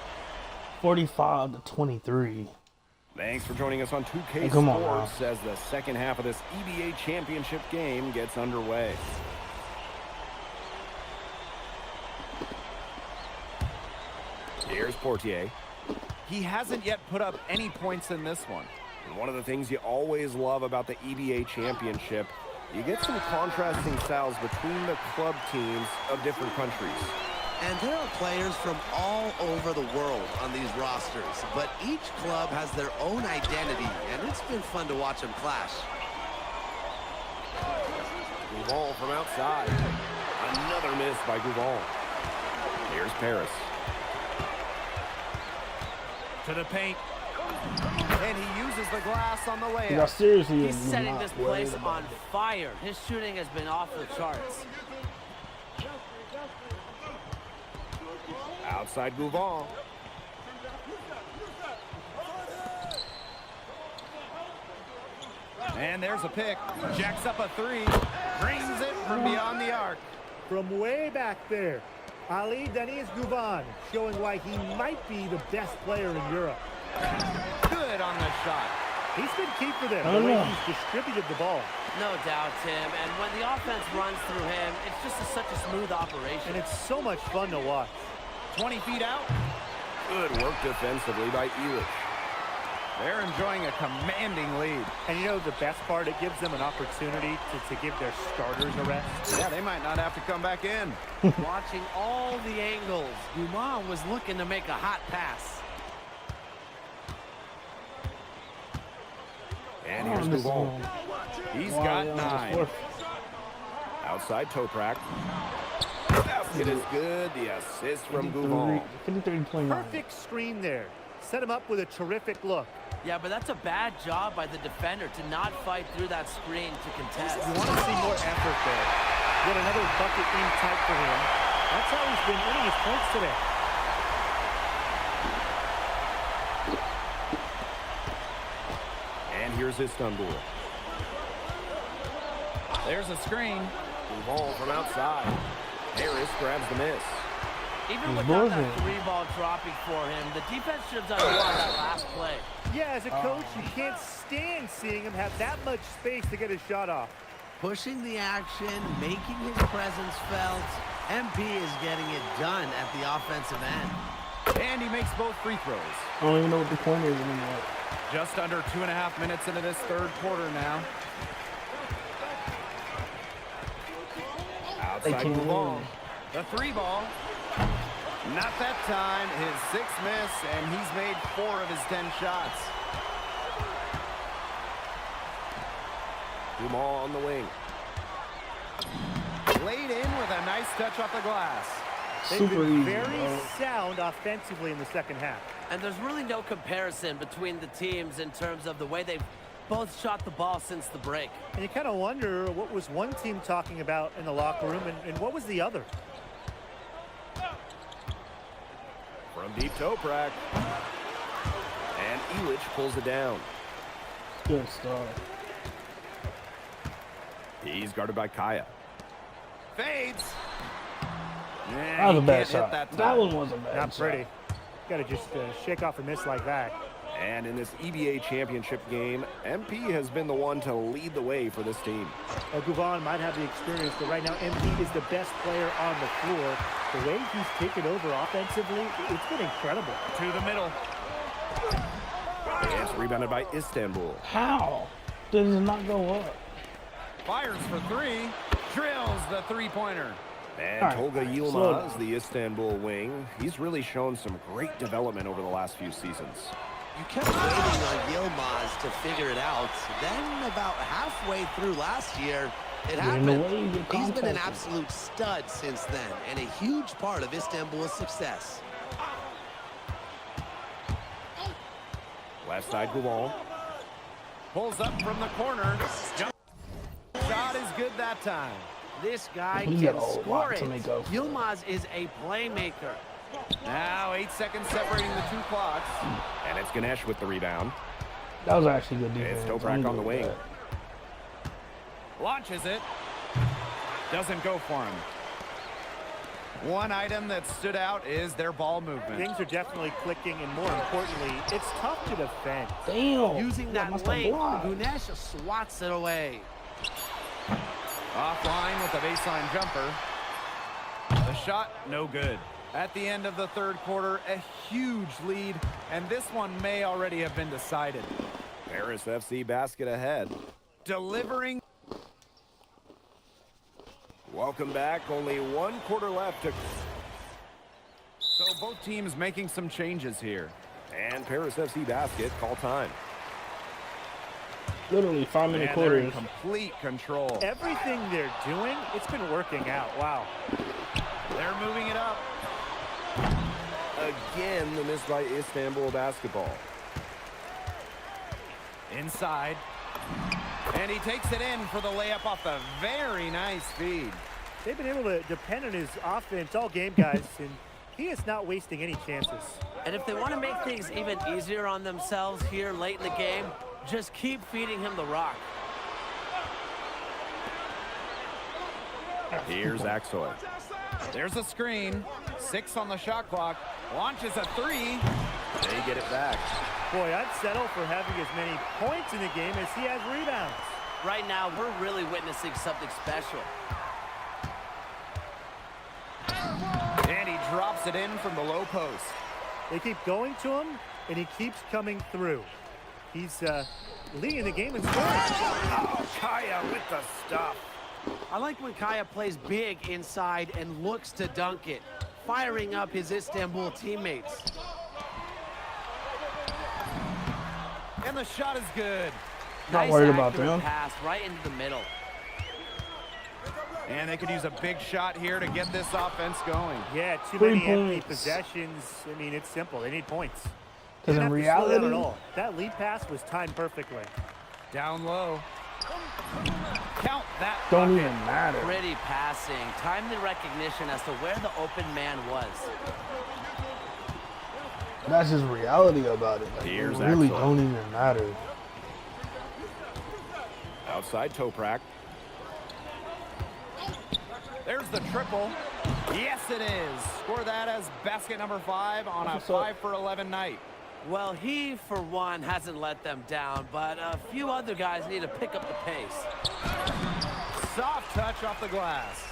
45-23. Thanks for joining us on 2K Hey, come on, Sports as the second half of this EBA championship game gets underway. Here's Portier. He hasn't yet put up any points in this one. And one of the things you always love about the EBA championship, you get some contrasting styles between the club teams of different countries. And there are players from all over the world on these rosters, but each club has their own identity, and it's been fun to watch them clash. Gouval from outside. Another miss by Gouval. Here's Paris. To the paint. And he uses the glass on the layup. Yeah, seriously, He's setting this place on fire. His shooting has been off the charts. Outside Gouval. And there's a pick. Jacks up a three. Brings it from beyond the arc. From way back there, Ali Deniz Gouvan showing why he might be the best player in Europe. Good on the shot. He's been key for them, I the don't way know. he's distributed the ball. No doubt, Tim. And when the offense runs through him, it's just such a smooth operation. And it's so much fun to watch. 20 feet out. Good work defensively by Elich. They're enjoying a commanding lead. And you know the best part? It gives them an opportunity to give their starters a rest. Yeah, they might not have to come back in. Watching all the angles, Gouvan was looking to make a hot pass. And here's Gouval. He's got 9. Outside Toprak. Basket is good. The assist from Gouval. 53-29. Perfect screen there. Set him up with a terrific look. Yeah, but that's a bad job by the defender to not fight through that screen to contest. You want to see more effort there. Get another bucket in tight for him. That's how he's been winning his points today. And here's Istanbul. There's a screen. Gouval from outside. Harris grabs the miss. Even without that 3-ball dropping for him, the defense should have done more on that last play. Yeah, as a coach, you can't stand seeing him have that much space to get his shot off. Pushing the action, making his presence felt. MP is getting it done at the offensive end. And he makes both free throws. I don't even know what the point is anymore. Just under 2.5 minutes into this third quarter now. Outside Gouval. The 3-ball. Not that time. His 6th miss, and he's made 4 of his 10 shots. Gouval on the wing. Laid in with a nice touch off the glass. They've been very sound offensively in the second half. And there's really no comparison between the teams in terms of the way they've both shot the ball since the break. And you kind of wonder what was one team talking about in the locker room and what was the other. From deep Toprak. And Elich pulls it down. Good stuff. He's guarded by Kaya. Fades. That was a bad shot. That one was a bad Not shot. pretty. Got to just shake off a miss like that. And in this EBA championship game, MP has been the one to lead the way for this team. Gouvan might have the experience, but right now MP is the best player on the floor. The way he's taken over offensively, it's been incredible. To the middle. And it's rebounded by Istanbul. How? Does it not go up? Fires for 3. Drills the 3-pointer. And All right, Tolga slow Yilmaz, down. the Istanbul wing, he's really shown some great development over the last few seasons. You kept waiting on Yilmaz to figure it out. Then about halfway through last year, It happened. He's been an absolute stud since then, and a huge part of Istanbul's success. Left side Gulon. Pulls up from the corner. Shot is good that time. This guy He can got a score lot it. to make up for. Yilmaz is a playmaker. Now 8 seconds separating the two clocks. And it's Ganesh with the rebound. That was actually good defense. It's Toprak on the wing. That. Launches it. Doesn't go for him. One item that stood out is their ball movement. Things are definitely clicking, and more importantly, it's tough to defend. Damn. Using that length, Ganesh swats it away. Offline with a baseline jumper. The shot, no good. At the end of the third quarter, a huge lead, and this one may already have been decided. Paris FC basket ahead. Delivering. Welcome back. Only 1 quarter left. So both teams making some changes here. And Paris FC basket, call time. Literally 5-minute And they're in quarters. complete control. Everything they're doing, it's been working out. Wow. They're moving it up. Again, the miss by Istanbul basketball. Inside. And he takes it in for the layup off the very nice feed. They've been able to depend on his offense all game, guys, and he is not wasting any chances. And if they want to make things even easier on themselves here late in the game, just keep feeding him the rock. Here's Aksoy. There's a screen. 6 on the shot clock. Launches a 3. They get it back. Boy, I'd settle for having as many points in the game as he has rebounds. Right now, we're really witnessing something special. And he drops it in from the low post. They keep going to him, and he keeps coming through. He's leading the game in scoring. Oh, Kaya with the stuff. I like when Kaya plays big inside and looks to dunk it, firing up his Istanbul teammates. And the shot is good. Not Nice worried about accurate them. pass right into the middle. And they could use a big shot here to get this offense going. Yeah, too 3 many empty points. possessions. I mean, it's simple. They need points. Because Didn't in have to slow down reality, at all. That lead pass was timed perfectly. Down low. Count that. don't bucket. even matter. Pretty passing, timely recognition as to where the open man was. That's just reality about it. Like, it Here's really Axel. don't even matter. Outside Toprak. There's the triple. Yes, it is. Score that as basket number 5 on a What's up? 5 for 11 night. Well, he, for one, hasn't let them down, but a few other guys need to pick up the pace. Soft touch off the glass.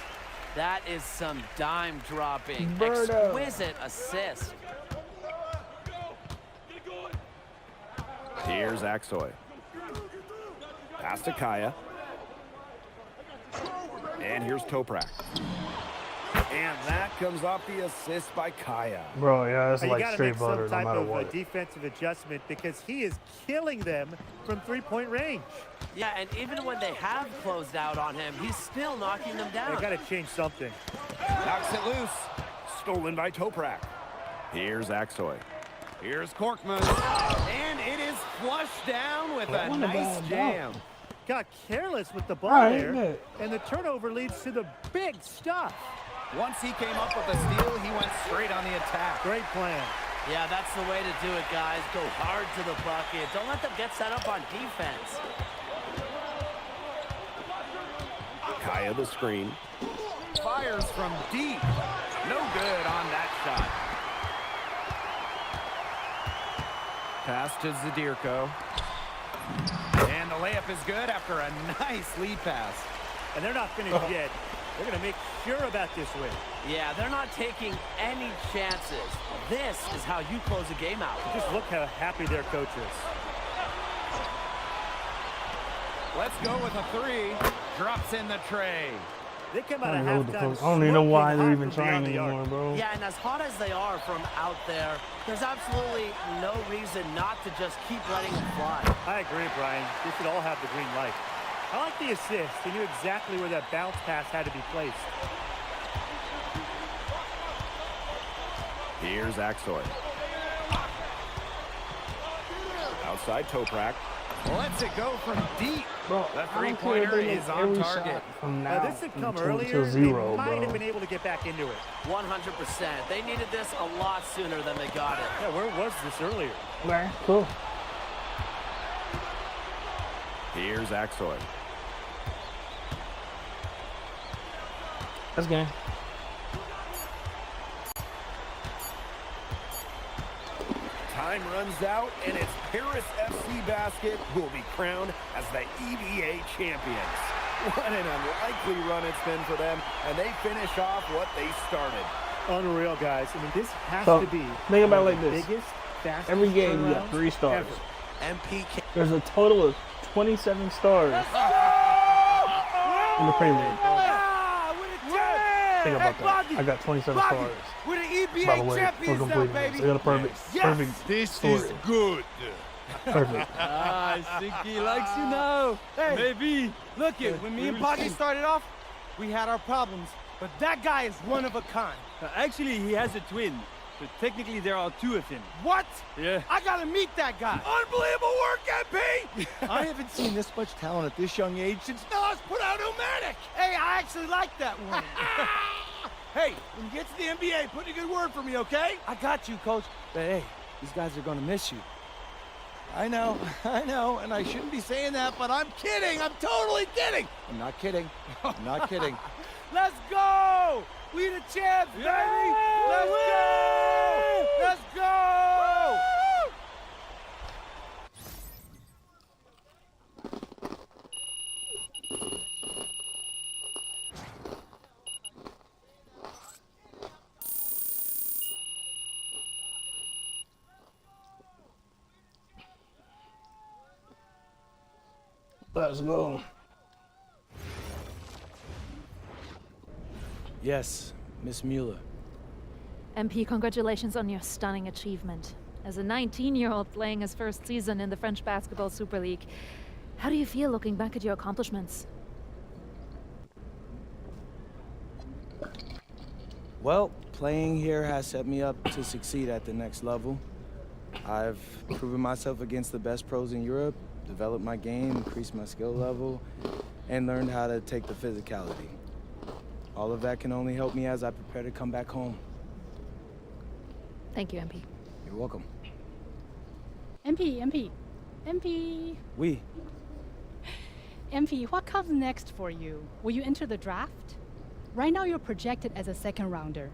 That is some dime dropping. Birdo. Exquisite assist. Here's Aksoy. Pass to Kaya. And here's Toprak. And that comes off the assist by Kaya. Bro, yeah, that's You like gotta straight make some butter no type matter of what. defensive adjustment because he is killing them from three-point range. Yeah, and even when they have closed out on him, he's still knocking them down. They got to change something. Knocks it loose. Stolen by Toprak. Here's Aksoy. Here's Korkmaz. And it is flushed down with a What a nice bad jam. dunk. Got careless with the ball All right, there, bet. and the turnover leads to the big stuff. Once he came up with the steal, he went straight on the attack. Great plan. Yeah, that's the way to do it, guys. Go hard to the bucket. Don't let them get set up on defense. Kaya the screen. Fires from deep. No good on that shot. Pass to Zadirko. And the layup is good after a nice lead pass. And they're not finished yet. They're going to make sure about this win. Yeah, they're not taking any chances. This is how you close a game out. Just look how happy their coach is. Let's go with a 3. Drops in the tray. They come I out don't of know what the halftime. fuck. I don't even know why smoking they're hot even from beyond trying the arc. anymore, bro. Yeah, and as hot as they are from out there, there's absolutely no reason not to just keep letting them fly. I agree, Brian. They should all have the green light. I like the assist. He knew exactly where that bounce pass had to be placed. Here's Aksoy. Outside Toprak. Lets it go from deep. Bro, the I don't care if three-pointer they make is on every target. shot from now This had come until earlier. zero, they might have bro. been able to get back into it. 100%. They needed this a lot sooner than they got it. Yeah, where was this earlier? Right, cool. Here's Aksoy. That's game. Time runs out, and it's Paris FC Basket who will be crowned as the EVA champions. What an unlikely run it's been for them, and they finish off what they started. Unreal, guys. I mean, this has So, to be think about it one like of the this. biggest, fastest Every game you got turnarounds 3 stars. ever. MP. There's a total of 27 stars in the Premier League. Think about that. I got 27 stars. We're the EBA By the way, for champions now, completing baby. this. I got a perfect This story. is good. Perfect. I think he likes you now. Hey, maybe. Look it, when me and Boggy started off, we had our problems. But that guy is one of a kind. Actually, he has a twin. So technically, there are 2 of him. What? Yeah. I gotta meet that guy. Unbelievable work, MP! I haven't seen this much talent at this young age since Nas put out Omatic. Hey, I actually like that one. Hey, when you get to the NBA, put in a good word for me, okay? I got you, coach. But hey, these guys are gonna miss you. I know, and I shouldn't be saying that, but I'm kidding. I'm totally kidding. I'm not kidding. I'm not kidding. Let's go! We the champs, baby! Let's go! Let's go! Let's go. Yes, Miss Mueller. MP, congratulations on your stunning achievement. As a 19-year-old playing his first season in the French Basketball Super League, how do you feel looking back at your accomplishments? Well, playing here has set me up to succeed at the next level. I've proven myself against the best pros in Europe, developed my game, increased my skill level, and learned how to take the physicality. All of that can only help me as I prepare to come back home. Thank you, MP. You're welcome. MP. We. MP, what comes next for you? Will you enter the draft? Right now you're projected as a second rounder.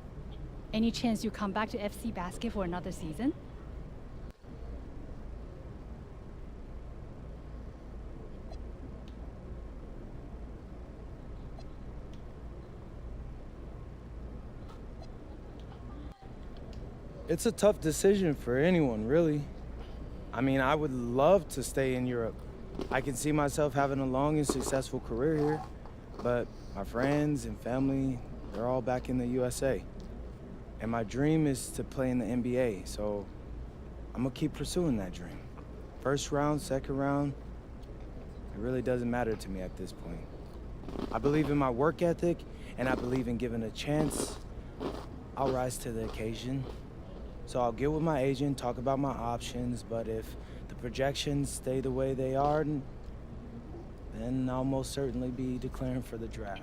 Any chance you come back to FC Basket for another season? It's a tough decision for anyone, really. I mean, I would love to stay in Europe. I can see myself having a long and successful career here, but my friends and family, they're all back in the USA. And my dream is to play in the NBA, so I'm gonna keep pursuing that dream. First round, second round, it really doesn't matter to me at this point. I believe in my work ethic, and I believe in giving a chance. I'll rise to the occasion. So I'll get with my agent, talk about my options, but if the projections stay the way they are, then I'll most certainly be declaring for the draft.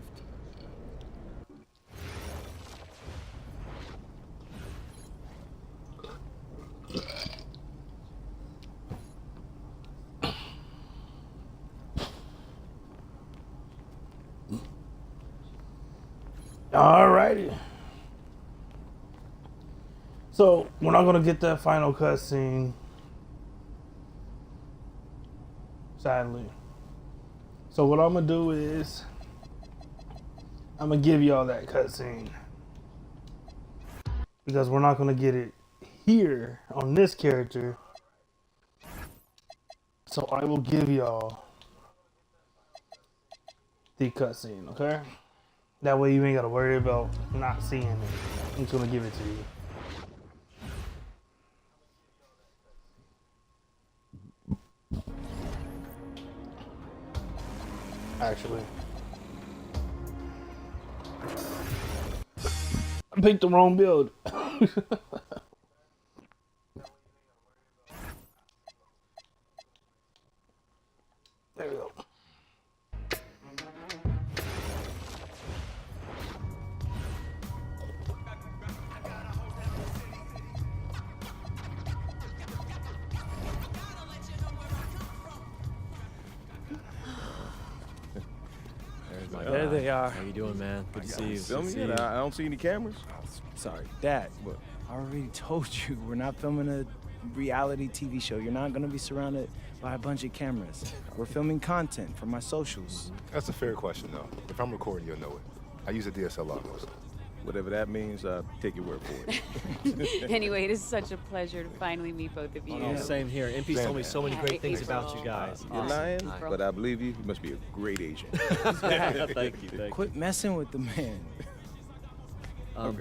Alrighty. So we're not gonna get that final cutscene, sadly. So what I'm gonna do is I'm gonna give y'all that cutscene because we're not gonna get it here on this character. So I will give y'all the cutscene, okay? That way you ain't gotta worry about not seeing it. I'm just gonna give it to you. actually. I picked the wrong build. There we go. There they are. How you doing, man? Good to see you. Filming it? I don't see any cameras. Sorry, Dad. I already told you we're not filming a reality TV show. You're not gonna be surrounded by a bunch of cameras. We're filming content for my socials. That's a fair question, though. If I'm recording, you'll know it. I use a DSLR mostly. Whatever that means, take your word for it. Anyway, it is such a pleasure to finally meet both of you. Oh, same here. MP's told me so many great things about you guys. You're lying, but I believe you. You must be a great agent. Thank you. Quit messing with the man.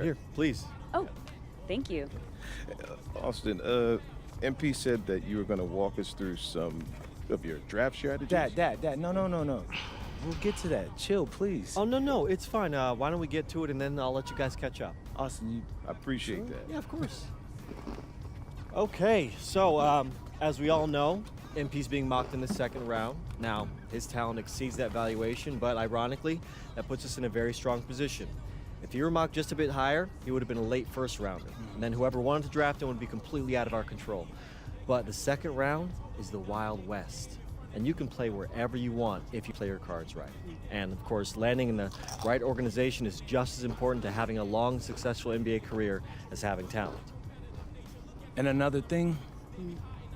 Here, please. Oh, thank you. Austin, MP said that you were going to walk us through some of your draft strategies. Dad, no. We'll get to that. Chill, please. Oh, no, it's fine. Why don't we get to it, and then I'll let you guys catch up. Austin, I appreciate that. Yeah, of course. Okay, so as we all know, MP's being mocked in the second round. Now, his talent exceeds that valuation, but ironically, that puts us in a very strong position. If he were mocked just a bit higher, he would have been a late first rounder. And then whoever wanted to draft him would be completely out of our control. But the second round is the Wild West. And you can play wherever you want if you play your cards right. And of course, landing in the right organization is just as important to having a long, successful NBA career as having talent. And another thing,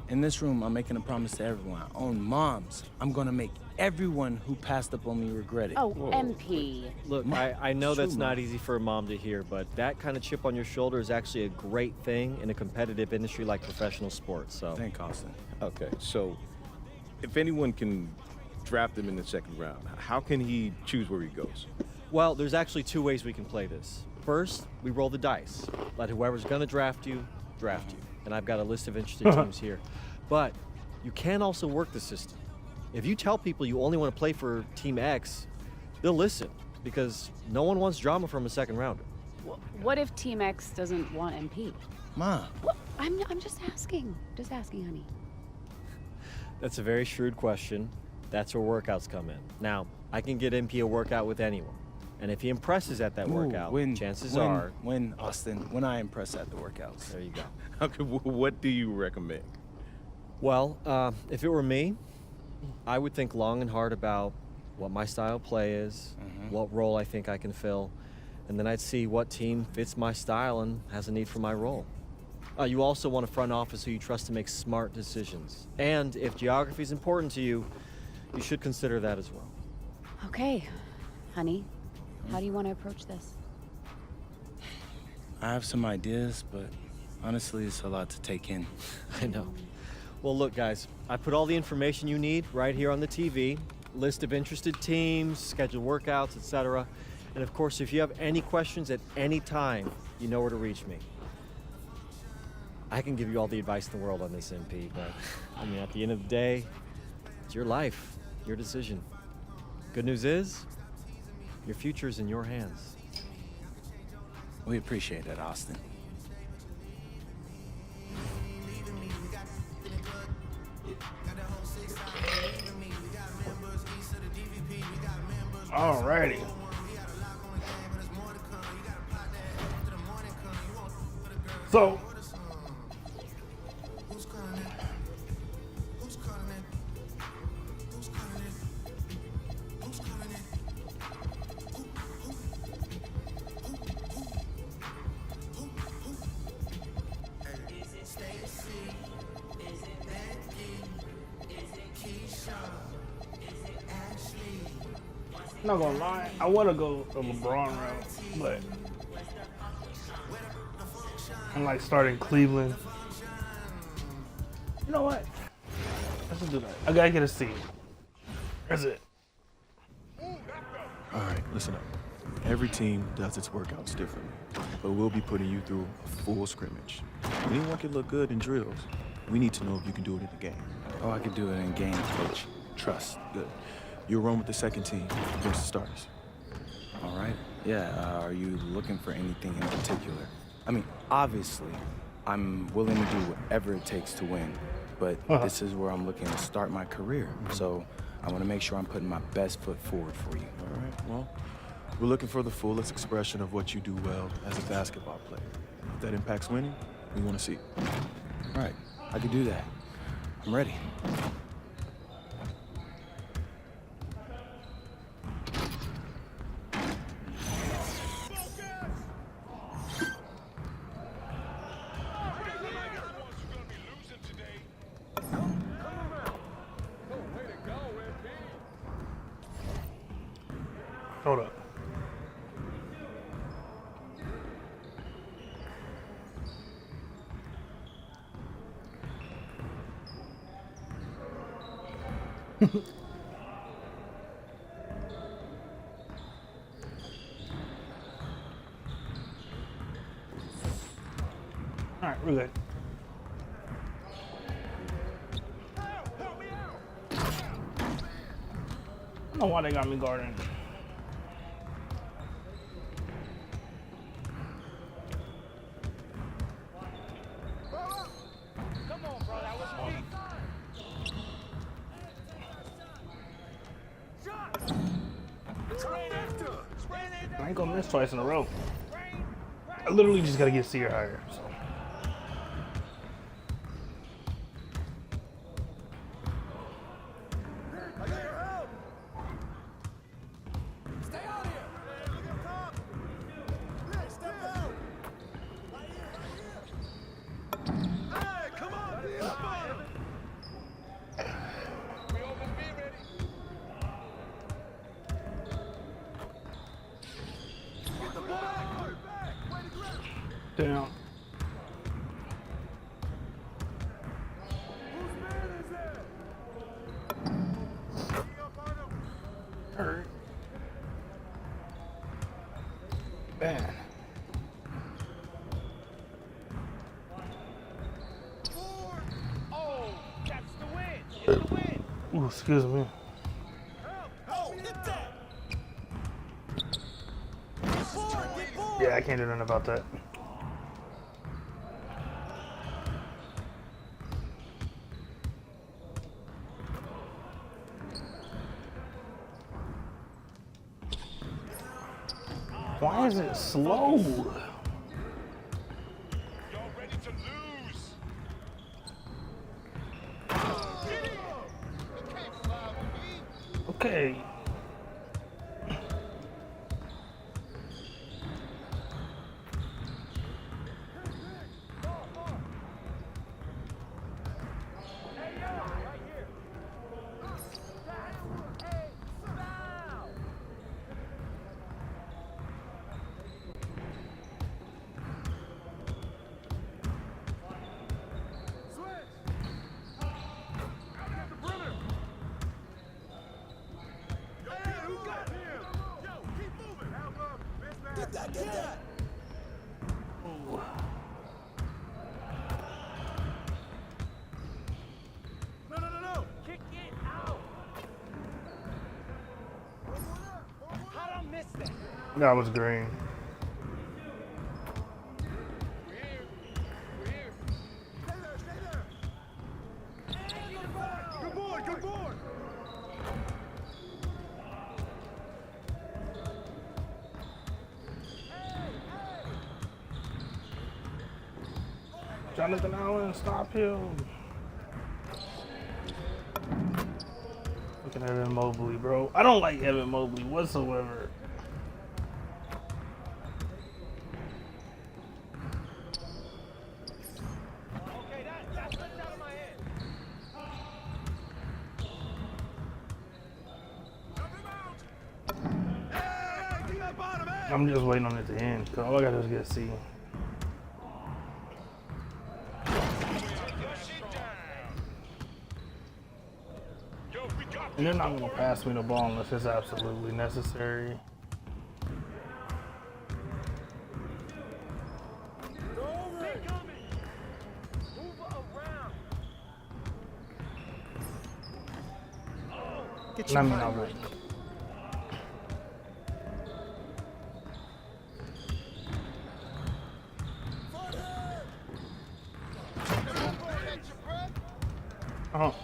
in this room, I'm making a promise to everyone. On moms, I'm gonna make everyone who passed up on me regret it. Oh, MP. Look, I know that's not easy for a mom to hear, but that kind of chip on your shoulder is actually a great thing in a competitive industry like professional sports. So. Thank Austin. Okay, so if anyone can draft him in the second round, how can he choose where he goes? Well, there's actually two ways we can play this. First, we roll the dice. Let whoever's gonna draft you. And I've got a list of interested teams here. But you can also work the system. If you tell people you only want to play for Team X, they'll listen because no one wants drama from a second rounder. What if Team X doesn't want MP? Ma. What? I'm just asking. Just asking, honey. That's a very shrewd question. That's where workouts come in. Now, I can get MP a workout with anyone. And if he impresses at that workout, chances are... When, Austin, when I impress at the workouts. There you go. Okay, what do you recommend? Well, if it were me, I would think long and hard about what my style of play is, what role I think I can fill, and then I'd see what team fits my style and has a need for my role. You also want a front office who you trust to make smart decisions. And if geography is important to you, you should consider that as well. Okay, honey. How do you want to approach this? I have some ideas, but honestly, it's a lot to take in. I know. Well, look, guys, I put all the information you need right here on the TV. List of interested teams, scheduled workouts, etc. And of course, if you have any questions at any time, you know where to reach me. I can give you all the advice in the world on this, MP, but I mean, at the end of the day, it's your life, your decision. Good news is, your future is in your hands. We appreciate it, Austin. Alrighty. So, I'm not gonna lie, I want to go the LeBron route, but I'm like starting Cleveland. You know what? Let's just do that. I gotta get a C. That's it. All right, listen up. Every team does its workouts differently, but we'll be putting you through a full scrimmage. Anyone can look good in drills. We need to know if you can do it in the game. Oh, I can do it in games, coach. Trust. Good. You'll run with the second team against the starters. All right. Yeah, are you looking for anything in particular? I mean, obviously, I'm willing to do whatever it takes to win, but this is where I'm looking to start my career. So I want to make sure I'm putting my best foot forward for you. All right, well, we're looking for the fullest expression of what you do well as a basketball player. If that impacts winning, we want to see it. All right, I can do that. I'm ready. Hold up. All right, we're good. I don't know why they got me guarding. I ain't gonna miss twice in a row. I literally just gotta get Seer higher. So. Down. Hurt. Man. Oh, that's the win. Get the win. Ooh, excuse me. Oh, hit that. Yeah, I can't do nothing about that. Why is it slow? Okay. Get that. Ooh. No. Kick it out. How'd I miss that? That was green. Good boy. Jonathan Allen, stop him. Looking at Evan Mobley, bro. I don't like Evan Mobley whatsoever. I'm just waiting on it to end, because all I gotta do is get a C. And they're not gonna pass me the ball unless it's absolutely necessary. Get I your mean, I mind would. right. Oh.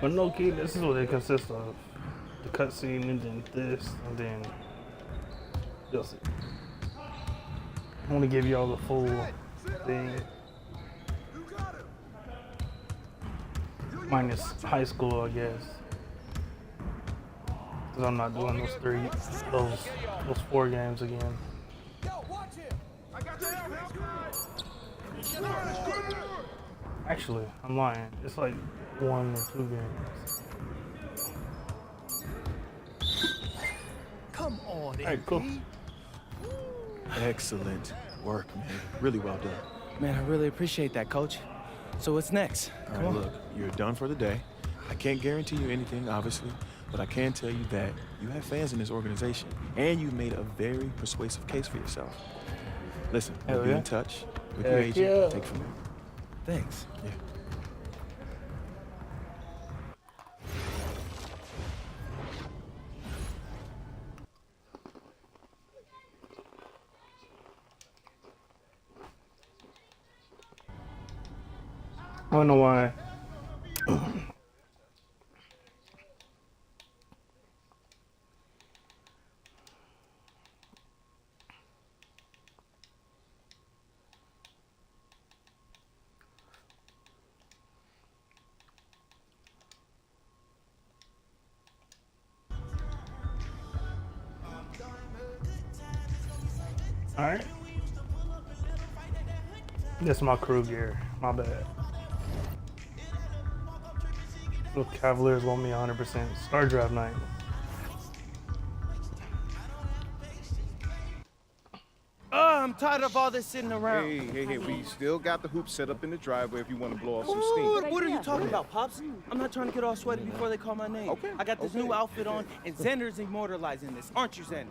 But no kid, this is what it consists of. The cutscene and then this and then you'll see. I want to give y'all the full thing. Minus high school, I guess. Cause I'm not doing those 4 games again. Actually, I'm lying. It's like 1 or 2 games. Come on, Alright, cool. Excellent work, man. Really well done. Man, I really appreciate that, Coach. So what's next? All Come right, on. look, you're done for the day. I can't guarantee you anything, obviously, but I can tell you that you have fans in this organization, and you made a very persuasive case for yourself. Listen, Hell we'll be yeah. in touch with Heck your agent. yeah. Take it from there. Thanks. Yeah. I don't know why. All right. This is my crew gear. My bad. The Cavaliers want me 100%. Star draft night. I'm tired of all this sitting around. Hey, we still got the hoop set up in the driveway if you want to blow off some What, steam. what are you talking about, Pops? I'm not trying to get all sweaty before they call my name. Okay. I got this new outfit on, and Xander's immortalizing this. Aren't you, Xander?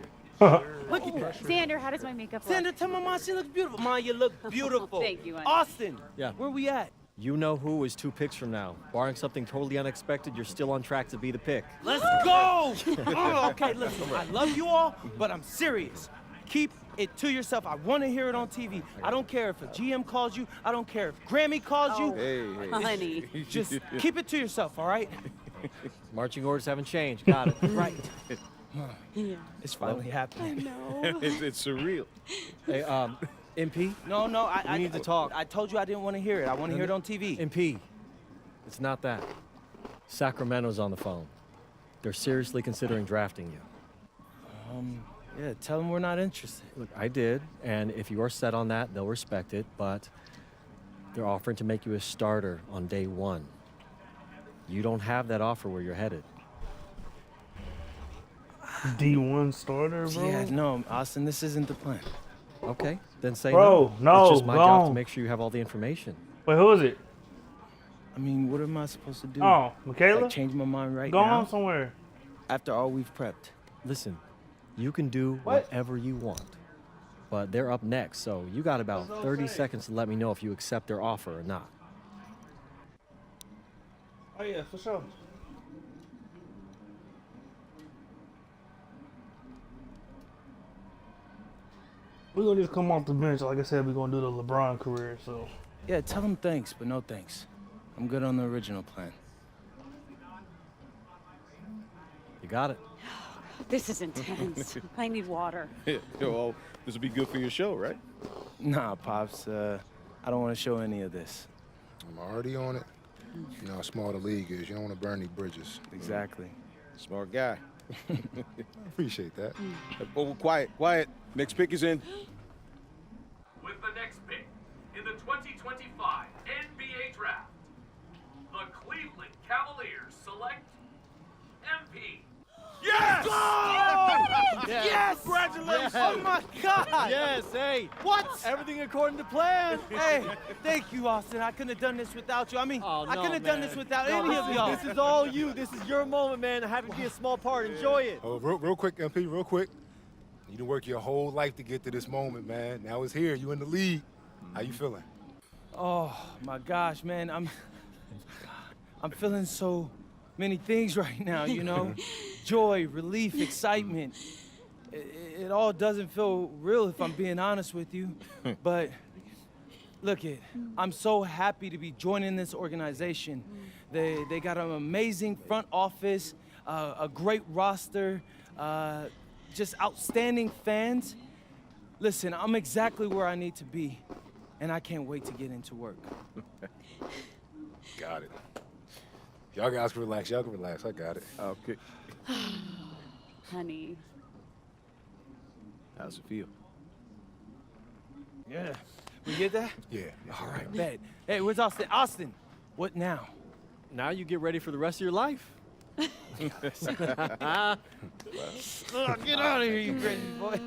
Look at that. Xander, how does my makeup look? Xander, tell my mom she looks beautiful. Mom, you look beautiful. Thank you, honey. Austin, Yeah. where we at? You know who is 2 picks from now. Barring something totally unexpected, you're still on track to be the pick. Let's go! Oh, okay, listen, I love you all, but I'm serious. Keep it to yourself. I want to hear it on TV. I don't care if a GM calls you. I don't care if Grammy calls you. Hey. Honey. Just keep it to yourself, all right? Marching orders haven't changed. Got it. Right. Yeah. It's finally happening. No. It's surreal. Hey, MP? No, We need to talk. I told you I didn't want to hear it. I want to hear it on TV. MP, it's not that. Sacramento's on the phone. They're seriously considering drafting you. Yeah, tell them we're not interested. Look, I did, and if you are set on that, they'll respect it, but they're offering to make you a starter on day 1. You don't have that offer where you're headed. D1 starter, bro. Yeah, no, Austin, this isn't the plan. Okay, then say Bro, no, It's just my go job to on. make sure you have all the information. Wait, who is it? I mean, what am I supposed to do? Oh, Michaela? Like, change my mind right Go now? on somewhere. After all we've prepped. Listen, you can do What? whatever you want, but they're up next, so you got about 30 seconds to let me know if you accept their offer or not. Oh yeah, for sure. We're gonna just come off the bench. Like I said, we're gonna do the LeBron career, so. Yeah, tell them thanks, but no thanks. I'm good on the original plan. You got it. This is intense. I need water. Well, this will be good for your show, right? Nah, Pops, I don't want to show any of this. I'm already on it. You know how small the league is. You don't want to burn any bridges. Exactly. Smart guy. I appreciate that. Oh, quiet. Next pick is in. With the next pick in the 2025 NBA Draft, the Cleveland Cavaliers select MP. Yes! Yes! Yes! Congratulations! Oh my God! Yes, hey! What? Everything according to plan! Hey, thank you, Austin. I couldn't have done this without you. I mean, I couldn't have done this without No, any of y'all. This is all you. This is your moment, man. Happy to be a small part. Enjoy it. Oh, real quick, MP, real quick. You done work your whole life to get to this moment, man. Now it's here. You in the league. How you feeling? Oh my gosh, man, I'm feeling so many things right now, you know? Joy, relief, excitement. It all doesn't feel real if I'm being honest with you. But look I'm so happy to be joining this organization. They got an amazing front office, a great roster, just outstanding fans. Listen, I'm exactly where I need to be, and I can't wait to get into work. Got it. Y'all guys can relax. Y'all can relax. I got it. Okay. Honey. How's it feel? Yeah. We get that? Yeah. All right, bet. Hey, where's Austin? Austin, what now? Now you get ready for the rest of your life. Get out of here, you crazy boy.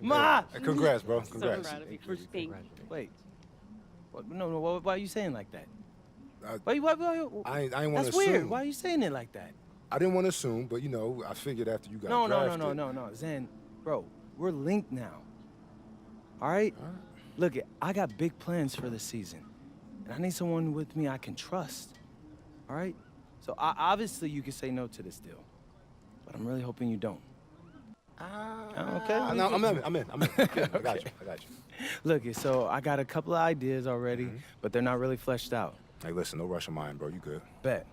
Ma! Congrats, bro. Congrats. So proud of you. Thank you. Wait. What, no, why are you saying like that? I ain't want That's to assume. weird. Why are you saying it like that? I didn't want to assume, but, you know, I figured after you got No, drafted. Zen, bro, we're linked now. All right? Look, I got big plans for the season. And I need someone with me I can trust. All right? So obviously you can say no to this deal. But I'm really hoping you don't. Okay? No, I'm in. I got you. Look, so I got a couple of ideas already, but they're not really fleshed out. Hey, listen, no rush of mine, bro. You good. Bet.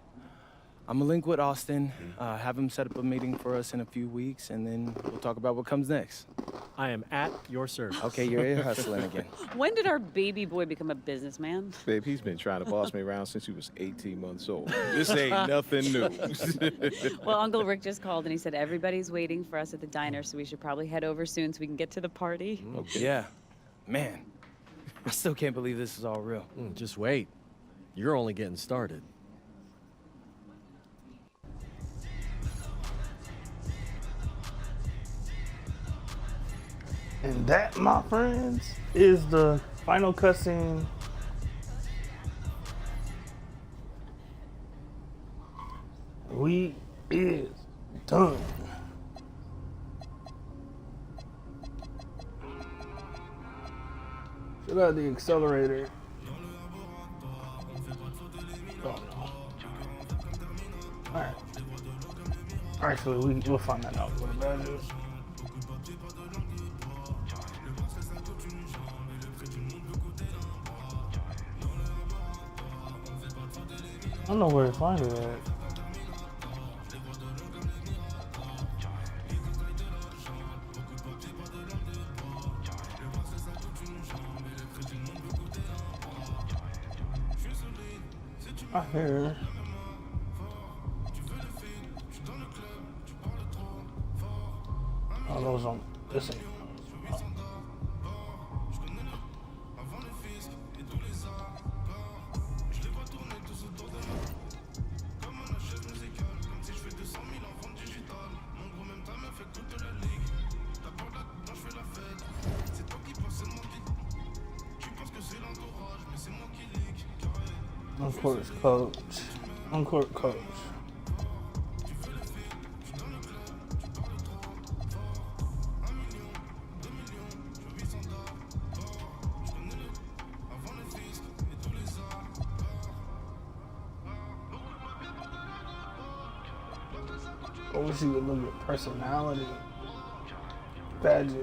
I'm gonna link with Austin, have him set up a meeting for us in a few weeks, and then we'll talk about what comes next. I am at your service. Okay, you're ear hustling again. When did our baby boy become a businessman? Babe, he's been trying to boss me around since he was 18 months old. This ain't nothing new. Well, Uncle Rick just called and he said everybody's waiting for us at the diner, so we should probably head over soon so we can get to the party. Okay. Yeah. Man, I still can't believe this is all real. Just wait. You're only getting started. And that, my friends, is the final cutscene. We is done. Should have the accelerator. Oh no. Alright. Actually, we'll find that out what that is. I don't know where to find it at. I hear. Oh, those on this ain't. On-court coach. On-court coach. I wish you would look at personality. Badges.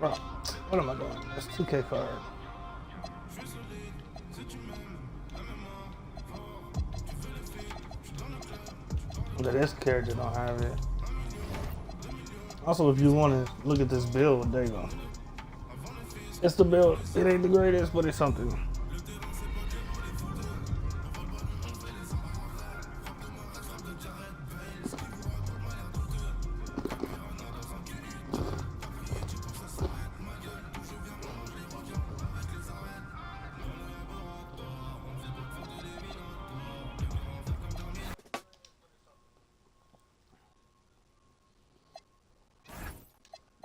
Bro, what am I doing? That's 2K card. This character don't have it. Also, if you want to look at this build, there you go. It's the build. It ain't the greatest, but it's something.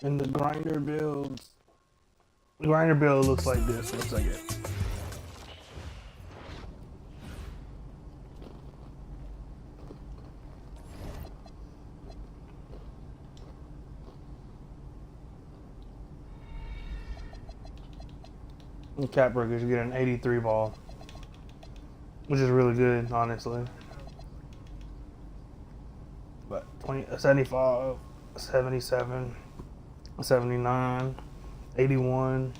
And the grinder builds. The grinder build looks like this. Looks like it. And Cap Breakers get an 83 ball, which is really good, honestly. But 75, 77, 79, 81,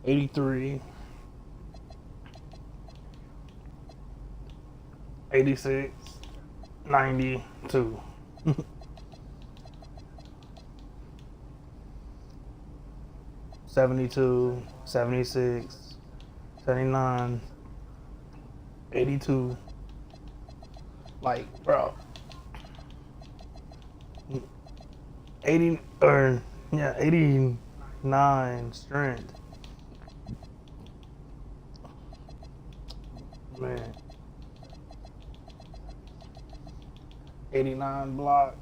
83, 86, 92. $72, 76, 79, 82. Like, bro. 80 or yeah, 89 strength. Man. 89 block.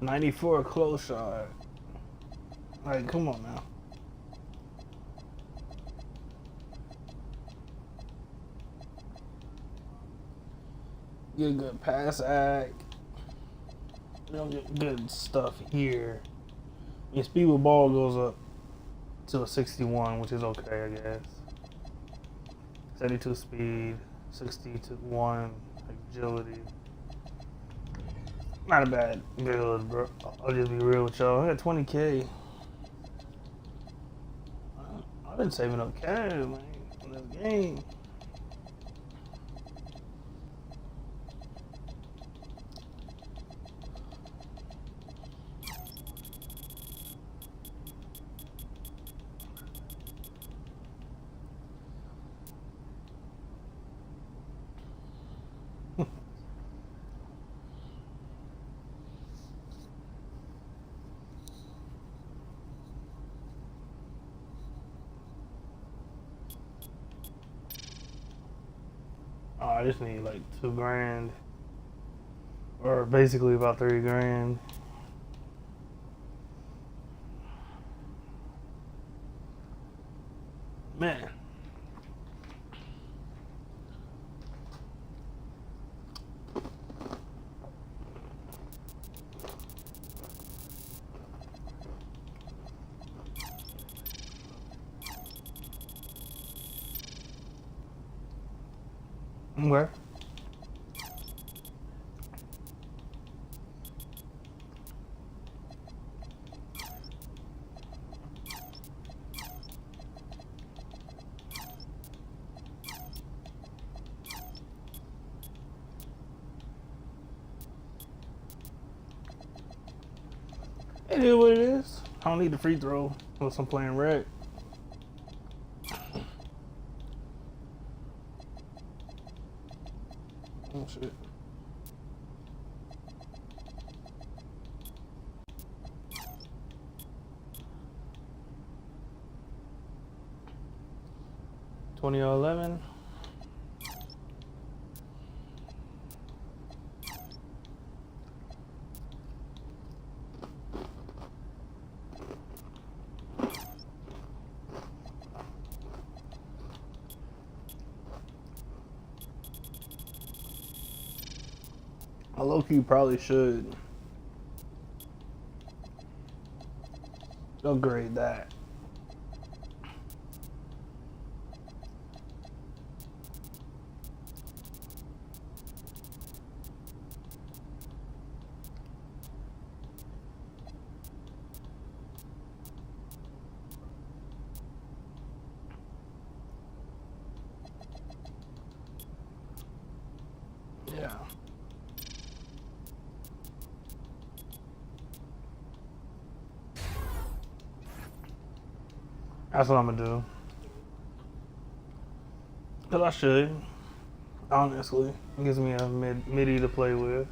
$94 close shot. Like, come on now. Get a good pass act. You don't get good stuff here. Your speed with ball goes up to a 61, which is okay, I guess. 72 speed, 61 agility. Not a bad build, bro. I'll just be real with y'all. I got 20K. I've been saving up cash, man, in this game. Oh, I just need like $2,000, or basically about $3,000. Man. Where? It is what it is. I don't need the free throw unless I'm playing red. Oh shit. $20.11. I low-key probably should upgrade that. Yeah. That's what I'm gonna do. Cause I should. Honestly, it gives me a midi to play with.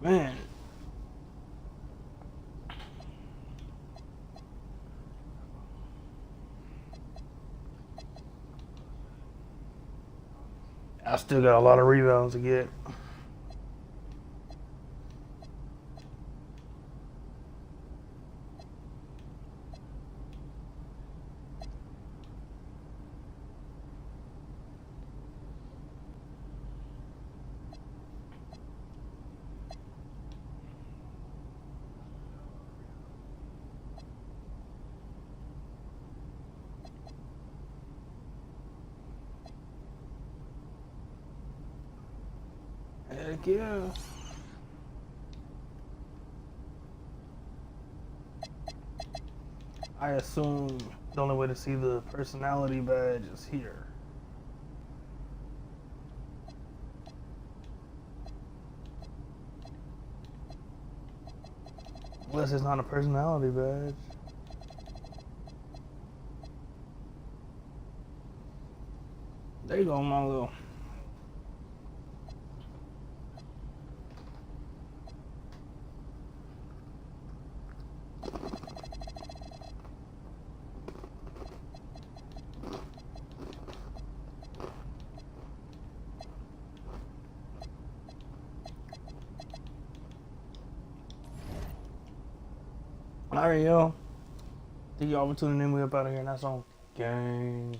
Man. I still got a lot of rebounds to get. Heck yeah. I assume the only way to see the personality badge is here. Unless it's not a personality badge. There you go, my little. Alright, yo. Thank y'all for tuning in. We up out of here, and that's on gang.